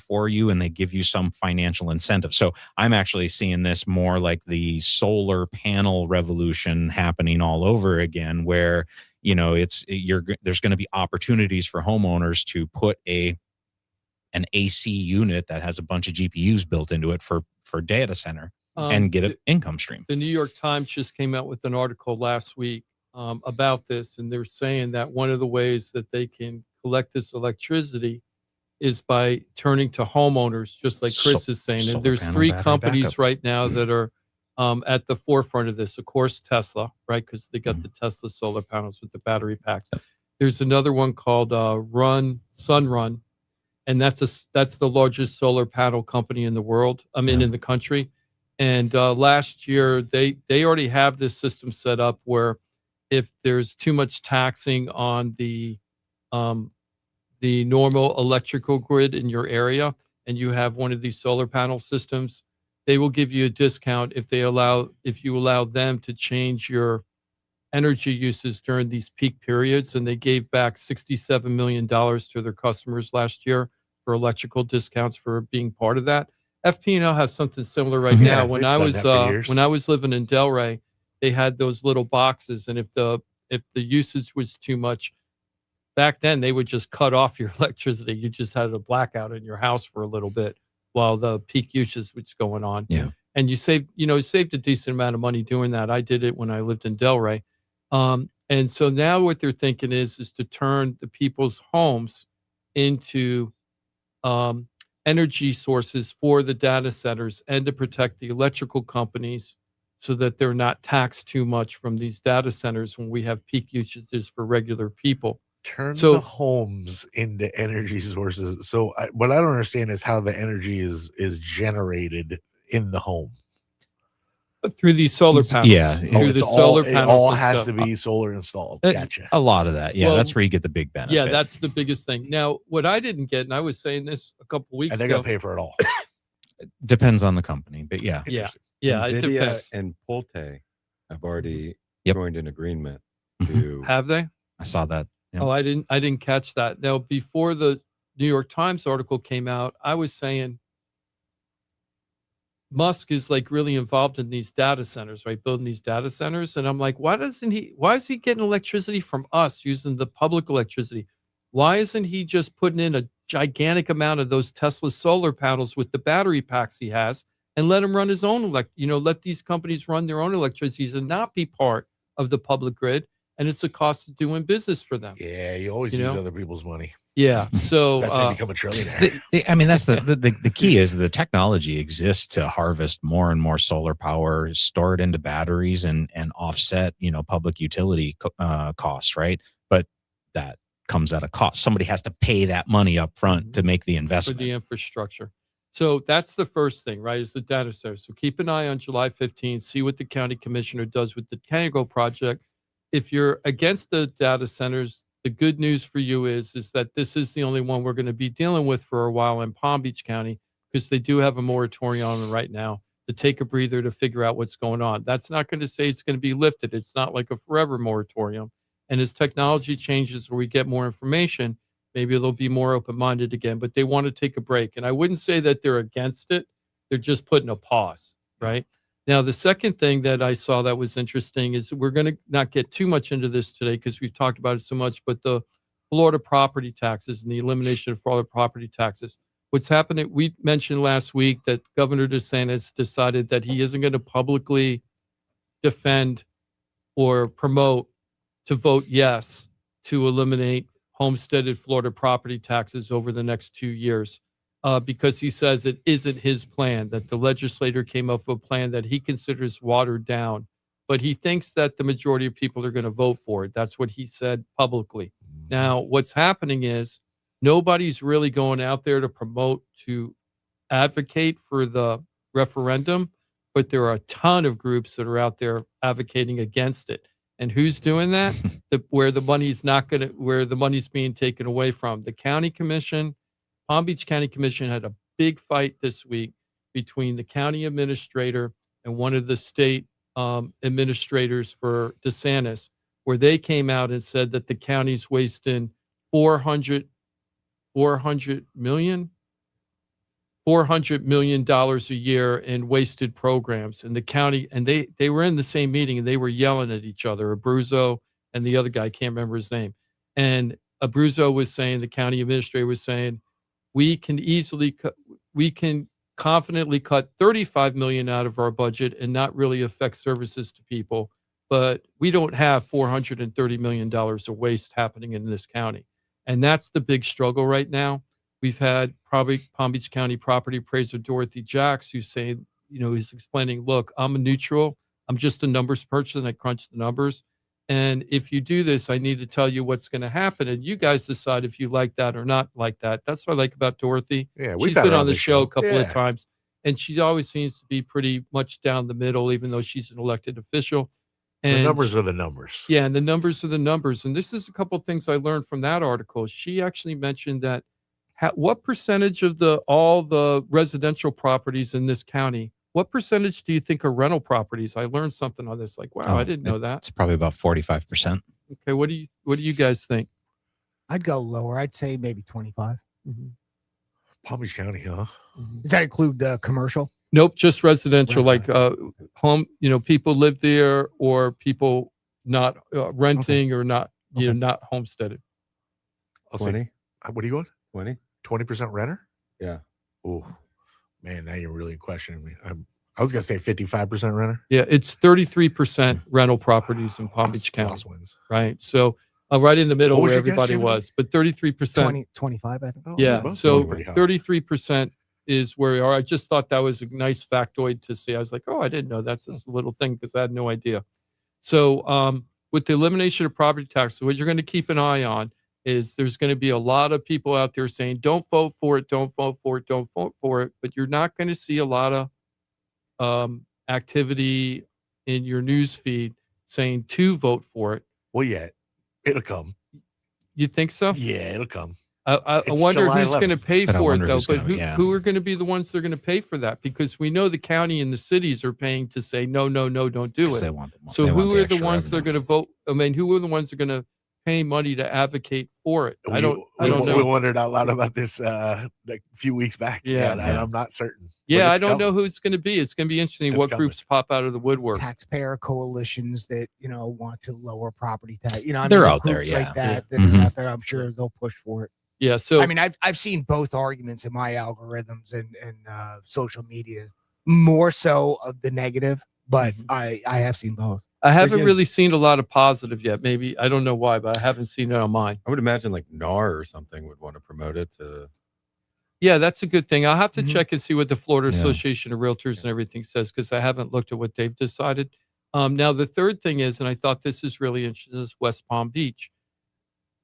for you, and they give you some financial incentive. So I'm actually seeing this more like the solar panel revolution happening all over again, where there's going to be opportunities for homeowners to put an AC unit that has a bunch of GPUs built into it for data center and get an income stream. The New York Times just came out with an article last week about this, and they're saying that one of the ways that they can collect this electricity is by turning to homeowners, just like Chris is saying. And there's 3 companies right now that are at the forefront of this. Of course, Tesla, right? Because they got the Tesla solar panels with the battery packs. There's another one called Sunrun, and that's the largest solar panel company in the world. In the country. And last year, they already have this system set up where if there's too much taxing on the normal electrical grid in your area, and you have one of these solar panel systems, they will give you a discount if you allow them to change your energy uses during these peak periods. And they gave back $67 million to their customers last year for electrical discounts for being part of that. FP&L has something similar right now. When I was living in Delray, they had those little boxes, and if the usage was too much, back then they would just cut off your electricity. You just had a blackout in your house for a little bit while the peak usage was going on. Yeah. And you saved a decent amount of money doing that. I did it when I lived in Delray. And so now what they're thinking is to turn the people's homes into energy sources for the data centers and to protect the electrical companies so that they're not taxed too much from these data centers when we have peak usages for regular people. Turn the homes into energy sources. So what I don't understand is how the energy is generated in the home. Through these solar panels. Yeah. Through the solar panels. It all has to be solar installed. Gotcha. A lot of that. Yeah. That's where you get the big benefit. Yeah. That's the biggest thing. Now, what I didn't get, and I was saying this a couple weeks ago. And they're going to pay for it all. Depends on the company, but yeah. Yeah. Yeah. It NVIDIA depends. and Pulte have already joined an agreement to. Have they? I saw that. Yep. Oh, I didn't catch that. Now, before the New York Times article came out, I was saying Musk is like really involved in these data centers, right? Building these data centers. And I'm like, why is he getting electricity from us using the public electricity? Why isn't he just putting in a gigantic amount of those Tesla solar panels with the battery packs he has and let him run his own let these companies run their own electricity and not be part of the public grid. And it's the cost of doing business for them. Yeah, you always use other people's money. Yeah. So that's how you become a trillionaire. I mean, that's the key is the technology exists to harvest more and more solar power, store it into batteries and offset, public utility costs, right? But that comes at a cost. Somebody has to pay that money up front to make the investment. For the infrastructure. So that's the first thing, right, is the data center. So keep an eye on July 15th, see what the county commissioner does with the Canago project. If you're against the data centers, the good news for you is that this is the only one we're going to be dealing with for a while in Palm Beach County, because they do have a moratorium on it right now to take a breather to figure out what's going on. That's not going to say it's going to be lifted. It's not like a forever moratorium. And as technology changes or we get more information, maybe they'll be more open-minded again, but they want to take a break. And I wouldn't say that they're against it. They're just putting a pause, right? Now, the second thing that I saw that was interesting is we're going to not get too much into this today because we've talked about it so much, but the Florida property taxes and the elimination of Florida property taxes. What's happening, we mentioned last week that Governor DeSantis decided that he isn't going to publicly defend or promote to vote yes to eliminate homesteaded Florida property taxes over the next 2 years. Because he says it isn't his plan, that the legislator came up with a plan that he considers watered down, but he thinks that the majority of people are going to vote for it. That's what he said publicly. Now, what's happening is nobody's really going out there to advocate for the referendum, but there are a ton of groups that are out there advocating against it. And who's doing that? Where the money's being taken away from. The county commission, Palm Beach County Commission had a big fight this week between the county administrator and one of the state administrators for DeSantis, where they came out and said that the county's wasting $400 million a year in wasted programs. And the county, and they were in the same meeting and they were yelling at each other, Abruzzo and the other guy, I can't remember his name. And Abruzzo was saying, the county administrator was saying, we can confidently cut $35 million out of our budget and not really affect services to people. But we don't have $430 million of waste happening in this county. And that's the big struggle right now. We've had probably Palm Beach County property appraiser Dorothy Jacks, who's saying, he's explaining, look, I'm a neutral. I'm just a numbers person. I crunch the numbers. And if you do this, I need to tell you what's going to happen. And you guys decide if you like that or not like that. That's what I like about Dorothy. Yeah, she's been on the show a couple of times. And she always seems to be pretty much down the middle, even though she's an elected official. And the numbers are the numbers. Yeah, and the numbers are the numbers. And this is a couple of things I learned from that article. She actually mentioned that what percentage of all the residential properties in this county, what percentage do you think are rental properties? I learned something on this. Like, wow, I didn't know that. It's probably about 45%. Okay, what do you guys think? I'd go lower. I'd say maybe 25. Mm-hmm. Palm Beach County, huh? Mm-hmm. Does that include commercial? Nope, just residential. Like home, people live there, or people not renting, or not, not homesteaded. I'll say, what are you going? 20? 20% renter? Yeah. Oh, man, now you're really questioning me. I was going to say 55% renter. Yeah, it's 33% rental properties in Palm Beach County. Right. So right in the middle where everybody was, but 33%. 25, I think. Oh, yeah. So 33% is where we are. I just thought that was a nice factoid to see. I was like, oh, I didn't know that's just a little thing because I had no idea. So with the elimination of property tax, what you're going to keep an eye on is there's going to be a lot of people out there saying, don't vote for it, don't vote for it, don't vote for it. But you're not going to see a lot of activity in your news feed saying to vote for it. Well, yeah, it'll come. You think so? Yeah, it'll come. I wonder July who's going to pay But I for it, wonder though. who's But gonna- who are going to be the ones that are going to pay for that? Because we know the county and the cities are paying to say, no, don't do 'Cause it. they want So who are the ones that are going to vote? I mean, who are the ones that are going to paying money to advocate for it. I We don't we know. wondered out loud about this like a few weeks back. Yeah. and Yeah. I'm not certain. Yeah, But I it's don't know coming. who it's going to be. It's going to be interesting It's what coming. groups pop out of the woodwork. Taxpayer coalitions that want to lower property tax. I They're mean, out there, groups yeah. like that Yeah. that Mhm. are out there. I'm sure they'll push for it. Yeah, so I mean, I've seen both arguments in my algorithms and social media, more so of the negative, but Mhm. I have seen both. I haven't yeah. really seen a lot of positive yet. Maybe I don't know why, but I haven't seen it on mine. I would imagine like NAR or something would want to promote it to. Yeah, that's a good thing. I'll have to Mhm. check and see what the Florida Yeah. Association of Realtors and everything says because I haven't looked at what they've decided. Now, the third thing is, and I thought this is really interesting, is West Palm Beach.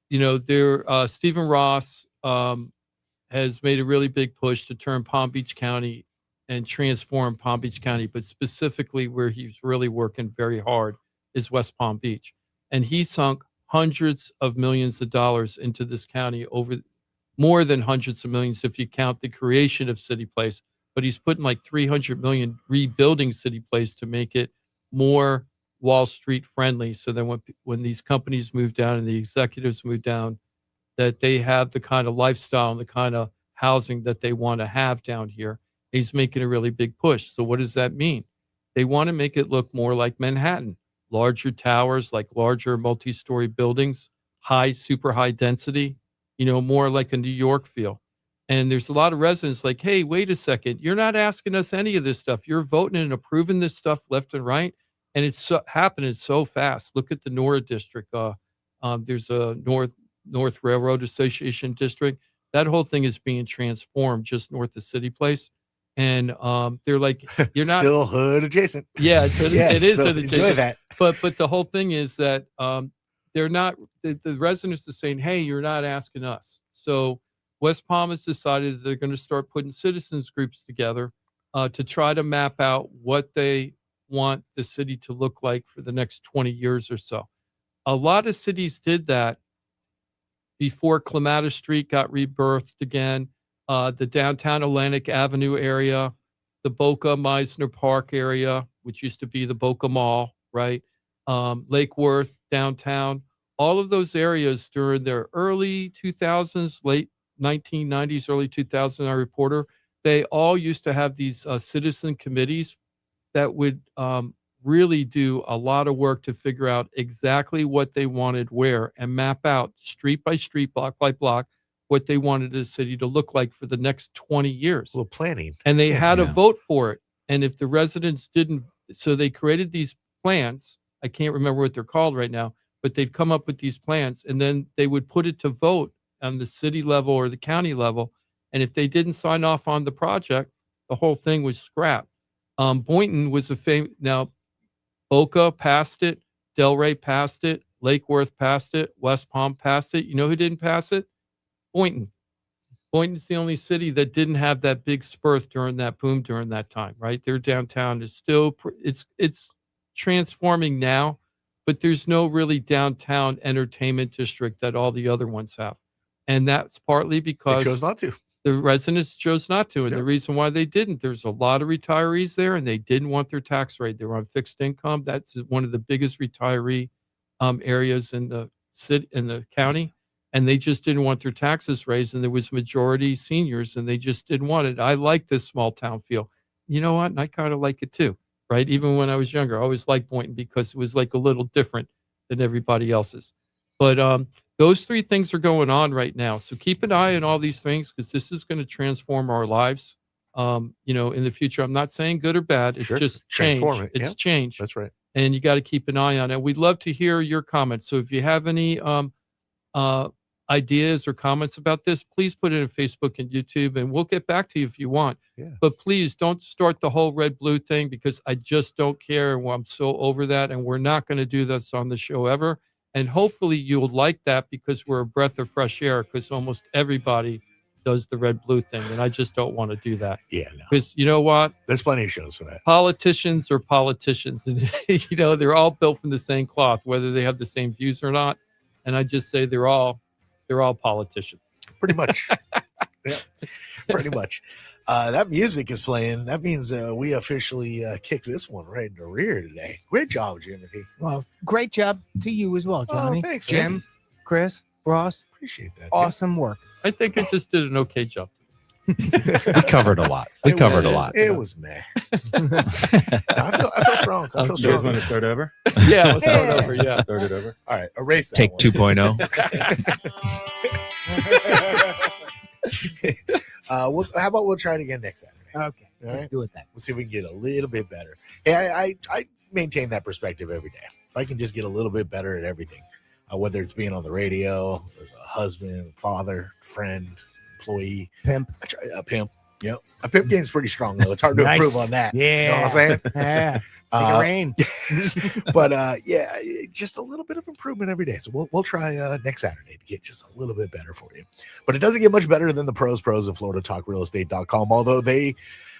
Stephen Ross has made a really big push to turn Palm Beach County and transform Palm Beach County, but specifically where he's really working very hard is West Palm Beach. And he sunk hundreds of millions of dollars into this county, over more than hundreds of millions if you count the creation of City Place, but he's putting like 300 million rebuilding City Place to make it more Wall Street friendly. So then when these companies move down and the executives move down, that they have the kind of lifestyle and the kind of housing that they want to have down here. He's making a really big push. So what does that mean? They want to make it look more like Manhattan, larger towers, like larger multi-story buildings, super high density, more like a New York feel. And there's a lot of residents like, hey, wait a second, you're not asking us any of this stuff. You're voting and approving this stuff left and right. And it's happening so fast. Look at the Nora district. There's a North Railroad Association district. That whole thing is being transformed just north of City Place. And they're like, you're not still hood adjacent. Yeah, it is. So hood enjoy adjacent. that. But the whole thing is that they're not, the residents are saying, hey, you're not asking us. So West Palm has decided that they're going to start putting citizens groups together to try to map out what they want the city to look like for the next 20 years or so. A lot of cities did that before Clematis Street got rebirthed again, the downtown Atlantic Avenue area, the Boca Meisner Park area, which used to be the Boca Mall, right? Lake Worth, downtown, all of those areas during their early 2000s, late 1990s, early 2000s, our reporter, they all used to have these citizen committees that would really do a lot of work to figure out exactly what they wanted where and map out street by street, block by block, what they wanted the city to look like for the next 20 years. A little planning. And they had to Yeah. vote for it. And if the residents didn't, so they created these plans. I can't remember what they're called right now, but they'd come up with these plans and then they would put it to vote on the city level or the county level. And if they didn't sign off on the project, the whole thing was scrapped. Boynton was now Boca passed it, Delray passed it, Lake Worth passed it, West Palm passed it. You know who didn't pass it? Boynton. Boynton's the only city that didn't have that big spurt during that boom during that time, right? Their downtown is still, it's transforming now, but there's no really downtown entertainment district that all the other ones have. And that's partly They because chose not to. the residents chose not to. And Yeah. the reason why they didn't, there's a lot of retirees there and they didn't want their tax rate. They were on fixed income. That's one of the biggest retiree areas in the city, in the county. And they just didn't want their taxes raised. And there was majority seniors and they just didn't want it. I like this small town feel. You know what? And I kind of like it too, right? Even when I was younger, I always liked Boynton because it was like a little different than everybody else's. But those three things are going on right now. So keep an eye on all these things because this is going to transform our lives. In the future, I'm not saying good or bad. It's Sure. just change. Transform it. It's Yeah. change. That's right. And you got to keep an eye on it. We'd love to hear your comments. So if you have any ideas or comments about this, please put it in Facebook and YouTube, and we'll get back to you if you want. Yeah. But please don't start the whole red blue thing because I just don't care. I'm so over that, and we're not going to do this on the show ever. And hopefully you'll like that because we're a breath of fresh air because almost everybody does the red blue thing, and I just don't want to do that. Yeah. No. Because you know what? There's plenty of shows for that. Politicians are politicians, and they're all built from the same cloth, whether they have the same views or not. And I just say they're all politicians. Pretty much. Yeah. Pretty much. That music is playing. That means we officially kicked this one right in the rear today. Great job, Jimothy. Well, great job to you as well, Johnny. thanks, Jim. man. Chris, Ross, Appreciate that. awesome work. I think I just did an okay job. We covered a lot. We covered a lot. It was meh. I feel strong. I feel You guys strong. want to start over? Yeah, let's start over. Yeah. Start it over. All right, erase that Take one. 2.0. How about we'll try it again next Saturday? Okay, All let's right. do it then. We'll see if we can get a little bit better. Hey, I maintain that perspective every day. If I can just get a little bit better at everything, whether it's being on the radio, as a husband, father, friend, employee, Pimp. I try, a pimp. Yep. A pimp game's pretty strong, though. It's hard to Nice. improve on that. Yeah. You know what I'm saying? Yeah. Make it rain. But yeah, just a little bit of improvement every day. So we'll try next Saturday to get just a little bit better for you. But it doesn't get much better than the pros of FloridaTalkRealEstate.com, although they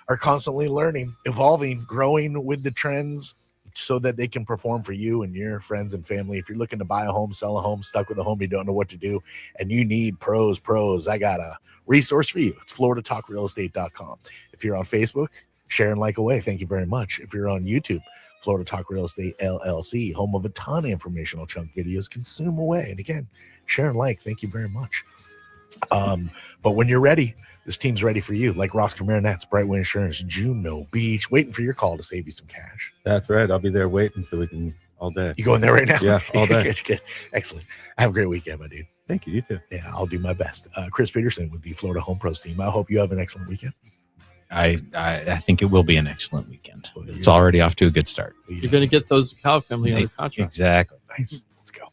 are constantly learning, evolving, growing with the trends so that they can perform for you and your friends and family. If you're looking to buy a home, sell a home, stuck with a home, you don't know what to do, and you need pros, I got a resource for you. It's FloridaTalkRealEstate.com. If you're on Facebook, share and like away. Thank you very much. If you're on YouTube, Florida Talk Real Estate LLC, home of a ton of informational chunk videos, consume away. And again, share and like. Thank you very much. But when you're ready, this team's ready for you. Like Ross Camarinets, Brightway Insurance, Juno Beach, waiting for your call to save you some cash. That's right. I'll be there waiting so we can all day. You going there right now? Yeah, all day. Good. Excellent. Have a great weekend, my dude. Thank you. You too. Yeah, I'll do my best. Chris Peterson with the Florida Home Pros team. I hope you have an excellent weekend. I think it will be an excellent weekend. It's already off to a good start. You're going to get those Cow family under contract. Exactly. Nice. Let's go.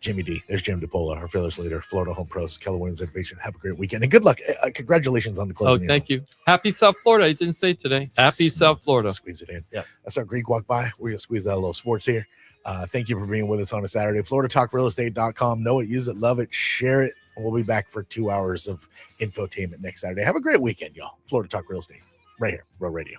Jimmy D. There's Jim DePola, our fearless leader, Florida Home Pros, Keller Williams Innovation. Have a great weekend and good luck. Congratulations on the Oh, closing. thank you. Happy South Florida. I didn't say today. Happy South Florida. Squeeze it in. Yes. That's our Greek walk by. We're going to squeeze out a little sports here. Thank you for being with us on a Saturday. FloridaTalkRealEstate.com. Know it, use it, love it, share it. And we'll be back for 2 hours of infotainment next Saturday. Have a great weekend, y'all. Florida Talk Real Estate, right here, Row Radio.